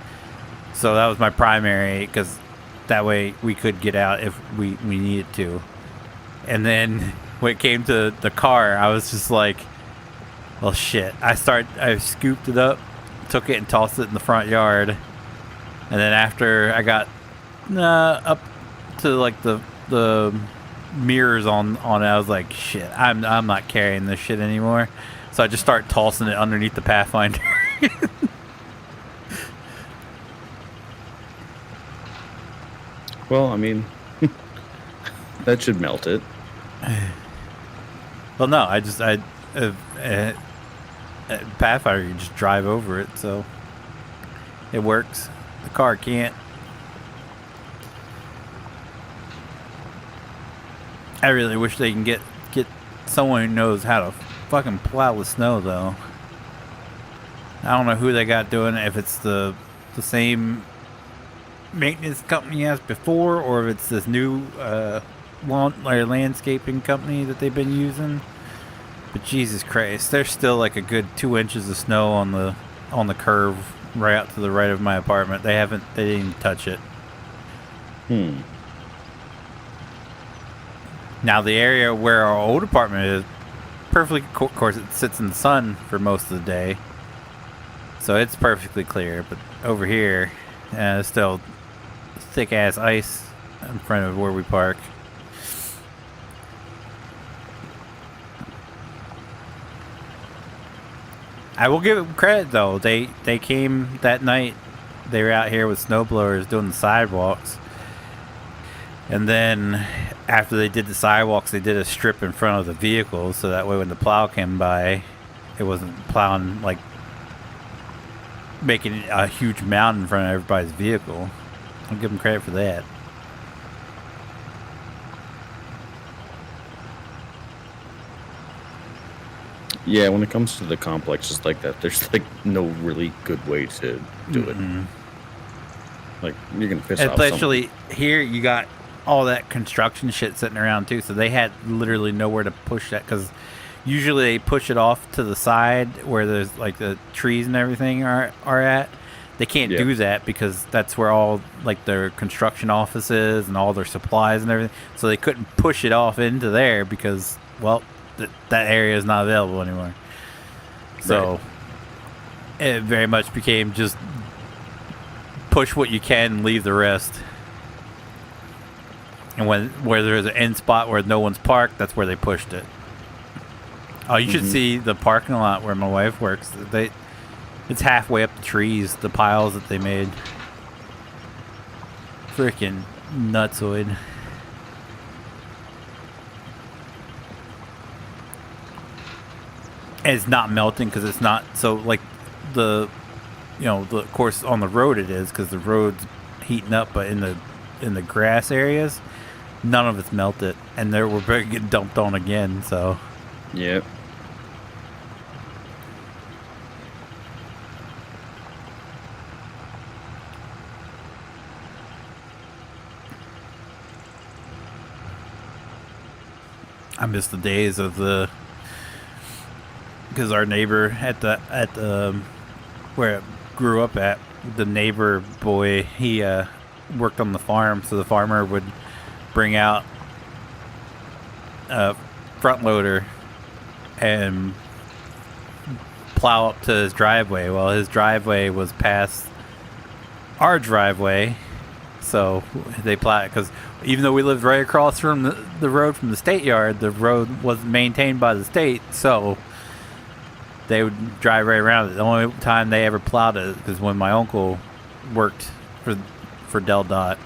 So that was my primary, because that way we could get out if we needed to. And then when it came to the car, I was just like, well, shit. I scooped it up, took it and tossed it in the front yard. And then after I got up to like the mirrors on it, I was like, shit, I'm not carrying this shit anymore. So I just started tossing it underneath the Pathfinder. Well, I mean, that should melt it. Well, no, Pathfinder, you just drive over it, so it works. The car can't. I really wish they can get someone who knows how to fucking plow the snow, though. I don't know who they got doing it, if it's the same maintenance company as before, or if it's this new landscaping company that they've been using. But Jesus Christ, there's still like a good 2 inches of snow on the curve right out to the right of my apartment. They didn't even touch it. Now the area where our old apartment is, perfectly, of course, it sits in the sun for most of the day, so it's perfectly clear. But over here, there's still thick ass ice in front of where we park. I will give them credit though. They came that night. They were out here with snowblowers doing the sidewalks. And then after they did the sidewalks, they did a strip in front of the vehicle, so that way when the plow came by, it wasn't plowing, like, making a huge mound in front of everybody's vehicle. I'll give them credit for that. Yeah, when it comes to the complexes like that, there's like no really good way to do it. Like, you're gonna piss off someone. Especially here, you got all that construction shit sitting around too, so they had literally nowhere to push that, because usually they push it off to the side where there's like the trees and everything are at. They can't do that because that's where all like their construction offices and all their supplies and everything, so they couldn't push it off into there because, well, that area is not available anymore. So it very much became just push what you can and leave the rest. And where there's an end spot where no one's parked, that's where they pushed it. Oh, you should see the parking lot where my wife works. It's halfway up the trees, the piles that they made. Freaking nutsoid. And it's not melting because it's not, so like of course on the road it is because the road's heating up, but in the grass areas, none of it's melted, and we're getting dumped on again. So yep. I miss the days of because our neighbor at the where I grew up at, the neighbor boy, he worked on the farm, so the farmer would bring out a front loader and plow up to his driveway. Well, his driveway was past our driveway, so they plowed it, because even though we lived right across from the road from the state yard, the road wasn't maintained by the state, so they would drive right around it. The only time they ever plowed it is when my uncle worked for Del Dot,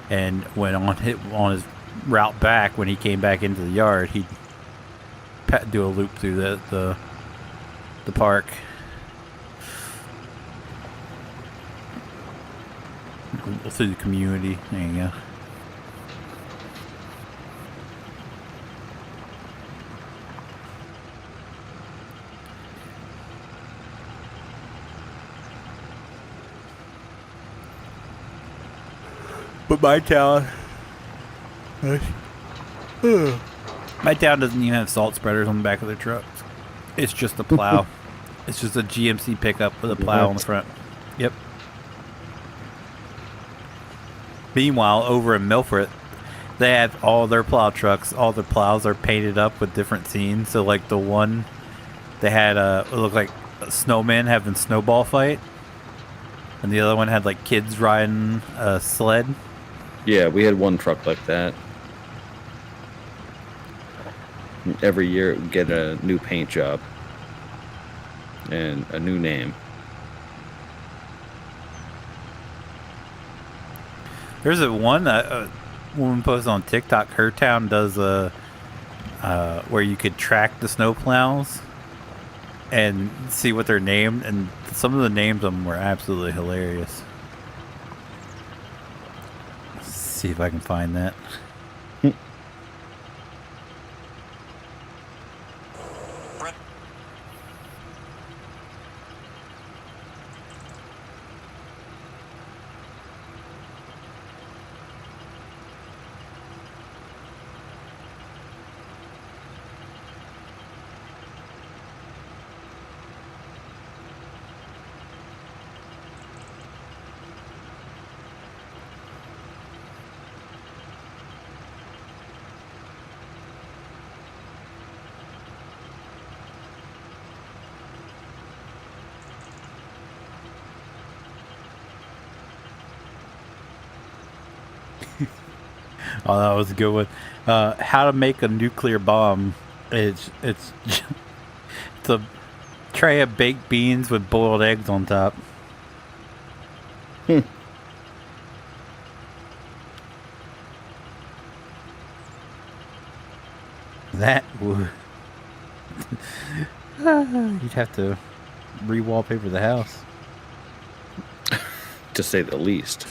and when on his route back, when he came back into the yard, he'd do a loop through the park. Through the community. There you go. But my town doesn't even have salt spreaders on the back of their trucks. It's just a plow. It's just a GMC pickup with a plow on the front. Yep. Meanwhile, over in Milford, they have all their plow trucks. All their plows are painted up with different scenes. So, like the one they had, it looked like a snowman having snowball fight, and the other one had like kids riding a sled. Yeah, we had one truck like that. Every year it would get a new paint job and a new name. There's a one woman posted on TikTok. Her town does a where you could track the snowplows and see what they're named, and some of the names of them were absolutely hilarious. Let's see if I can find that. Oh, that was a good one. How to make a nuclear bomb. It's it's a tray of baked beans with boiled eggs on top. That would you'd have to re-wallpaper the house. To say the least.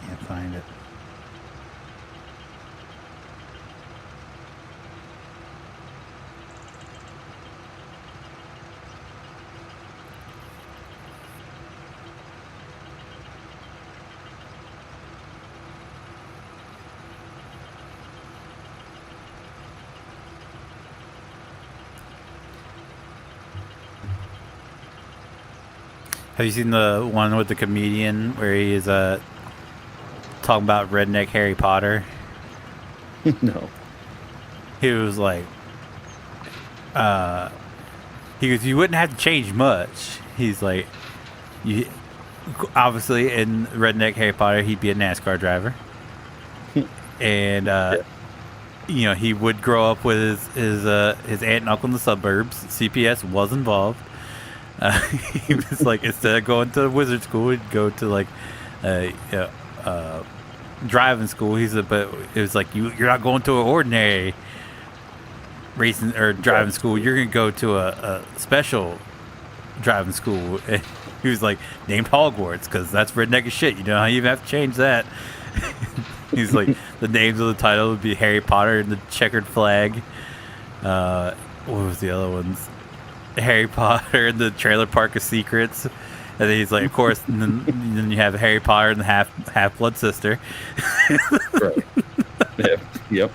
Can't find it. Have you seen the one with the comedian where he is talking about redneck Harry Potter? No. He was like, he goes, you wouldn't have to change much. He's like, you obviously in redneck Harry Potter, he'd be a NASCAR driver, and you know, he would grow up with his aunt and uncle in the suburbs. CPS was involved. He was like, instead of going to wizard school, he'd go to like driving school. He said, but it was like, you're not going to an ordinary racing or driving school. You're gonna go to a special driving school. And he was like, named Hogwarts, because that's redneck as shit. You know how you even have to change that. He's like, the names of the title would be Harry Potter and the Checkered Flag. What was the other ones? Harry Potter and the Trailer Park of Secrets. And then he's like, of course, and then you have Harry Potter and the half-blood sister. Right. Yep.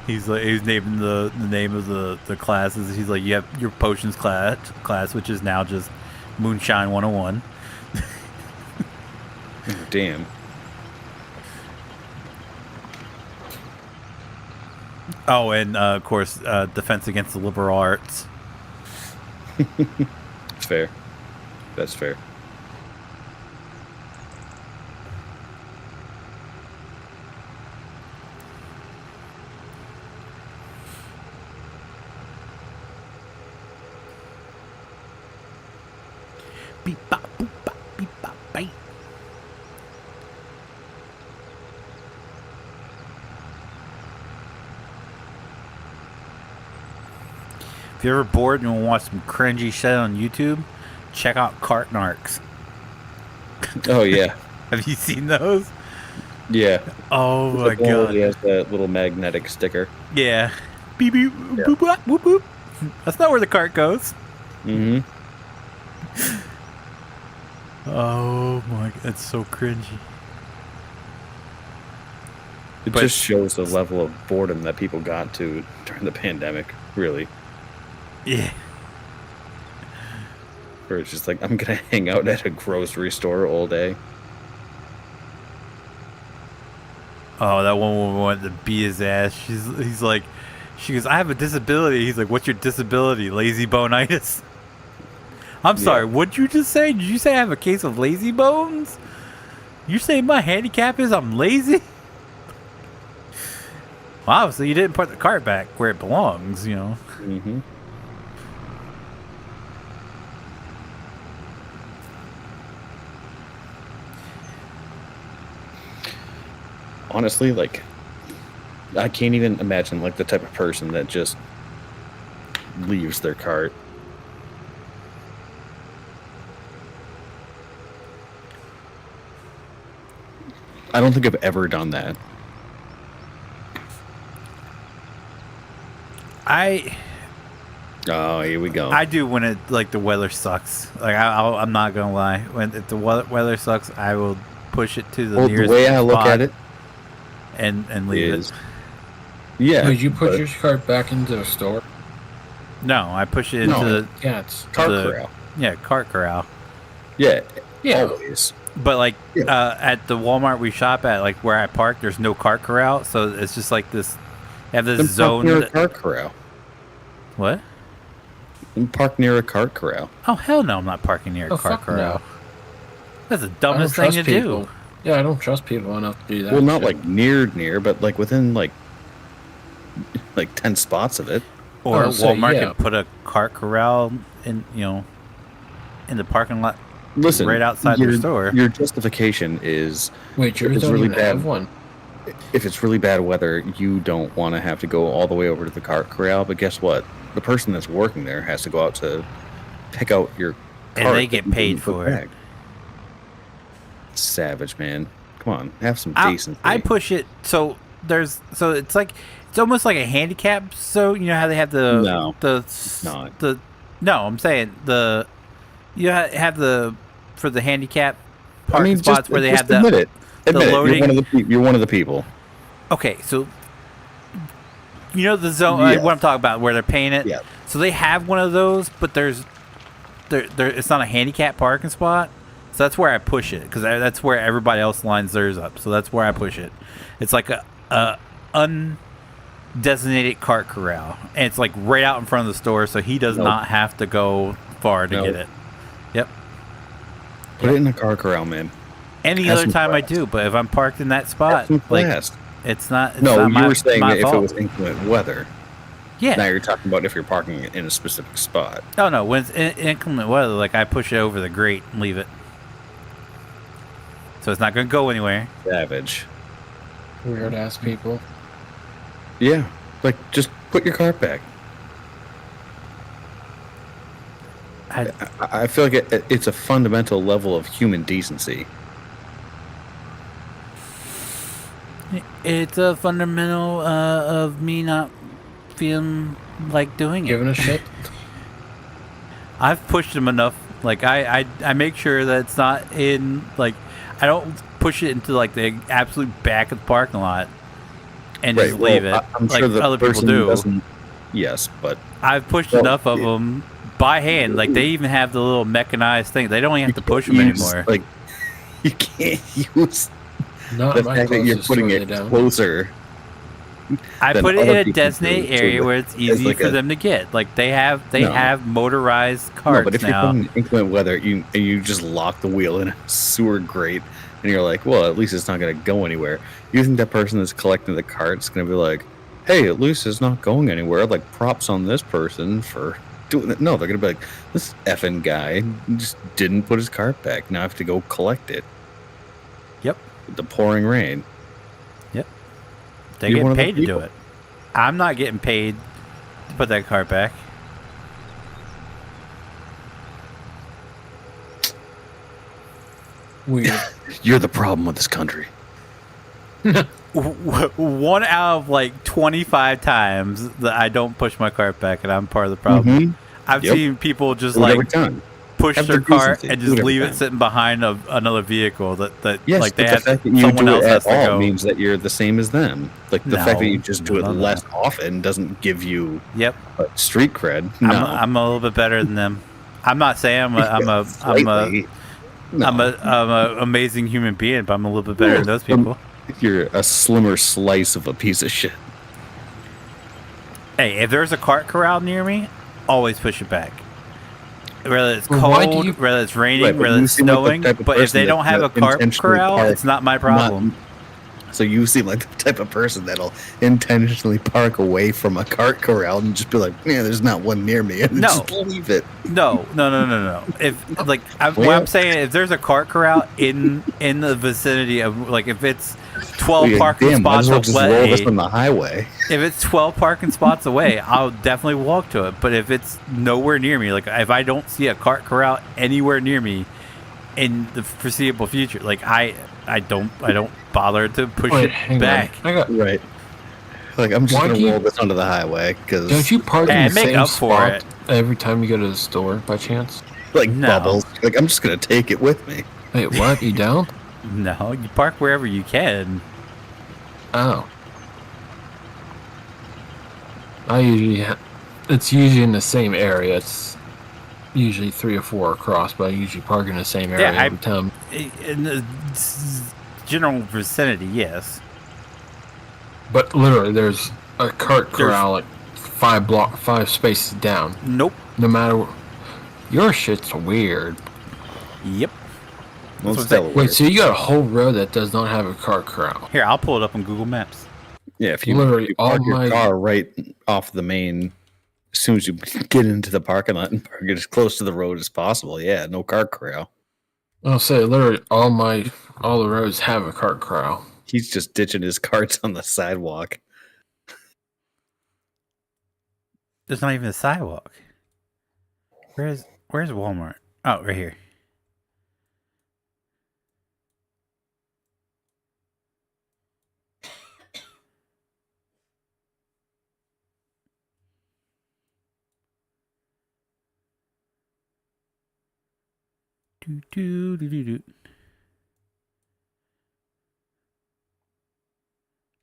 He's naming the name of the classes. He's like, you have your potions class, which is now just Moonshine 101. Damn. Oh, and of course, Defense Against the Liberal Arts. It's fair. That's fair. Beep bop boop bop beep bop bite. If you're ever bored and want to watch some cringy shit on YouTube, check out Cart Narcs. Oh yeah, Have you seen those? yeah. Oh my The one where god. he has that little magnetic sticker. Yeah. Beep beep boop boop whoop whoop. That's not where the cart goes. Mm-hmm. Oh my god, it's so cringy. It But- just shows the level of boredom that people got to during the pandemic. Really, Yeah. where it's just like I'm gonna hang out at a grocery store all day. Oh, that one woman wanted to beat his ass. He's like, she goes, I have a disability. He's like, what's your disability? Lazy bone-itis. I'm sorry, what'd you just say? Did you say I have a case of lazy bones? You say my handicap is I'm lazy? Well, obviously you didn't put the cart back where it belongs, you know. Mm-hmm. Honestly, like, I can't even imagine like the type of person that just leaves their cart. I don't think I've ever done that. Oh, here we go. I do when it like the weather sucks. Like I'm not gonna lie. When if the weather sucks, I will push it to the Well, the nearest way I look spot at it and leave is, it. yeah. Would you put but your cart back into the store? No, I push it into No. the Yeah, it's cart the- corral? cart corral. Yeah, yeah. always. But like Yeah. at the Walmart we shop at, like where I park, there's no cart corral, so it's just like this. They have this Then zone. park near a that- cart corral. what? Then park near a cart corral. Oh hell no! I'm not parking near a Oh, cart fuck corral. no. That's the I don't dumbest thing trust to people. do. Yeah, I don't trust people enough to do that. Well, not shit. like near, but like within like 10 spots of it. Or Oh, so, Walmart yeah. could put a cart corral in in the parking lot. Listen, Right outside their store. Your justification is Wait, yours it's don't really even bad. have one. if it's really bad weather, you don't want to have to go all the way over to the cart corral. But guess what? The person that's working there has to go out to pick out your cart. And they get that you paid didn't put for it. back. Savage, man. Come on, have some I decency. push it so it's like it's almost like a handicap. So you know how they have the No, not. no. I'm saying have the for the handicap parking just- spots where they just have the admit it. Admit it. loading- You're one of the people. Okay, so you know the zone Yeah. what I'm talking about where they're paying it. Yeah. So they have one of those, but there it's not a handicap parking spot. So that's where I push it because that's where everybody else lines theirs up. So that's where I push it. It's like a undesignated cart corral, and it's like right out in front of the store, so he does Nope. not have to go far to Nope. get it. Yep. Put it in a cart corral, man. Any Have other some time I class. do, but if I'm parked in that Have spot, some like class. it's not. It's No, not you my, were saying my if fault. it was inclement weather. Yeah. Now you're talking about if you're parking in a specific spot. Oh no, when it's inclement weather, like I push it over the grate and leave it. So it's not going to go anywhere. Savage. Weird ass people. Yeah, like just put your cart back. I feel like it's a fundamental level of human decency. It's a fundamental of me not feeling like doing it. Giving a shit. I've pushed them enough. Like I make sure that it's not in like I don't push it into like the absolute back of the parking lot and just leave it I'm like sure the other people person do. doesn't. Yes, but I've pushed Well, enough of yeah. them by hand. Like they even have the little mechanized thing. They don't even have to push them anymore. Like you can't use Not the my fact that you're closest putting store it they don't. closer. I than put it in other a people designated do, so area that where it's it's easy like for a- them to get. Like they have No. motorized No, carts but if now. you're putting inclement weather, you just lock the wheel in a sewer grate, and you're like, well, at least it's not going to go anywhere. You think that person that's collecting the cart's going to be like, hey, at least it's not going anywhere. Like props on this person for doing it. No, they're going to be like, this effing guy just didn't put his cart back. Now I have to go collect it. Yep. With the pouring rain. They You're get one of the paid to do people. it. I'm not getting paid to put that cart back. weird. You're the problem with this country. One out of like 25 times that I don't push my cart back, and I'm part of the problem. Mhm. I've Yep. seen people just Do it like every time. push Have their the cart decency. and Do just it every leave it time. sitting behind another vehicle that Yes, like they but the have fact that you someone do else it has at to all go. means that you're the same as them. Like the fact that you just do it No. less often doesn't give you Yep, street cred. No, I'm a little bit better than them. I'm not saying I'm slightly. a amazing human being, but I'm a little bit better than those people. You're a slimmer slice of a piece of shit. Hey, if there's a cart corral near me, always push it back. Whether it's Well, why do cold, you- whether it's raining, Right, but whether you it's seem like the snowing. type of But if person they don't have a that cart intentionally corral, park it's not my problem. So you seem like the type of person that'll intentionally park away from a cart corral and just be like, "Yeah, there's not one near me," and No. just leave it. No. If like what I'm saying, if there's a cart corral in the vicinity of like if it's 12 parking Damn, might spots as well just roll this away, on the highway. if it's 12 parking spots away, I'll definitely walk to it. But if it's nowhere near me, like if I don't see a cart corral anywhere near me in the foreseeable future, like I don't bother to push Wait, it hang back. on. I got. Right. Like I'm just Why gonna do you- roll this onto the highway because Don't you park Hey, in the make same up for spot it. every time you go to the store by chance? like No. bubbles. Like I'm just gonna take it with me. Wait, what? You don't? No, you park wherever you can. Oh. It's usually in the same area. It's usually 3 or 4 across, but I usually park in the same area Yeah, every time. In the general vicinity, yes. But literally, there's a cart corral like 5 spaces down. Nope. No matter your shit's weird. Yep. Well, what I'm still saying. Wait, so you got a whole road that does not have a cart corral? Here, I'll pull it up on Google Maps. yeah, if you, Literally, you park all your my- car right off the main, as soon as you get into the parking lot and park it as close to the road as possible. Yeah, no car corral. I'll say literally all the roads have a cart corral. He's just ditching his carts on the sidewalk. There's not even a sidewalk. Where's Walmart? Oh, right here. Do.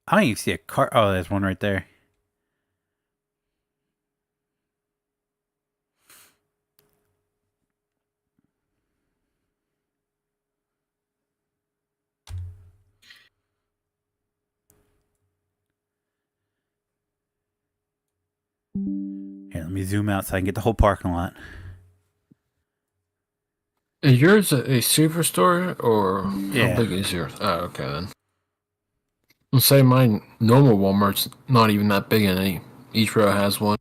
I don't even see a car. Oh, there's one right there. Here, let me zoom out so I can get the whole parking lot. Is yours a superstore or Yeah. how big is yours? Oh, okay then. I'll say my normal Walmart's not even that big, and each row has one.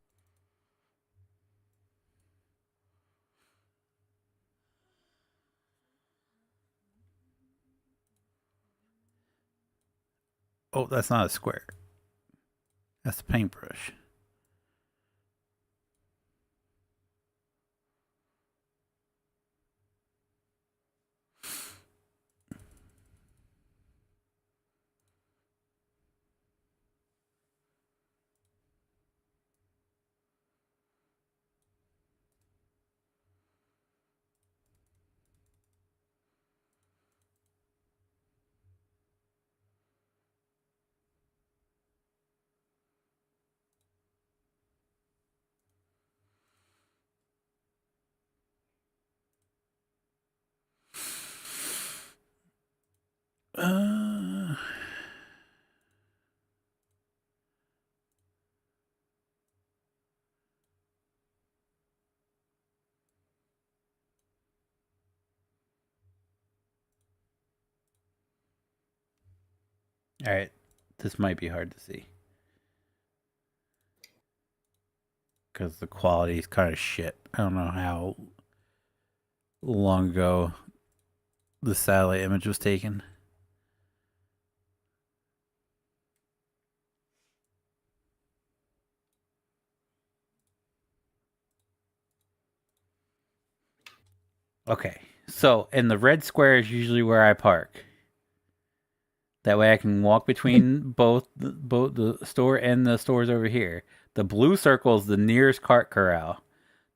Oh, that's not a square. That's a paintbrush. Uh, all right. This might be hard to see. Because the quality is kind of shit. I don't know how long ago the satellite image was taken. Okay, So, and the red square is usually where I park. That way I can walk between both the store and the stores over here. The blue circle is the nearest cart corral.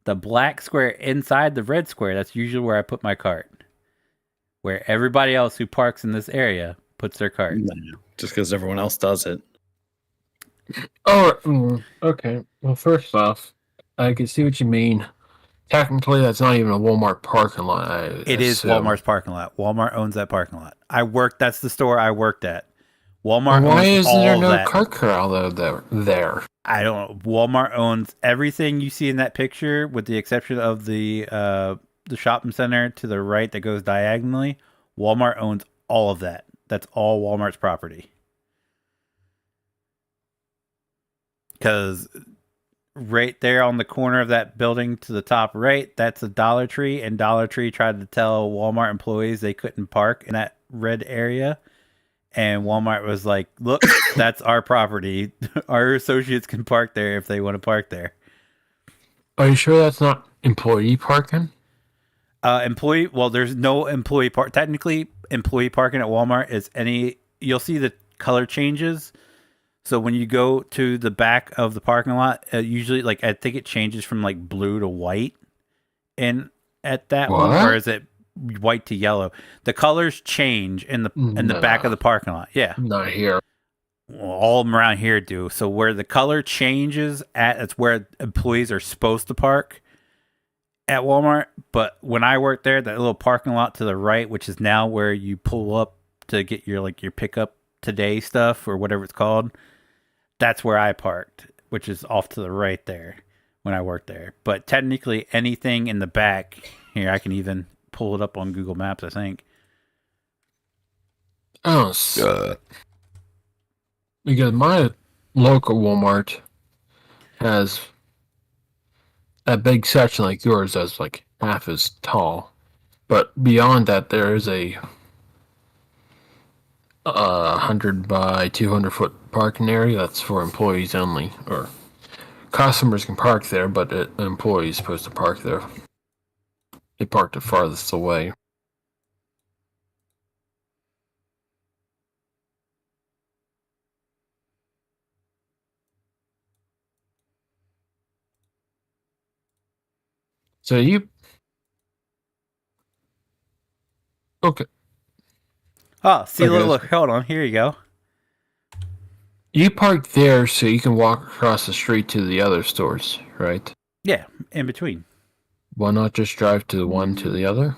The black square inside the red square, that's usually where I put my cart. Where everybody else who parks in this area puts their cart. Just because everyone else does it. Oh, okay. Well, first off, I can see what you mean. Technically, that's not even a Walmart parking lot. It is Walmart's parking lot. Walmart owns that parking lot. That's the store I worked at. Walmart Why owns isn't there all no that. cart corral though there? I don't know. Walmart owns everything you see in that picture, with the exception of the shopping center to the right that goes diagonally. Walmart owns all of that. That's all Walmart's property. Because right there on the corner of that building to the top right, that's a Dollar Tree, and Dollar Tree tried to tell Walmart employees they couldn't park in that red area. And Walmart was like, look, that's our property. Our associates can park there if they want to park there. Are you sure that's not employee parking? Well, there's no employee park. Technically, employee parking at Walmart is you'll see the color changes. So when you go to the back of the parking lot, usually, like, I think it changes from like blue to white at that one, or is it white to yellow? The colors change in the back of the parking lot. Yeah. Not here. Well, all of them around here do. So where the color changes that's where employees are supposed to park at Walmart. But when I worked there, that little parking lot to the right, which is now where you pull up to get your pickup today stuff or whatever it's called, that's where I parked, which is off to the right there when I worked there. But technically anything in the back here, I can even pull it up on Google Maps, I think. Oh, because my local Walmart has a big section like yours that's like half as tall, but beyond that there is a 100 by 200 foot parking area that's for employees only, or customers can park there, but an employee is supposed to park there. They parked it farthest away. So you... Okay. Oh, see, Okay. look, hold on. Here you go. You park there so you can walk across the street to the other stores, right? Yeah, in between. Why not just drive to the one to the other?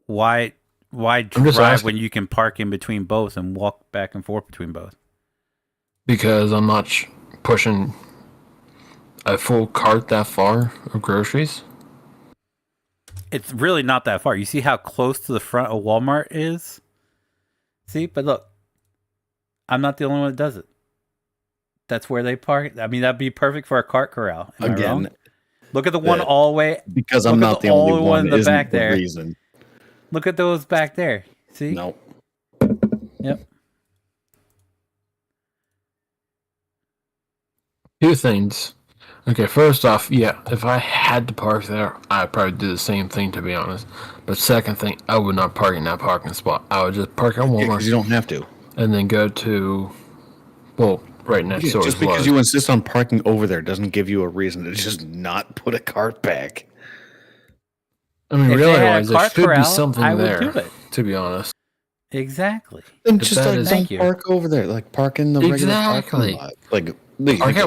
Why drive when you can park in between both and walk back and forth between both? Because I'm not pushing a full cart that far of groceries. It's really not that far. You see how close to the front of Walmart is? See, but look, I'm not the only one that does it. That's where they park. I mean, that'd be perfect for a cart corral. Am I wrong? Look at the one all the way. Because I'm not the only one in the isn't back there. Reason. Look at those back there. See? Nope. Yep. Two things. Okay, first off, yeah, if I had to park there, I'd probably do the same thing, to be honest. But second thing, I would not park in that parking spot. I would just park at Walmart. You don't have to. And then go to, well, right next door. Just because you insist on parking over there doesn't give you a reason to just not put a cart back. I mean, realize there should corral, be something I would there, do it. to be honest. Exactly. Then just Thank don't park over there. Like park in the regular parking lot. Like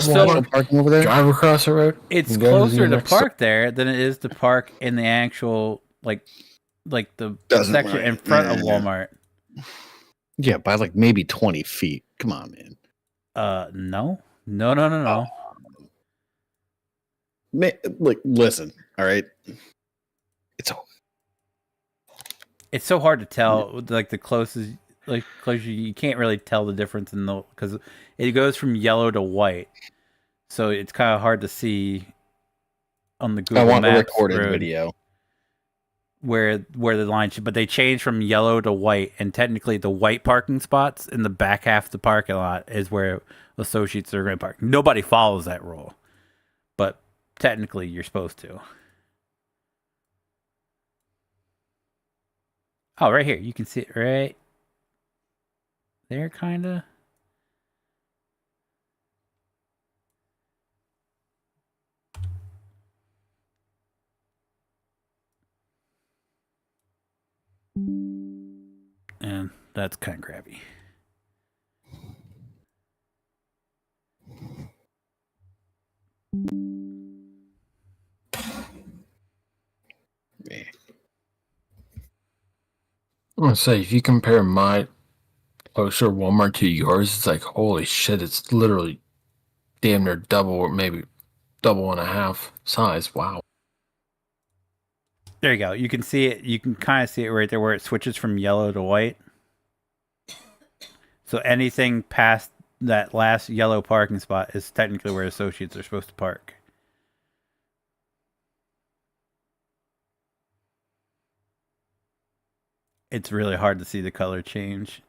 special parking over there. Drive across the road. It's closer to park there than it is to park in the actual like the section in front of Walmart. Yeah, by like maybe 20 feet. Come on, man. No. Like, listen, all right. It's so hard to tell. Like the closest, you can't really tell the difference because it goes from yellow to white, so it's kind of hard to see on the Google Maps. I want a recorded video where the line should, but they changed from yellow to white, and technically the white parking spots in the back half of the parking lot is where associates are going to park. Nobody follows that rule, but technically you're supposed to. Oh, right here. You can see it right there, kind of. And that's kind of crappy. Yeah. I'm gonna say, if you compare my closer Walmart to yours, it's like, holy shit, it's literally damn near double or maybe double and a half size. Wow. There you go. You can see it. You can kind of see it right there where it switches from yellow to white. So anything past that last yellow parking spot is technically where associates are supposed to park. It's really hard to see the color change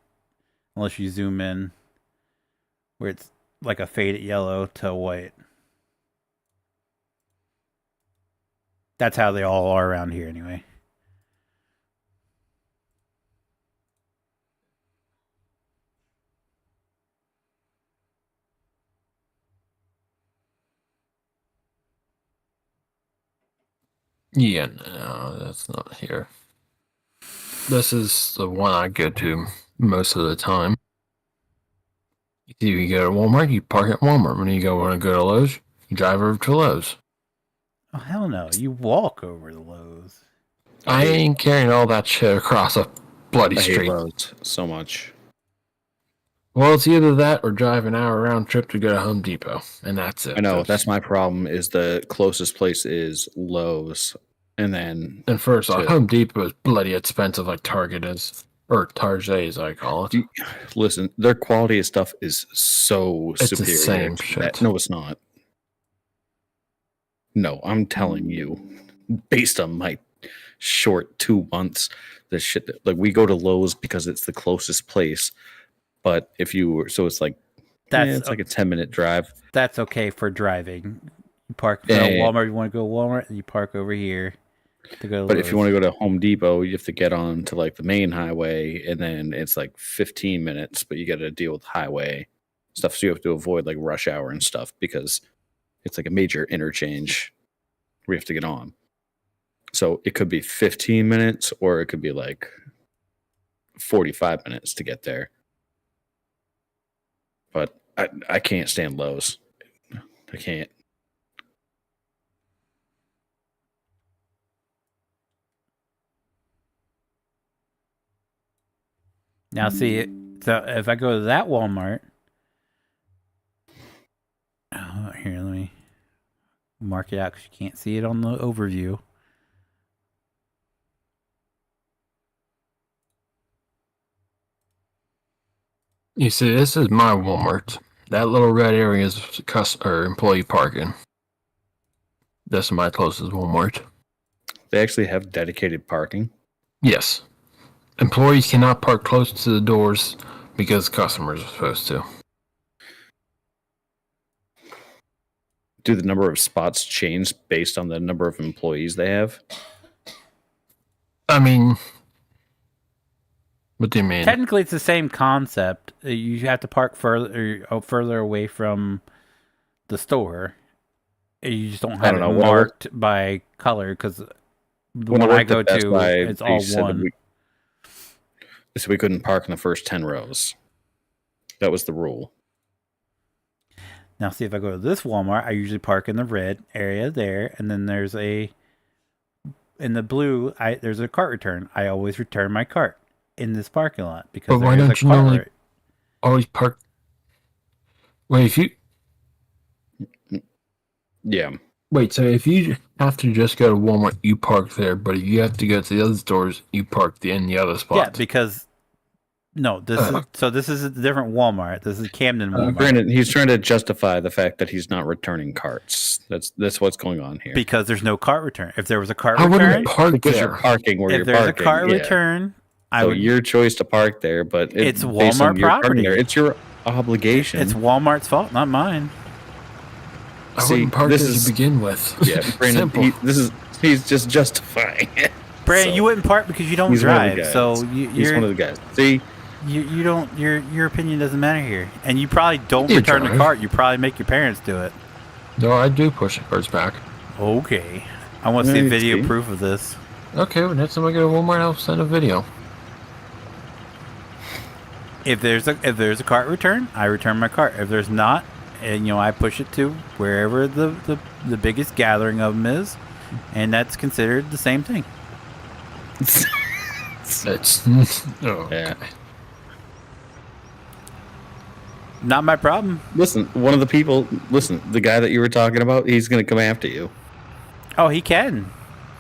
unless you zoom in where it's like a faded yellow to white. That's how they all are around here anyway. Yeah, no, that's not here. This is the one I go to most of the time. If you go to Walmart, you park at Walmart. When you want to go to Lowe's, you drive over to Lowe's. Oh, hell no. You walk over the Lowe's. I ain't carrying all that shit across a bloody I hate street. Lowe's so much. Well, it's either that or drive an hour round trip to go to Home Depot, and that's it. I know, that's my problem, is the closest place is Lowe's. And then... And first off, Home Depot is bloody expensive like Target is. Or Target, as I call it. Listen, their quality of stuff is so It's superior. the same shit. No, it's not. No, I'm telling you, based on my short 2 months, the shit that, like, we go to Lowe's because it's the closest place. But if you were, so it's like, it's like a 10-minute drive. That's okay for driving. You park at Walmart. You want to go to Walmart, and you park over here to go to But Lowe's. if you want to go to Home Depot, you have to get on to like the main highway, and then it's like 15 minutes, but you got to deal with highway stuff. So you have to avoid like rush hour and stuff because it's like a major interchange where you have to get on. So it could be 15 minutes or it could be like 45 minutes to get there. But I can't stand Lowe's. I can't. Now, see, so if I go to that Walmart, here, let me mark it out because you can't see it on the overview. You see, this is my Walmart. That little red area is employee parking. This is my closest Walmart. They actually have dedicated parking. Yes. Employees cannot park close to the doors because customers are supposed to. Do the number of spots change based on the number of employees they have? I mean, what do you mean? Technically, it's the same concept. You have to park further away from the store. You just don't have it marked by color because the one I go to, it's all one. So we couldn't park in the first 10 rows. That was the rule. Now, see, if I go to this Walmart, I usually park in the red area there, and then there's in the blue, there's a cart return. I always return my cart in this parking lot because but why don't you normally always park? Wait, if you... Yeah. Wait, so if you have to just go to Walmart, you park there, but if you have to go to the other stores, you park in the other spot. Yeah, because... No, this is a different Walmart. This is Camden Walmart. Granted, he's trying to justify the fact that he's not returning carts. That's what's going on here. Because there's no cart return. If there was a cart return, return, because you're parking where you're parking. If there's a cart return, your choice to park there, but it's Walmart property. It's your obligation. It's Walmart's fault, not mine. I wouldn't park there to begin with. Yeah, Brandon, he's just justifying it. Brandon, you wouldn't park because you don't He's one of the drive. guys. So He's one of the guys. See, you don't your opinion doesn't matter here, and you probably don't You return the drive. cart. You probably make your parents do it. No, I do push the carts back. Okay, I want to see Right, video see? proof of this. Okay, well, next time I go to Walmart, I'll send a video. If there's a cart return, I return my cart. If there's not, and I push it to wherever the biggest gathering of them is, and that's considered the same thing. It's oh, yeah. Not my problem. Listen, the guy that you were talking about, he's gonna come after you. Oh, he can.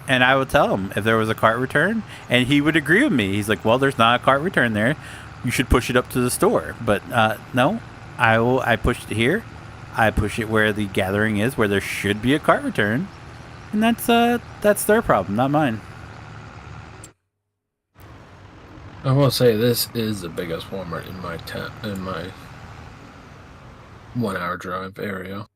And I would tell him if there was a cart return, and he would agree with me. He's like, well, there's not a cart return there. You should push it up to the store. But no, I pushed it here. I push it where the gathering is, where there should be a cart return. And that's their problem, not mine. I will say this is the biggest Walmart in my 1 hour drive area.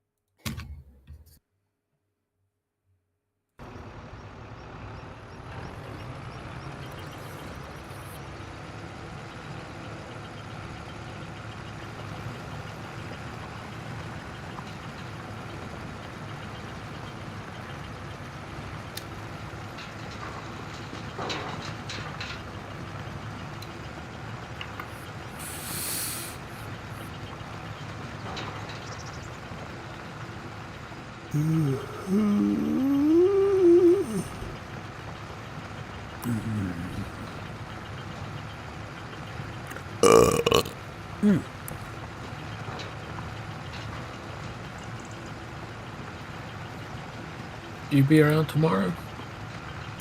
You be around tomorrow?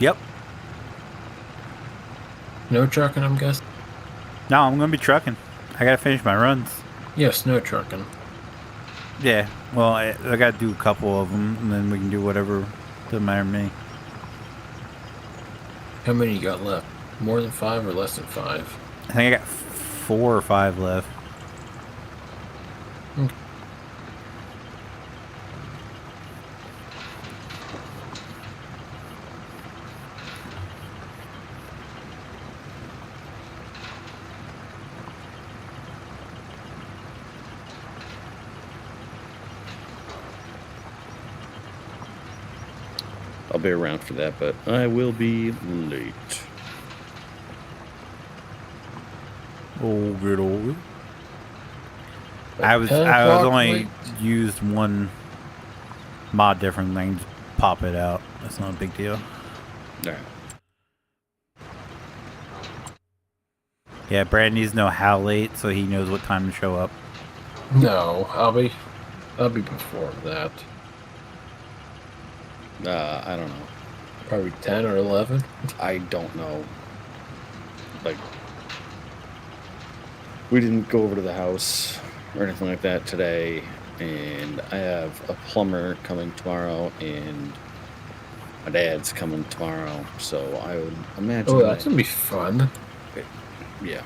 Yep. No trucking, I'm guessing? No, I'm going to be trucking. I got to finish my runs. Yes, no trucking. Yeah. Well, I got to do a couple of them, and then we can do whatever. Doesn't matter to me. How many you got left? More than 5 or less than 5? I think I got 4 or 5 left. Okay. I'll be around for that, but I will be late. Oh, good old. I was 10 I was o'clock only late? used one mod different thing. Just pop it out. That's not a big deal. All right. Yeah, Brad needs to know how late so he knows what time to show up. No, I'll be before that. I don't know. Probably 10 or 11. I don't know. Like, we didn't go over to the house or anything like that today, and I have a plumber coming tomorrow, and my dad's coming tomorrow, so I would imagine. Oh, that's gonna be fun. Yeah,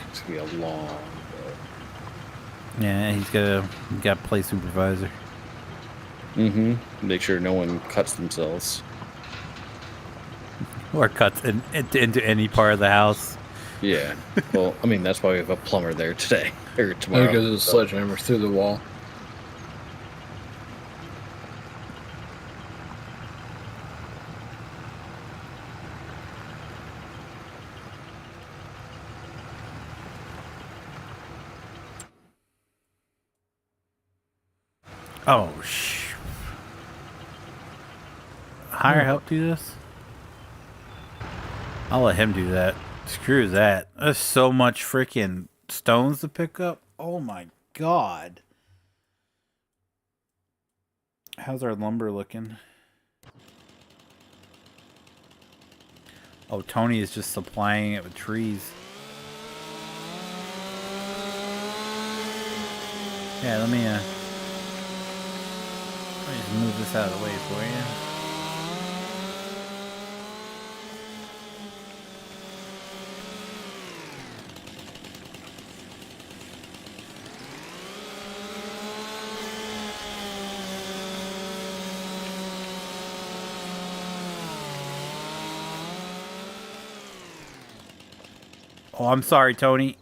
it's gonna be a long day. Yeah, he's got to play supervisor. Make sure no one cuts themselves. Or cuts into any part of the house. Yeah. Well, I mean, that's why we have a plumber there today or There tomorrow. goes a sledgehammer through the wall. Oh, hire help do this? I'll let him do that. Screw that. There's so much freaking stones to pick up. Oh my god. How's our lumber looking? Oh, Tony is just supplying it with trees. Yeah, let me just move this out of the way for you. Oh, I'm sorry, Tony.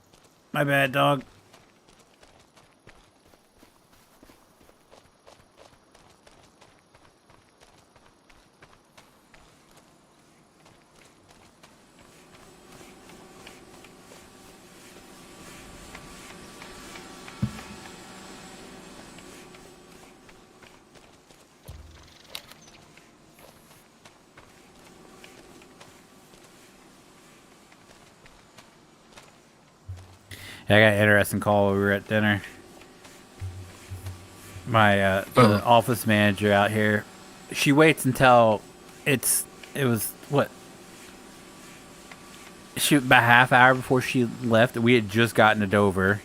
My bad, dog. Yeah, I got an interesting call. We were at dinner. My the office manager out here, she waits until it was what, she about half hour before she left. We had just gotten to Dover,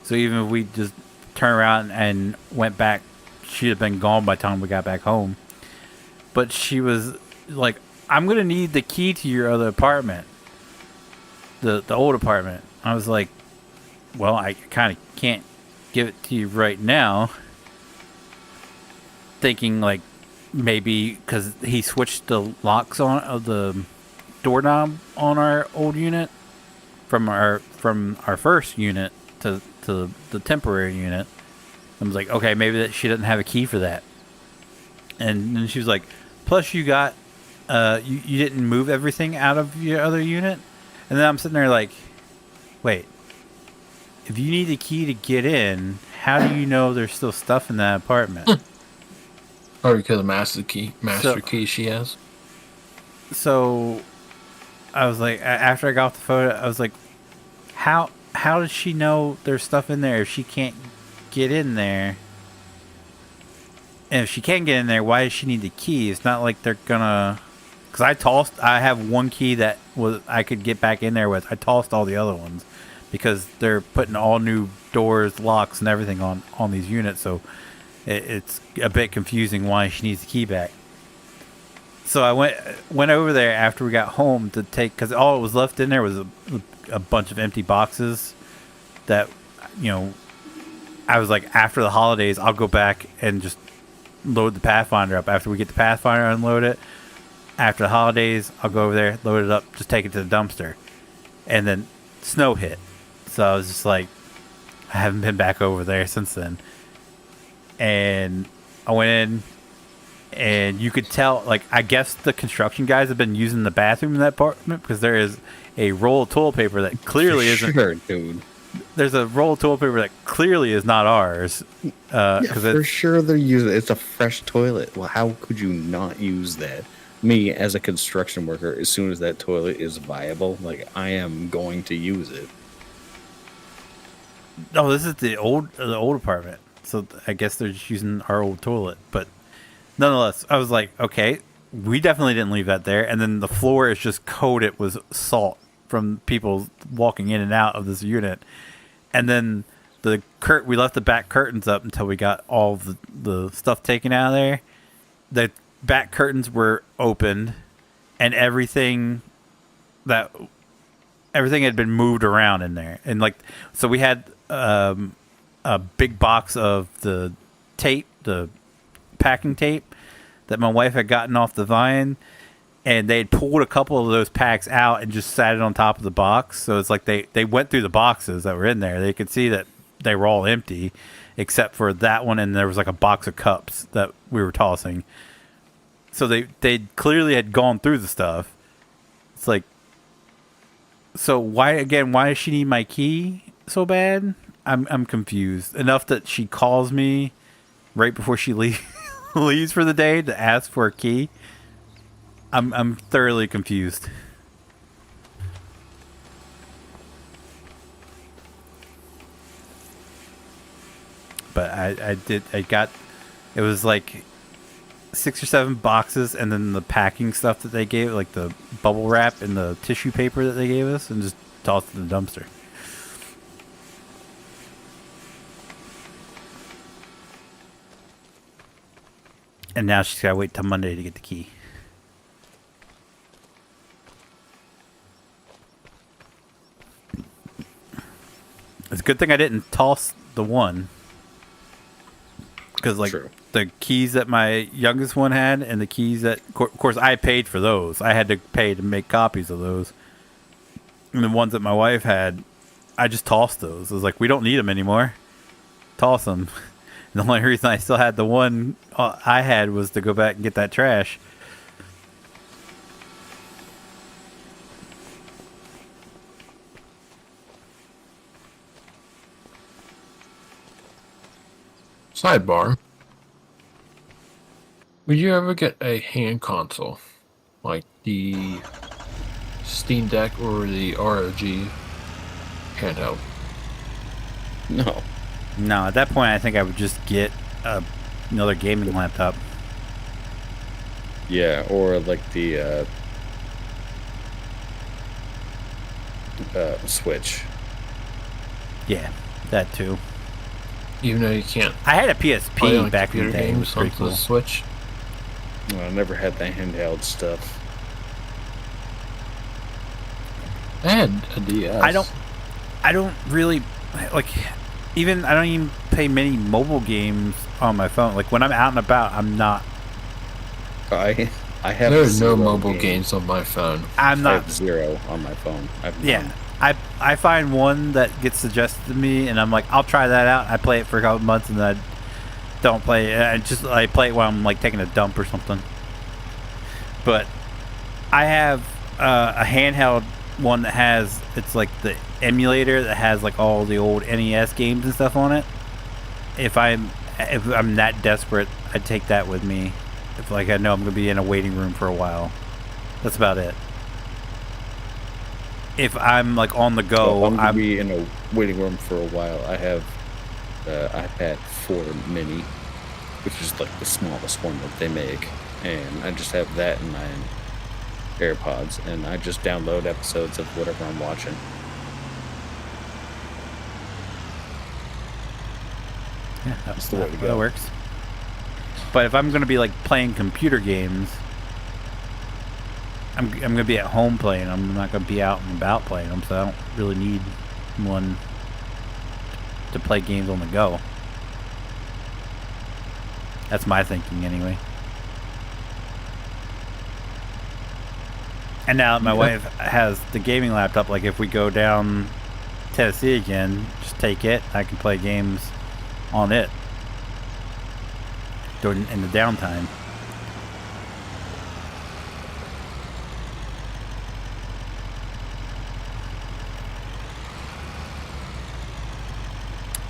so even if we just turned around and went back, she'd have been gone by the time we got back home. But she was like, "I'm gonna need the key to your other apartment, the old apartment." I was like, "Well, I kind of can't give it to you right now." Thinking like maybe because he switched the locks on of the doorknob on our old unit from our first unit to the temporary unit. I was like, okay, maybe that she doesn't have a key for that. And then she was like, plus you got you didn't move everything out of your other unit. And then I'm sitting there like, wait, if you need the key to get in, how do you know there's still stuff in that apartment? Or because of master key she has. So I was like, after I got off the photo, I was like, how does she know there's stuff in there if she can't get in there? And if she can't get in there, why does she need the key? It's not like they're gonna. Because I have one key that I could get back in there with. I tossed all the other ones because they're putting all new doors, locks, and everything on these units. So it's a bit confusing why she needs the key back. So I went over there after we got home to take, because all that was left in there was a bunch of empty boxes that, I was like, after the holidays, I'll go back and just load the Pathfinder up. After we get the Pathfinder, unload it. After the holidays, I'll go over there, load it up, just take it to the dumpster. And then snow hit. So I was just like, I haven't been back over there since then. And I went in, and you could tell, like, I guess the construction guys have been using the bathroom in that apartment because there is a roll of toilet paper that clearly isn't. Sure, dude. There's a roll of toilet paper that clearly is not ours. For sure they're using it. It's a fresh toilet. Well, how could you not use that? Me, as a construction worker, as soon as that toilet is viable, like, I am going to use it. Oh, this is the old apartment. So I guess they're just using our old toilet. But nonetheless, I was like, okay, we definitely didn't leave that there. And then the floor is just coated with salt from people walking in and out of this unit. And then we left the back curtains up until we got all the stuff taken out of there. The back curtains were opened, and everything had been moved around in there. And like, so we had a big box of the tape, the packing tape that my wife had gotten off the vine, and they had pulled a couple of those packs out and just sat it on top of the box. So it's like they went through the boxes that were in there. They could see that they were all empty except for that one, and there was like a box of cups that we were tossing. So they clearly had gone through the stuff. It's like, so why does she need my key so bad? I'm confused enough that she calls me right before she leaves for the day to ask for a key. I'm thoroughly confused. But it was like 6 or 7 boxes, and then the packing stuff that they gave, like the bubble wrap and the tissue paper that they gave us, and just tossed it in the dumpster. And now she's got to wait till Monday to get the key. It's a good thing I didn't toss the one. Because, like, True. The keys that my youngest one had and the keys that... Of course, I paid for those. I had to pay to make copies of those. And the ones that my wife had, I just tossed those. I was like, we don't need them anymore. Toss them. And the only reason I still had the one I had was to go back and get that trash. Sidebar. Would you ever get a hand console? Like the Steam Deck or the ROG handheld? No. No, at that point, I think I would just get another gaming laptop. Yeah, or like the Switch. Yeah, that too. Even though you can't I had a play PSP on back in the computer day. It was games pretty on cool. the Switch. Well, I never had the handheld stuff. I had a DS. I don't really like. I don't even play many mobile games on my phone. Like when I'm out and about, I'm not. I have There are no zero mobile games on my phone. I'm I not. have zero on my phone. I have Yeah, none. I find one that gets suggested to me, and I'm like, I'll try that out. I play it for a couple months, and then I don't play it. I play it while I'm like taking a dump or something. But I have a handheld one that has, it's like the emulator that has like all the old NES games and stuff on it. If I'm that desperate, I'd take that with me. If like I know I'm gonna be in a waiting room for a while. That's about it. If I'm like on the go, I'm gonna be in a waiting room for a while. I have iPad 4 mini, which is like the smallest one that they make, and I just have that in my AirPods, and I just download episodes of whatever I'm watching. yeah, That's the way to that go. works. But if I'm gonna be like playing computer games, I'm gonna be at home playing. I'm not gonna be out and about playing them, so I don't really need one to play games on the go. That's my thinking, anyway. And now that my wife has the gaming laptop, like if we go down Tennessee again, just take it. I can play games on it during in the downtime.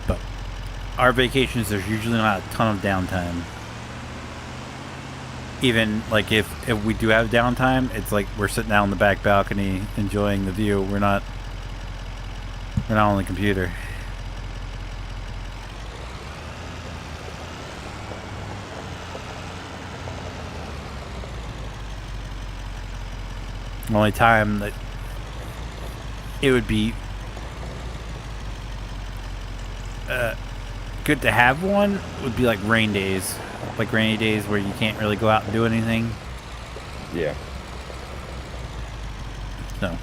But our vacations, there's usually not a ton of downtime. Even like if we do have downtime, it's like we're sitting out on the back balcony enjoying the view. We're not on the computer. The only time that it would be good to have one would be like rain days. Like rainy days where you can't really go out and do anything. Yeah. So.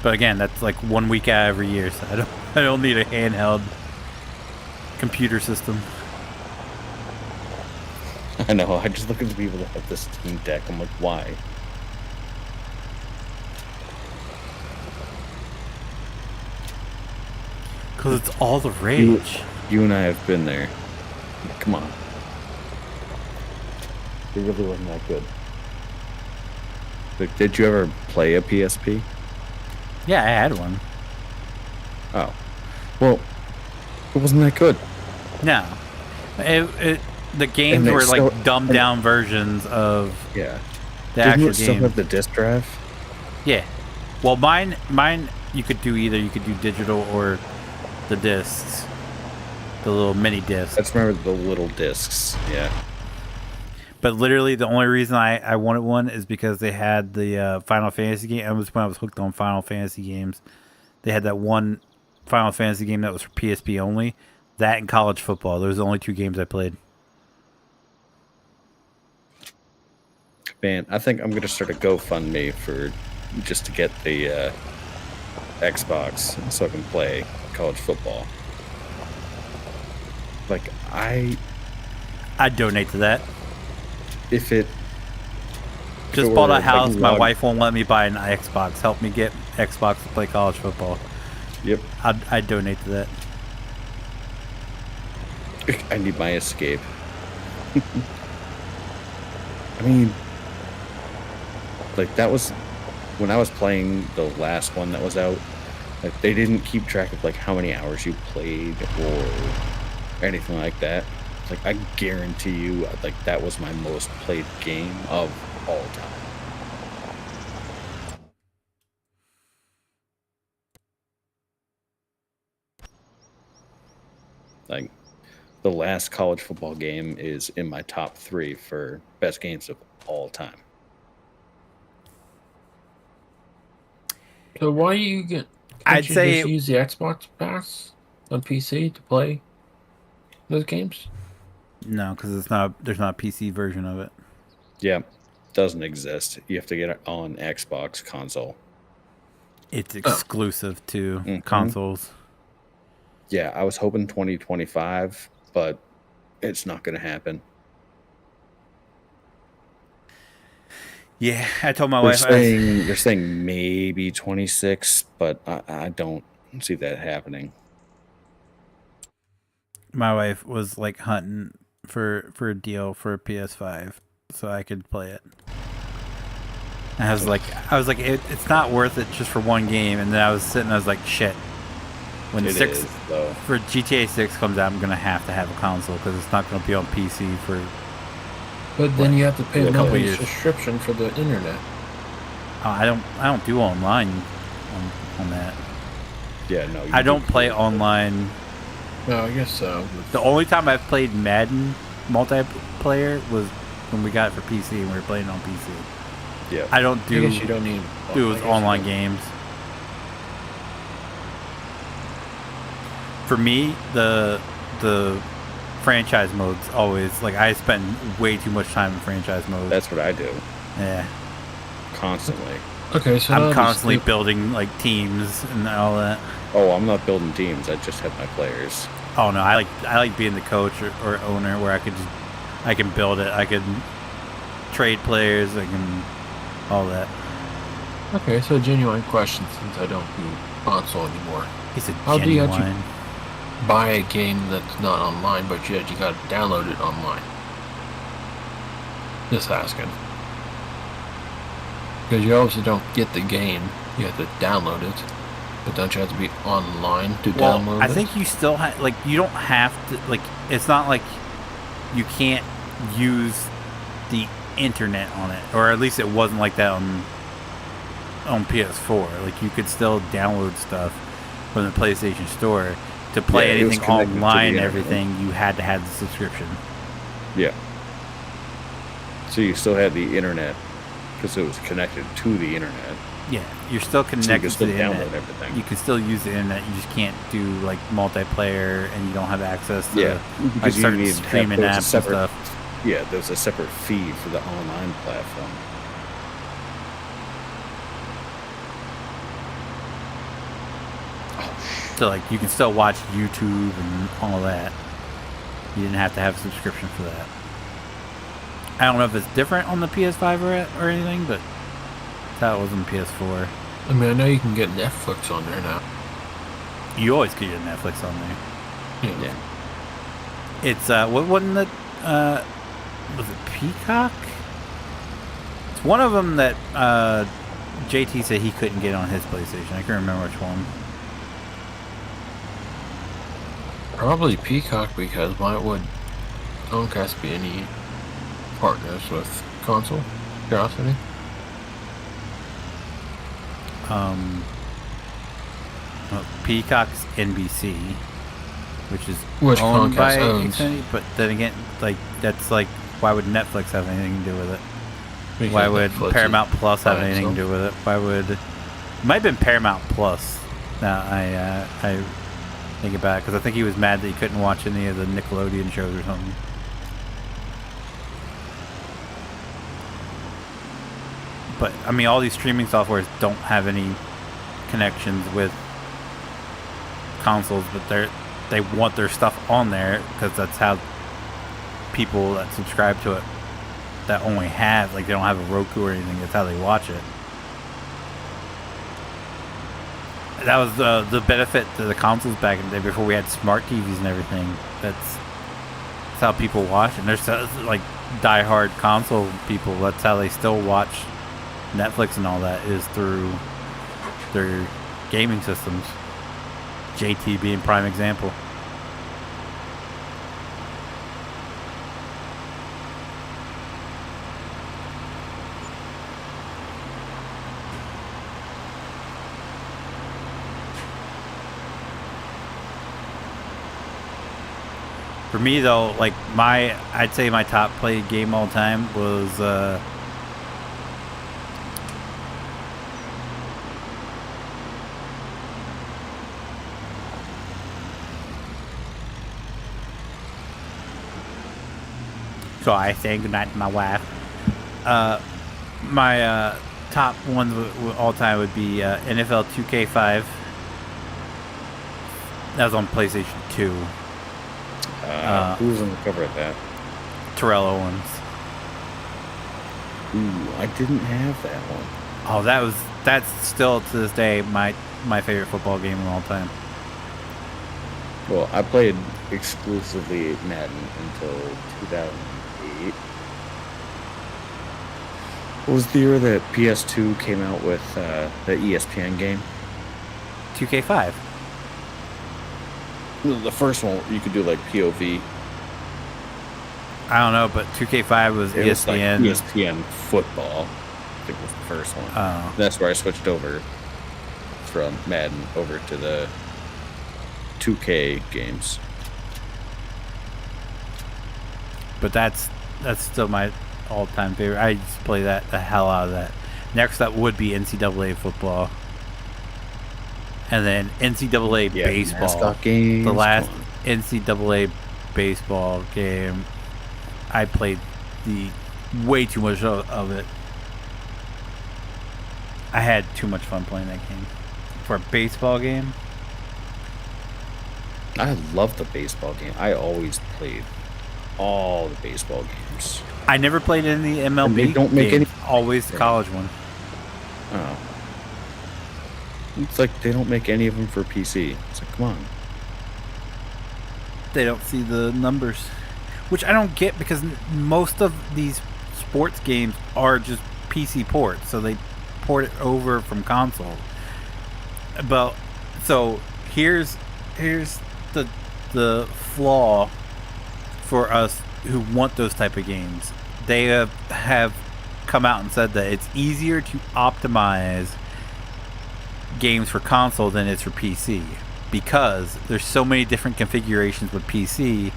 But again, that's like 1 week out every year, so I don't need a handheld computer system. I know. I just look at the people that have this Steam Deck. I'm like, why? Because it's all the rage. You and I have been there. Come on. It really wasn't that good. Like, did you ever play a PSP? Yeah, I had one. Oh. Well, it wasn't that good. No. The games they were like still- dumbed down versions of Yeah. the Didn't actual it still game. have the disc drive? Yeah. Well, mine you could do either. You could do digital or the discs. The little mini discs. I just remember the little discs. Yeah. But literally, the only reason I wanted one is because they had the Final Fantasy game. It was when I was hooked on Final Fantasy games. They had that one Final Fantasy game that was for PSP only. That and college football. Those are the only two games I played. Man, I think I'm gonna start a GoFundMe for just to get the Xbox so I can play college football. Like I'd donate to that. if it Just bought a house. My wife won't let me buy an Xbox. Help me get Xbox to play college football. Yep. I'd donate to that. I need my escape. I mean, like, that was when I was playing the last one that was out. Like, they didn't keep track of like how many hours you played or anything like that. Like, I guarantee you, like, that was my most played game of all time. Like, the last college football game is in my top 3 for best games of all time. So why you get? I'd Can't you say just use the Xbox Pass on PC to play those games. no, because there's not a PC version of it. Yeah, doesn't exist. You have to get it on Xbox console. It's exclusive to consoles. Yeah, I was hoping 2025, but it's not going to happen. Yeah, I told my They're wife. saying, they're saying maybe 26, but I don't see that happening. My wife was like hunting for a deal for a PS5 so I could play it. And I was like, it's not worth it just for one game. And then I was like, shit. When It 6 is, though. for GTA 6 comes out, I'm gonna have to have a console because it's not gonna be on PC for. But then you have to pay Yeah, a couple monthly years. subscription for the internet. I don't do online on that. Yeah, no. I don't play online. No, I guess so. The only time I've played Madden multiplayer was when we got it for PC and we were playing on PC. Yeah. I don't I do guess you don't need do I guess online you don't. games. For me, the franchise mode's always like I spend way too much time in franchise mode. That's what I do Yeah, constantly. Okay, so I'm now constantly just- building like teams and all that. Oh, I'm not building teams. I just have my players. Oh no, I like being the coach or owner where I can build it. I can trade players. I can all that. Okay, so genuine question since I don't do console anymore. He said How do you genuine. actually buy a game that's not online, but yet you got to download it online? Just asking. Because you obviously don't get the game, you have to download it. But don't you have to be online to download it? I think you still have like you don't have to like. It's not like you can't use the internet on it, or at least it wasn't like that on PS4. Like you could still download stuff from the PlayStation Store to play Yeah, it was anything connected to the online and internet. everything. You had to have the subscription. Yeah. So you still had the internet because it was connected to the internet. Yeah, you're still So you connected can to still the download internet. everything. You can still use the internet. You just can't do like multiplayer, and you don't have access to Yeah, like because you certain need to have- streaming there's a apps and separate- stuff. Yeah, there's a separate fee for the online platform. So like you can still watch YouTube and all that. You didn't have to have a subscription for that. I don't know if it's different on the PS5 or anything, but that was on PS4. I mean, I know you can get Netflix on there now. You always could get Netflix on there. Yeah. It's what wasn't it? Was it Peacock? It's one of them that JT said he couldn't get on his PlayStation. I can't remember which one. Probably Peacock because why would Comcast be any partners with console? Curiosity? Well, Peacock's NBC, which is Which owned Comcast by owns. Xfinity, but then again, like that's like, why would Netflix have anything to do with it? Because Why would Netflix is Paramount Plus have by anything to itself. do with it? Why would it might have been Paramount Plus? Now I think about it because I think he was mad that he couldn't watch any of the Nickelodeon shows or something. But I mean, all these streaming softwares don't have any connections with consoles, but they want their stuff on there because that's how people that subscribe to it that only have, like, they don't have a Roku or anything. That's how they watch it. That was the benefit to the consoles back in the day before we had smart TVs and everything. That's how people watch. And there's like diehard console people. That's how they still watch Netflix and all that, is through their gaming systems. JT being prime example. For me though, like I'd say my top played game all time was so I say goodnight to my wife. My top ones all time would be NFL 2K5. That was on PlayStation 2. Who was on the cover of that? Terrell Owens. Ooh, I didn't have that one. Oh, that's still to this day my favorite football game of all time. Well, I played exclusively Madden until 2008. What was the year that PS2 came out with the ESPN game? 2K5. The first one, you could do like POV. I don't know, but 2K5 was It ESPN. was like ESPN football. I think was the first one. Oh. That's where I switched over from Madden over to the 2K games. But that's still my all-time favorite. I just play the hell out of that. Next up would be NCAA football. And then NCAA baseball. Mascot games. The last NCAA baseball game, I played way too much of it. I had too much fun playing that game. For a baseball game? I love the baseball game. I always played all the baseball games. I never played in the MLB. And they don't make games. any. Always the college one. Oh. It's like they don't make any of them for PC. It's like, come on. They don't see the numbers, which I don't get, because most of these sports games are just PC ports, so they port it over from console. But so here's the flaw for us who want those type of games. They have come out and said that it's easier to optimize games for console than it's for PC, because there's so many different configurations with PC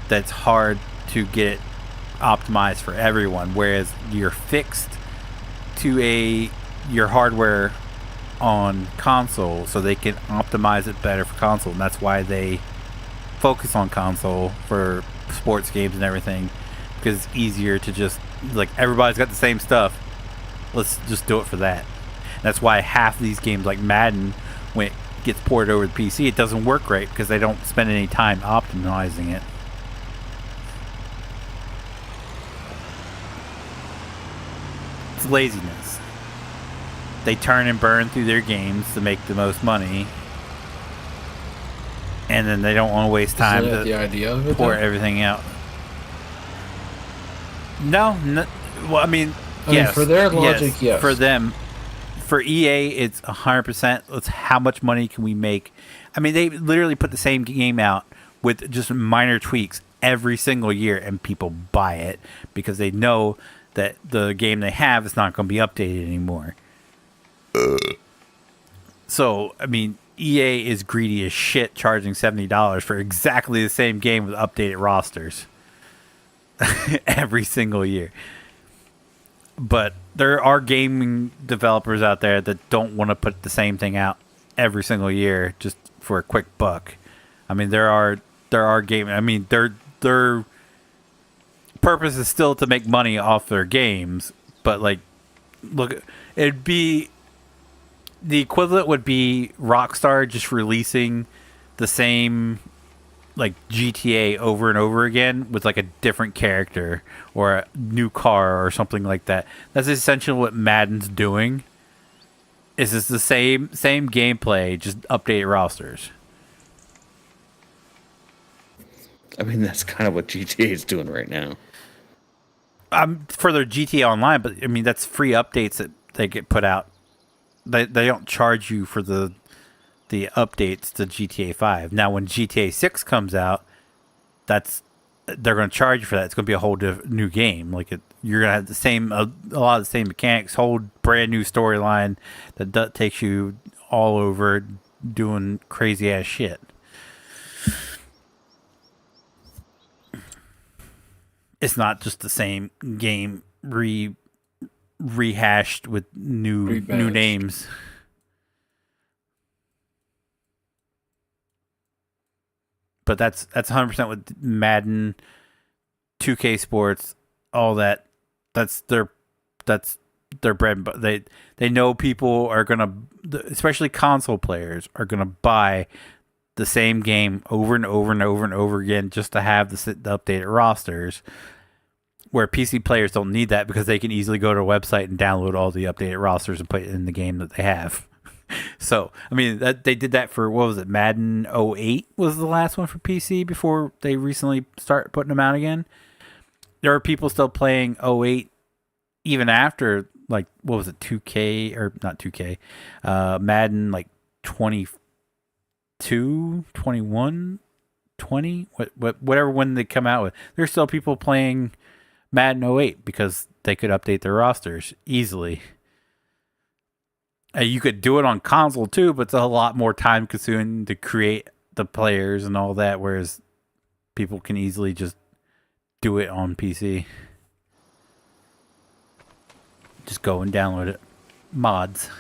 that's hard to get optimized for everyone, whereas you're fixed to your hardware on console, so they can optimize it better for console, and that's why they focus on console for sports games and everything, because it's easier to just, like, everybody's got the same stuff, let's just do it for that. That's why half of these games, like Madden, when it gets ported over to PC, it doesn't work great because they don't spend any time optimizing it. It's laziness. They turn and burn through their games to make the most money, and then they don't want to waste time to the idea of it, pour though? everything out. No, well, I mean, yes, for their logic, yes. For them. For EA, it's 100%. It's how much money can we make? I mean, they literally put the same game out with just minor tweaks every single year, and people buy it because they know that the game they have is not going to be updated anymore. So, I mean, EA is greedy as shit, charging $70 for exactly the same game with updated rosters every single year. But there are gaming developers out there that don't want to put the same thing out every single year just for a quick buck. I mean, there are game. I mean, their purpose is still to make money off their games. But like, look, it'd be the equivalent would be Rockstar just releasing the same like GTA over and over again with like a different character or a new car or something like that. That's essentially what Madden's doing. Is it's the same gameplay, just updated rosters. I mean, that's kind of what GTA is doing right now. For their GTA Online, but I mean that's free updates that they get put out. They don't charge you for the updates to GTA 5. Now when GTA 6 comes out, they're going to charge you for that. It's going to be a whole new game. Like you're going to have the same a lot of the same mechanics, whole brand new storyline that takes you all over doing crazy ass shit. It's not just the same game rehashed with new names. But that's 100% with Madden, 2K Sports, all that. That's their bread. But they know people are gonna, especially console players, are gonna buy the same game over and over and over and over again just to have the updated rosters. Where PC players don't need that because they can easily go to a website and download all the updated rosters and put it in the game that they have. So, I mean, that they did that for, what was it, Madden 08 was the last one for PC before they recently start putting them out again. There are people still playing 08 even after, like, what was it, 2K, or not 2K, Madden, like, 22, 21, 20, whatever when they come out with. There's still people playing Madden 08 because they could update their rosters easily. You could do it on console too, but it's a lot more time consuming to create the players and all that, whereas people can easily just do it on PC. Just go and download it. Mods.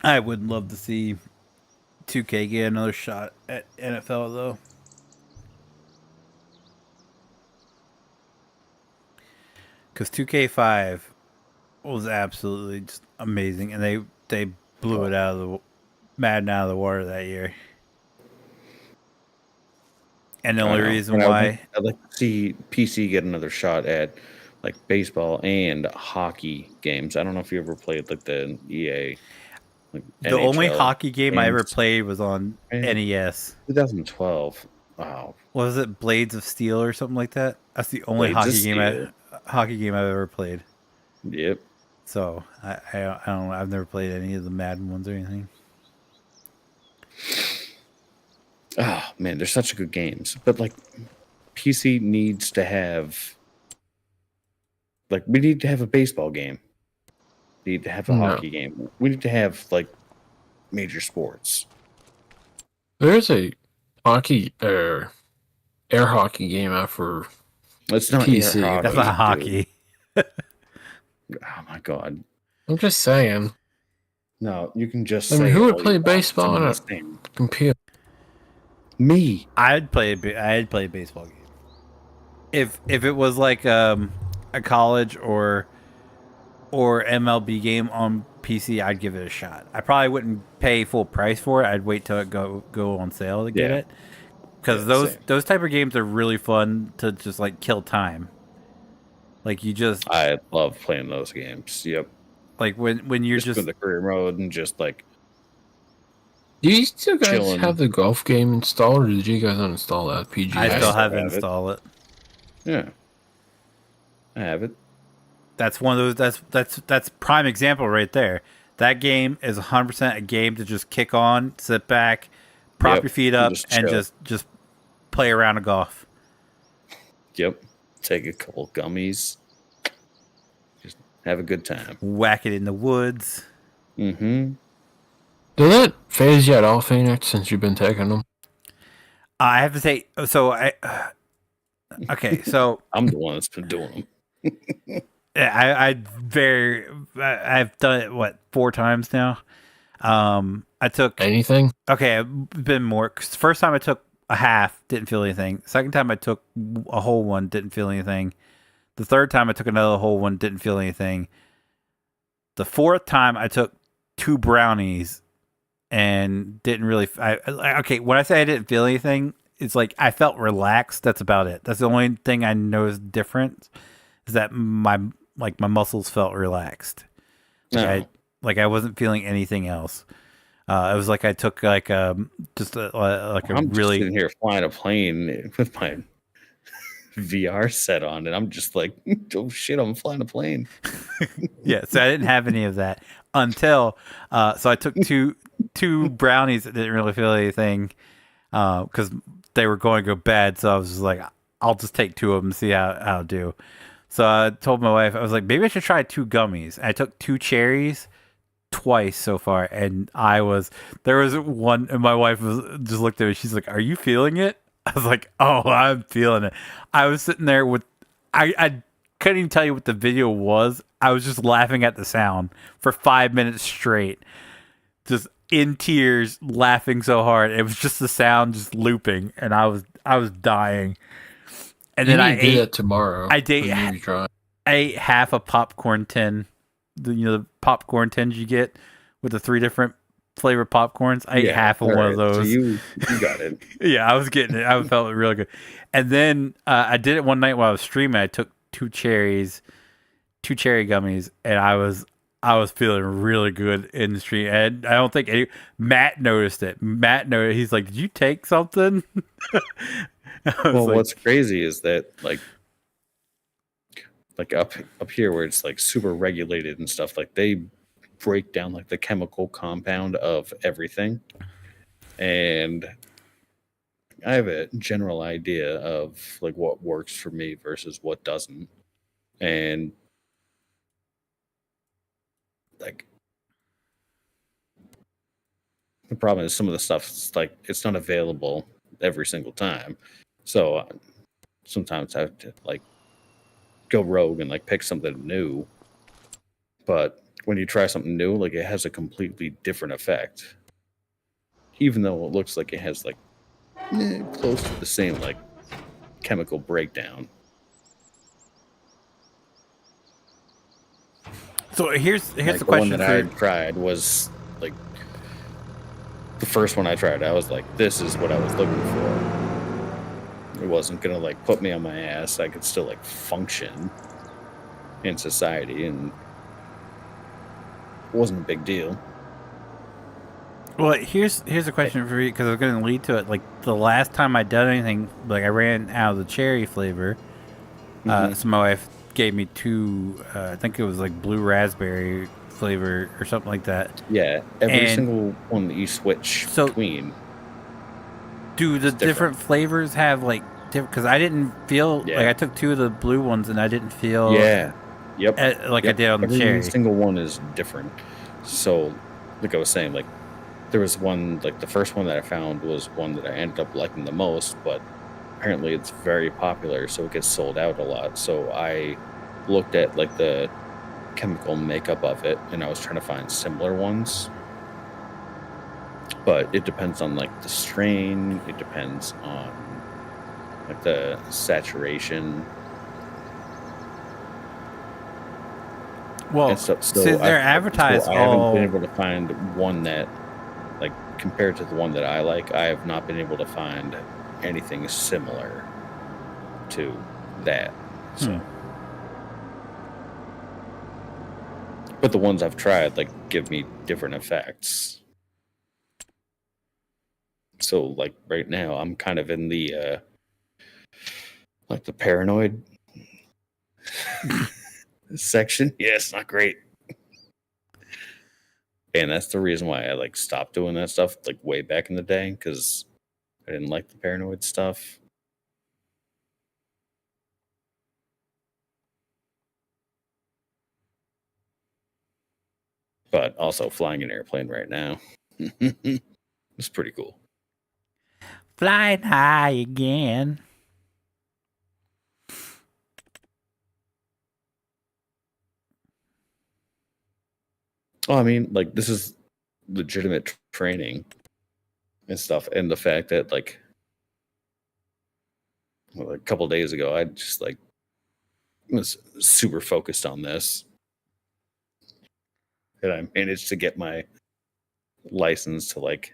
I would love to see 2K get another shot at NFL though. Because 2K5 was absolutely just amazing, and they blew it out of the Madden out of the water that year. And the only reason why I'd like to see PC get another shot at like baseball and hockey games. I don't know if you ever played like the EA. Like the only NHL hockey game I ever games. played was on NES. 2012. Wow. Was it Blades of Steel or something like that? That's the only Blades of hockey game I've ever played. Yep. So I don't know. I've never played any of the Madden ones or anything. Oh man, they're such good games. But like PC needs to have like we need to have a baseball game. We need to have a hockey game. We need to have like major sports. There's a hockey air hockey game out for It's not PC. air hockey. That's not hockey. Oh my god. I'm just saying. No, you can just I mean, say who would all play you want. baseball on a It's the same. computer? Me. I'd play a baseball game. If it was like a college or MLB game on PC, I'd give it a shot. I probably wouldn't pay full price for it. I'd wait till it go on sale to get it. Because those type of games are really fun to just like kill time. Like I love playing those games. Yep. Like when you're just in the career mode and just like. Do you still guys chilling. have the golf game installed, or did you guys uninstall that PGA? I still have have it. install it. Yeah. I have it. That's one of those. That's prime example right there. That game is 100% a game to just kick on, sit back, prop your feet up, and just play around a golf. Yep. Take a couple gummies. Just Have a good time. Whack it in the woods. Mm-hmm. Did that phase you at all, Phoenix, since you've been taking them? I have to say, so okay, so I'm the one that's been doing them. I've done it what 4 times now. I took Anything? okay, I've been more. 'Cause the first time I took a half, didn't feel anything. Second time I took a whole one, didn't feel anything. The third time I took another whole one, didn't feel anything. The fourth time I took 2 brownies and didn't really. Okay, when I say I didn't feel anything, it's like I felt relaxed. That's about it. That's the only thing I noticed different is that my muscles felt relaxed. No. I wasn't feeling anything else. It was like I took like just a I'm really just sitting here flying a plane with my VR set on, and I'm just like, oh shit, I'm flying a plane. yeah. So I didn't have any of that until so I took two brownies that didn't really feel anything because they were going to go bad. So I was just like, I'll just take 2 of them and see how it do. So I told my wife, I was like, maybe I should try 2 gummies. I took 2 cherries twice so far, and there was one, and my wife just looked at me. She's like, "Are you feeling it?" I was like, "Oh, I'm feeling it." I was sitting there with, I couldn't even tell you what the video was. I was just laughing at the sound for 5 minutes straight, just in tears, laughing so hard. It was just the sound just looping, and I was dying. And then I do that tomorrow. I ate half a popcorn tin. The popcorn tins you get with the 3 different flavor popcorns. I ate half of one of those. So you got it. Yeah, I was getting it. I felt really good. And then I did it one night while I was streaming. I took 2 cherry gummies, and I was feeling really good in the stream. And I don't think Matt noticed it. Matt noticed. He's like, "Did you take something?" Well, what's crazy is that like up here where it's like super regulated and stuff, like they break down like the chemical compound of everything, and I have a general idea of like what works for me versus what doesn't. And like the problem is some of the stuff like it's not available every single time, so sometimes I have to like go rogue and like pick something new. But when you try something new, like it has a completely different effect, even though it looks like it has like close to the same like chemical breakdown. So here's Like, the question one that I tried was like the first one I tried. I was like, this is what I was looking for. It wasn't gonna like put me on my ass. I could still like function in society, and it wasn't a big deal. Well, here's a question for you because I was going to lead to it. Like the last time I done anything, like I ran out of the cherry flavor. So my wife gave me 2. I think it was like blue raspberry flavor or something like that. Yeah, every single one that you switch between. Do the different flavors have like different? Because I didn't feel like I took 2 of the blue ones and I didn't feel like I did on the cherry. Every single one is different. So, like I was saying, like there was one, like the first one that I found was one that I ended up liking the most, but apparently it's very popular, so it gets sold out a lot. So I looked at like the chemical makeup of it, and I was trying to find similar ones. But it depends on like the strain. It depends on like the saturation. Well, so they're advertised. I haven't been able to find one that, like, compared to the one that I like, I have not been able to find anything similar to that. So, but the ones I've tried, like, give me different effects. So, like, right now, I'm kind of in the, like, the paranoid section. Yeah, it's not great. And that's the reason why I like stopped doing that stuff like way back in the day, because I didn't like the paranoid stuff. but also flying an airplane right now. It's pretty cool. Flying high again. Oh, I mean, like, this is legitimate training and stuff. And the fact that, like, well, a couple days ago, I just, like, was super focused on this. And I managed to get my license to, like,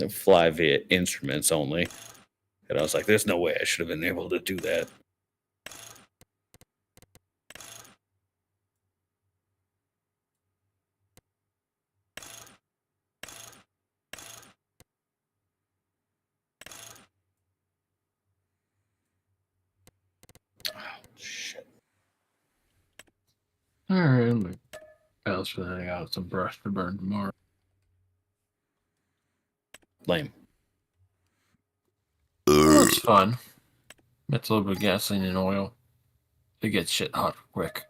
fly via instruments only. And I was like, there's no way I should have been able to do that. Oh, shit. Alright, I'm gonna bounce for that. I got some brush to burn tomorrow. Lame. Well, it's fun. It's a little bit of gasoline and oil. It gets shit hot quick.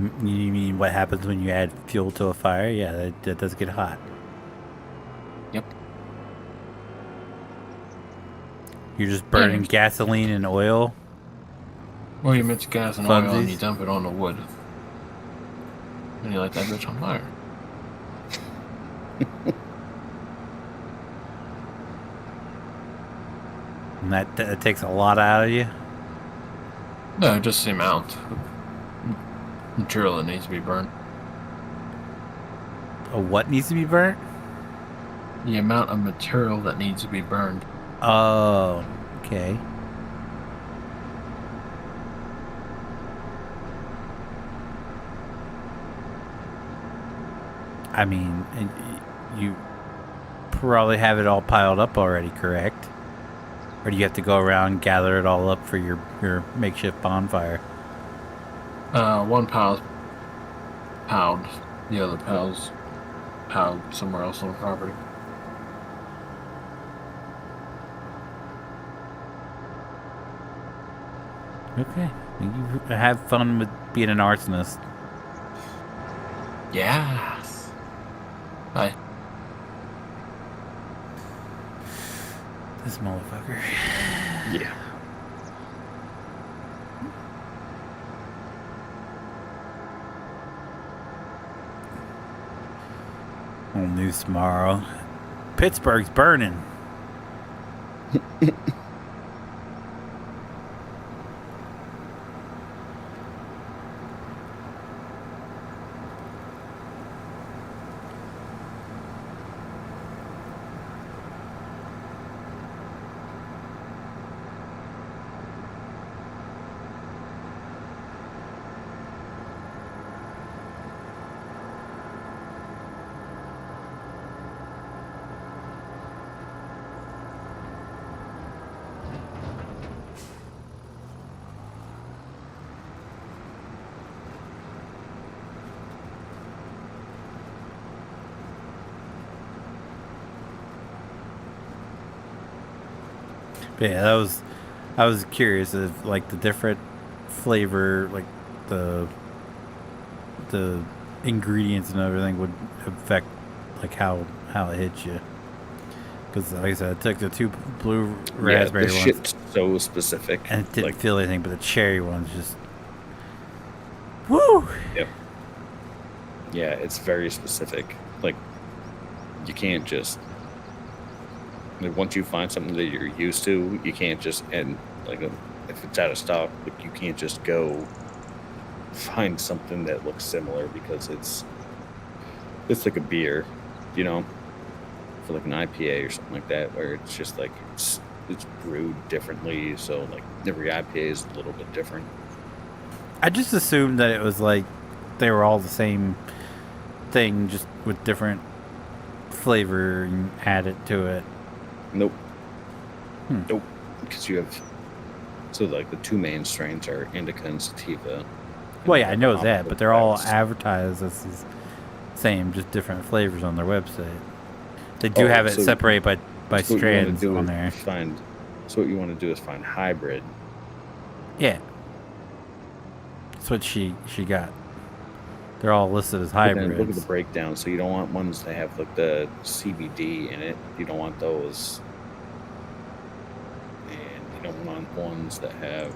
You mean what happens when you add fuel to a fire? Yeah, that does get hot. Yep. You're just burning gasoline and oil? Well, you mix gas and oil and you Funsies? dump it on the wood. And you light that bitch on fire. And that takes a lot out of you? No, just the amount of material that needs to be burned. What needs to be burnt? The amount of material that needs to be burned. Oh, okay. I mean, you probably have it all piled up already, correct? Or do you have to go around and gather it all up for your makeshift bonfire? One pal's piled. The other pal's piled somewhere else on the property. Okay. You have fun with being an arsonist. Yes. Bye. This motherfucker. Yeah. Whole news tomorrow. Pittsburgh's burning. But yeah, I was curious if like the different flavor, like the ingredients and everything would affect like how it hits you. Because like I said, I took the two blue raspberry the ones, shit's so specific. and it didn't Like, feel anything, but the cherry ones just woo. yep. Yeah, it's very specific. Like, you can't just, like, once you find something that you're used to, you can't just, and like if it's out of stock, like, you can't just go find something that looks similar, because it's like a beer, you know, for like an IPA or something like that, where it's just like it's brewed differently, so like every IPA is a little bit different. I just assumed that it was like they were all the same thing, just with different flavor added to it. Nope. Nope. Because you have, so like the two main strains are Indica and Sativa. Well, yeah, I know that, but they're all Hops. advertised as the same, just different flavors on their website. They do have it so- separated by so what you wanna strands do on is there. So what you want to do is find hybrid. Yeah. That's what she got. They're all listed as But then look at the hybrids. breakdown. So you don't want ones that have like the CBD in it. You don't want those. And you don't want ones that have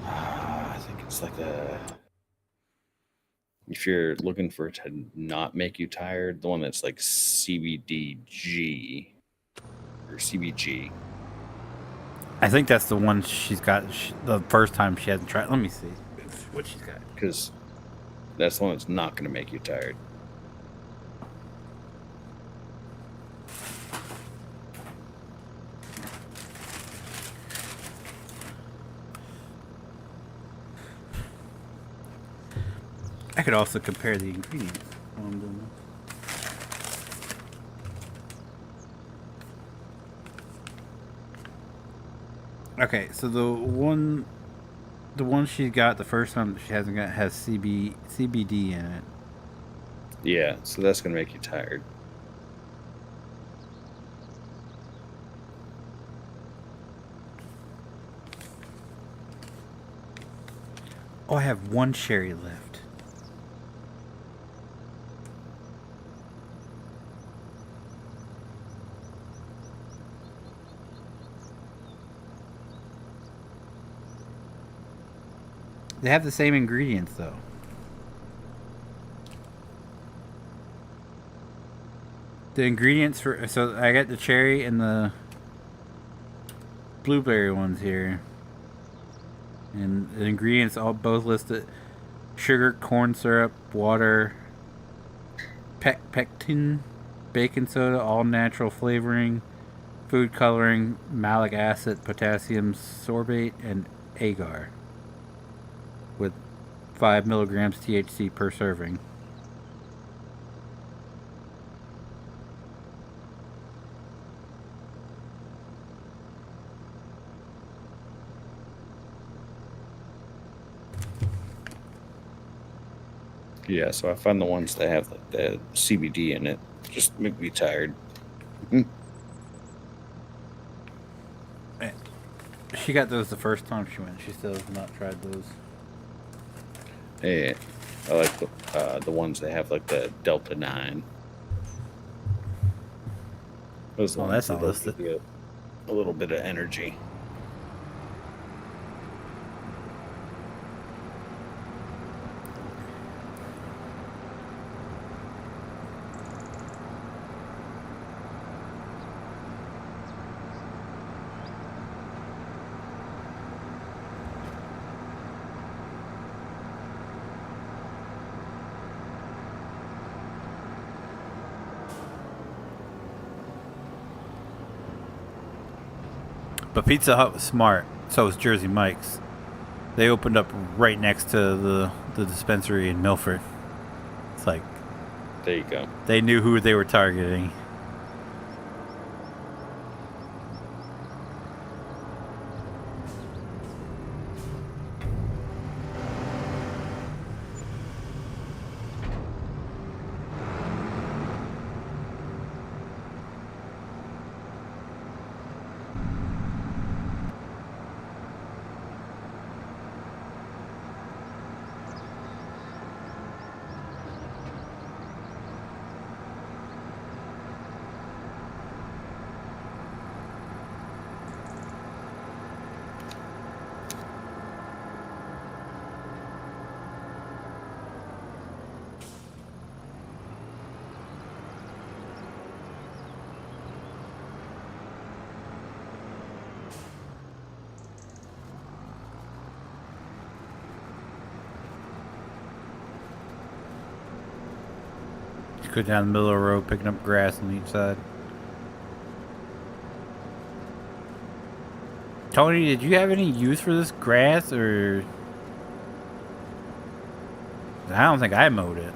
I think it's like if you're looking for it to not make you tired, the one that's like CBDG or CBG. I think that's the one she's got. The first time she hasn't tried. Let me see what she's got. Because that's the one that's not going to make you tired. I could also compare the ingredients while I'm doing this. Okay, so the one she got the first time she hasn't got has CBD in it. Yeah, so that's going to make you tired. Oh, I have one sherry left. They have the same ingredients though. The ingredients for so I got the cherry and the blueberry ones here. And the ingredients all both listed: sugar, corn syrup, water, pectin, baking soda, all natural flavoring, food coloring, malic acid, potassium sorbate, and agar. With 5 milligrams THC per serving. Yeah, so I find the ones that have like the CBD in it just make me tired. She got those the first time she went. She still has not tried those. Hey, I like the ones that have like the Delta 9. Those Oh, that's not listed. A little bit of energy. But Pizza Hut was smart. So was Jersey Mike's. They opened up right next to the dispensary in Milford. It's like There you go. they knew who they were targeting. Just go down the middle of the road picking up grass on each side. Tony, did you have any use for this grass, or I don't think I mowed it.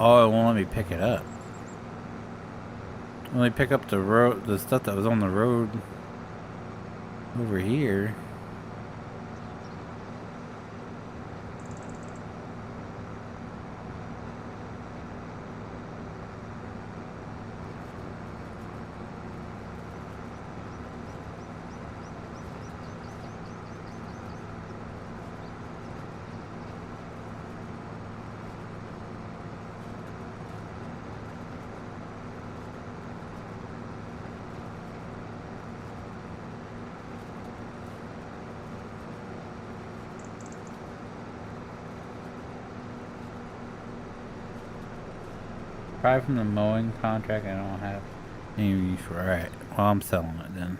Oh, it won't let me pick it up. Only pick up the stuff that was on the road over here. Probably from the mowing contract. I don't have any use for. Alright, well, I'm selling it then.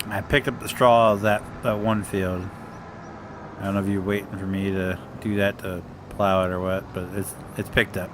I picked up the straws at that one field. I don't know if you're waiting for me to do that to plow it or what, but it's picked up.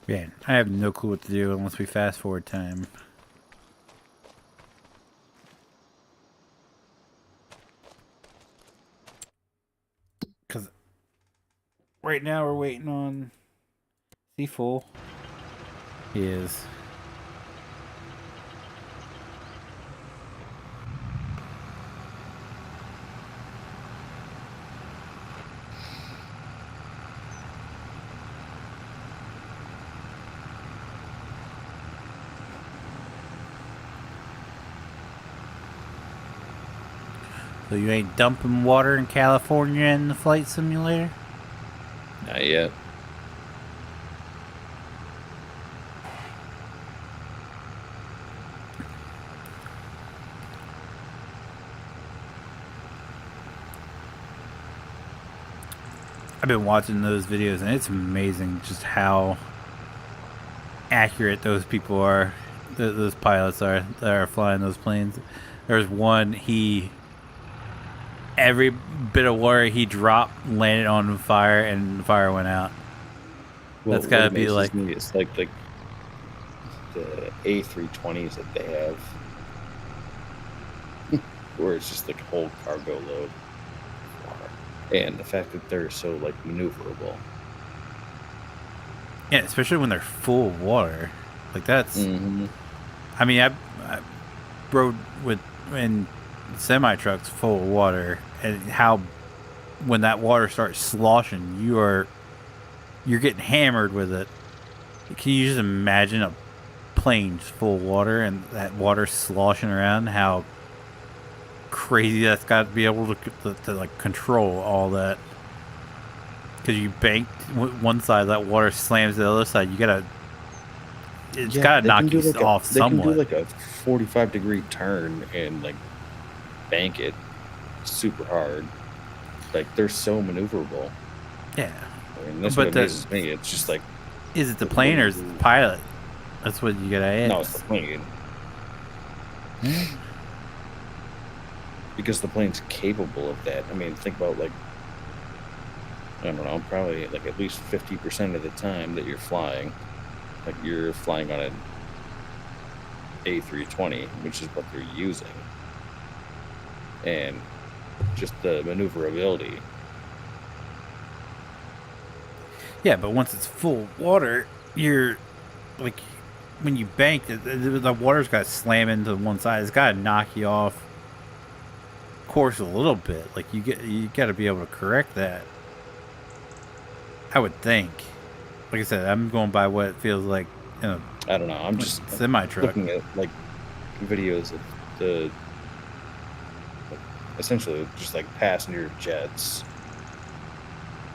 Yeah, I have no clue what to do unless we fast forward time. Because right now we're waiting on C-Full. He is. So you ain't dumping water in California in the flight simulator? Not yet. I've been watching those videos and it's amazing just how accurate those people are, those pilots are that are flying those planes. There's one, every bit of water he dropped landed on fire and the fire went out. Well, That's gotta be like, it's like the A320s that they have, where it's just like a whole cargo load, and the fact that they're so like maneuverable. yeah, especially when they're full of water, like that's. Mm-hmm. I mean, I rode in semi trucks full of water, and how when that water starts sloshing, you're getting hammered with it. Can you just imagine a plane full of water and that water sloshing around? How crazy that's got to be able to like control all that. Because you banked one side, that water slams the other side. It's gotta knock you off somewhat. They can do like a 45-degree turn and like bank it super hard. Like they're so maneuverable. Yeah. I mean, that's what amazes me. It's just like, is it the plane or is it the pilot? That's what you gotta ask. No, it's the plane. Because the plane's capable of that. I mean, think about like, I don't know, probably like at least 50% of the time that you're flying, like you're flying on an A320, which is what they're using. And just the maneuverability. Yeah, but once it's full of water, you're like when you bank, the water's got to slam into one side. It's got to knock you off course a little bit. Like you got to be able to correct that. I would think. Like I said, I'm going by what it feels like in a I don't know. I'm just semi truck. looking at like videos of the like, essentially just like passenger jets,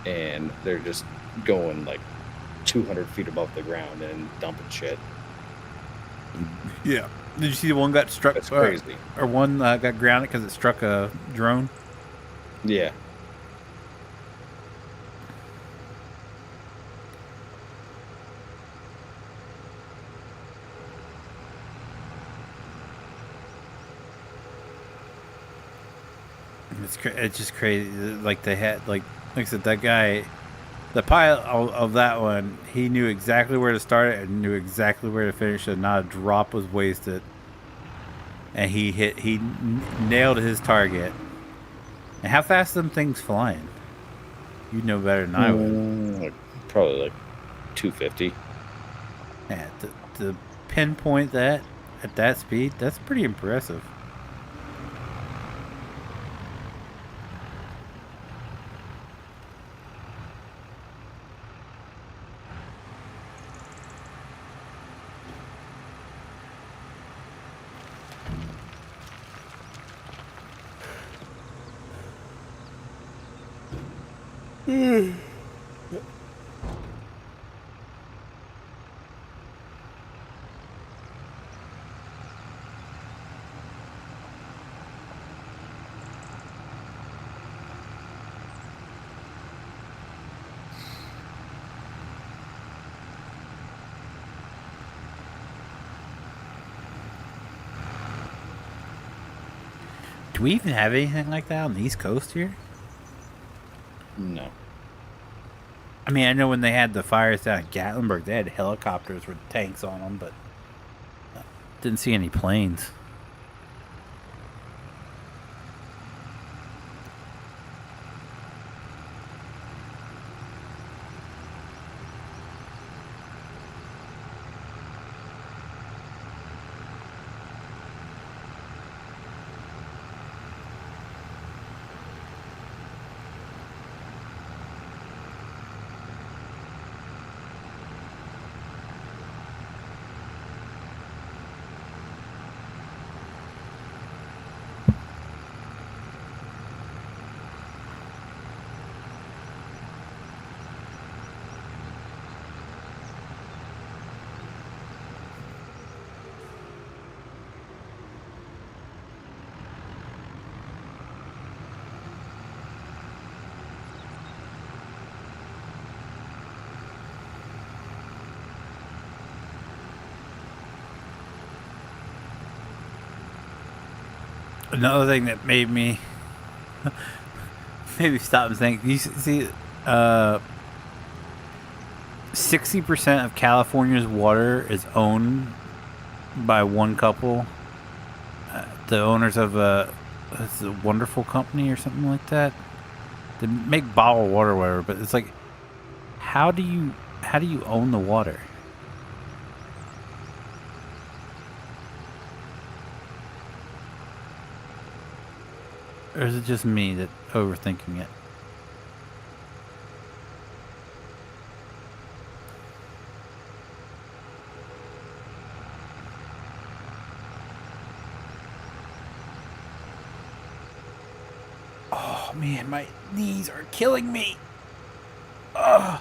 and they're just going like 200 feet above the ground and dumping shit. Yeah. Did you see the one got struck? That's crazy. Or one got grounded because it struck a drone? Yeah. It's just crazy. Like they had like I said, that guy, the pilot of that one, he knew exactly where to start it and knew exactly where to finish it. Not a drop was wasted, and he nailed his target. And how fast are them things flying? You know better than I would. Like, probably like 250. Yeah, to pinpoint that at that speed, that's pretty impressive. Do we even have anything like that on the East Coast here? No. I mean, I know when they had the fires down at Gatlinburg, they had helicopters with tanks on them, but didn't see any planes. Another thing that made me maybe stop and think. You see, 60% of California's water is owned by one couple. The owners of it's a wonderful company or something like that. They make bottled water, or whatever. But it's like, how do you own the water? Or is it just me that overthinking it? Oh man, my knees are killing me. Ugh.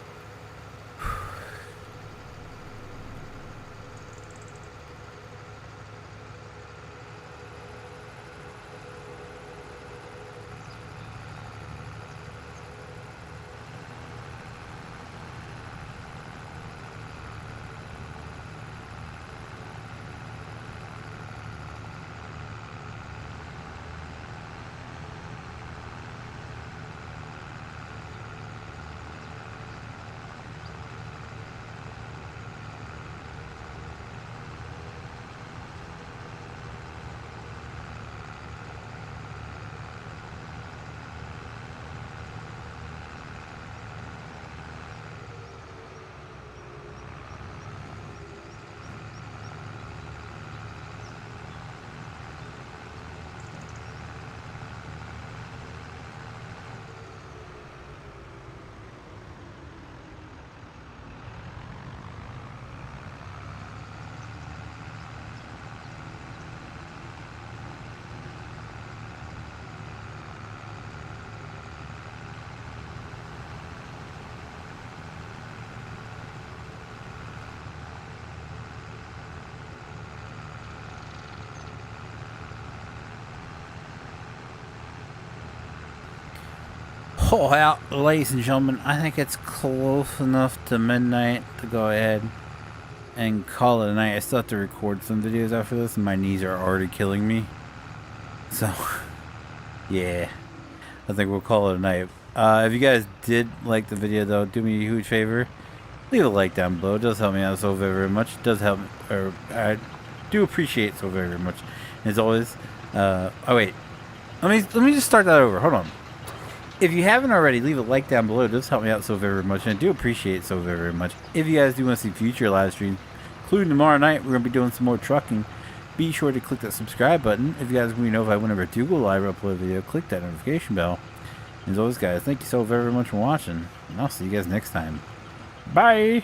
Oh, well, ladies and gentlemen, I think it's close enough to midnight to go ahead and call it a night. I still have to record some videos after this, and my knees are already killing me. So, yeah, I think we'll call it a night. If you guys did like the video, though, do me a huge favor. Leave a like down below. It does help me out so very, very much. It does help, or I do appreciate it so very, very much. And as always, oh wait, let me just start that over. Hold on. If you haven't already, leave a like down below. It does help me out so very, very much, and I do appreciate it so very, very much. If you guys do want to see future live streams, including tomorrow night, we're gonna be doing some more trucking. Be sure to click that subscribe button. If you guys want to know if I whenever I do go live or upload a video, click that notification bell. And as always, guys, thank you so very, very much for watching, and I'll see you guys next time. Bye!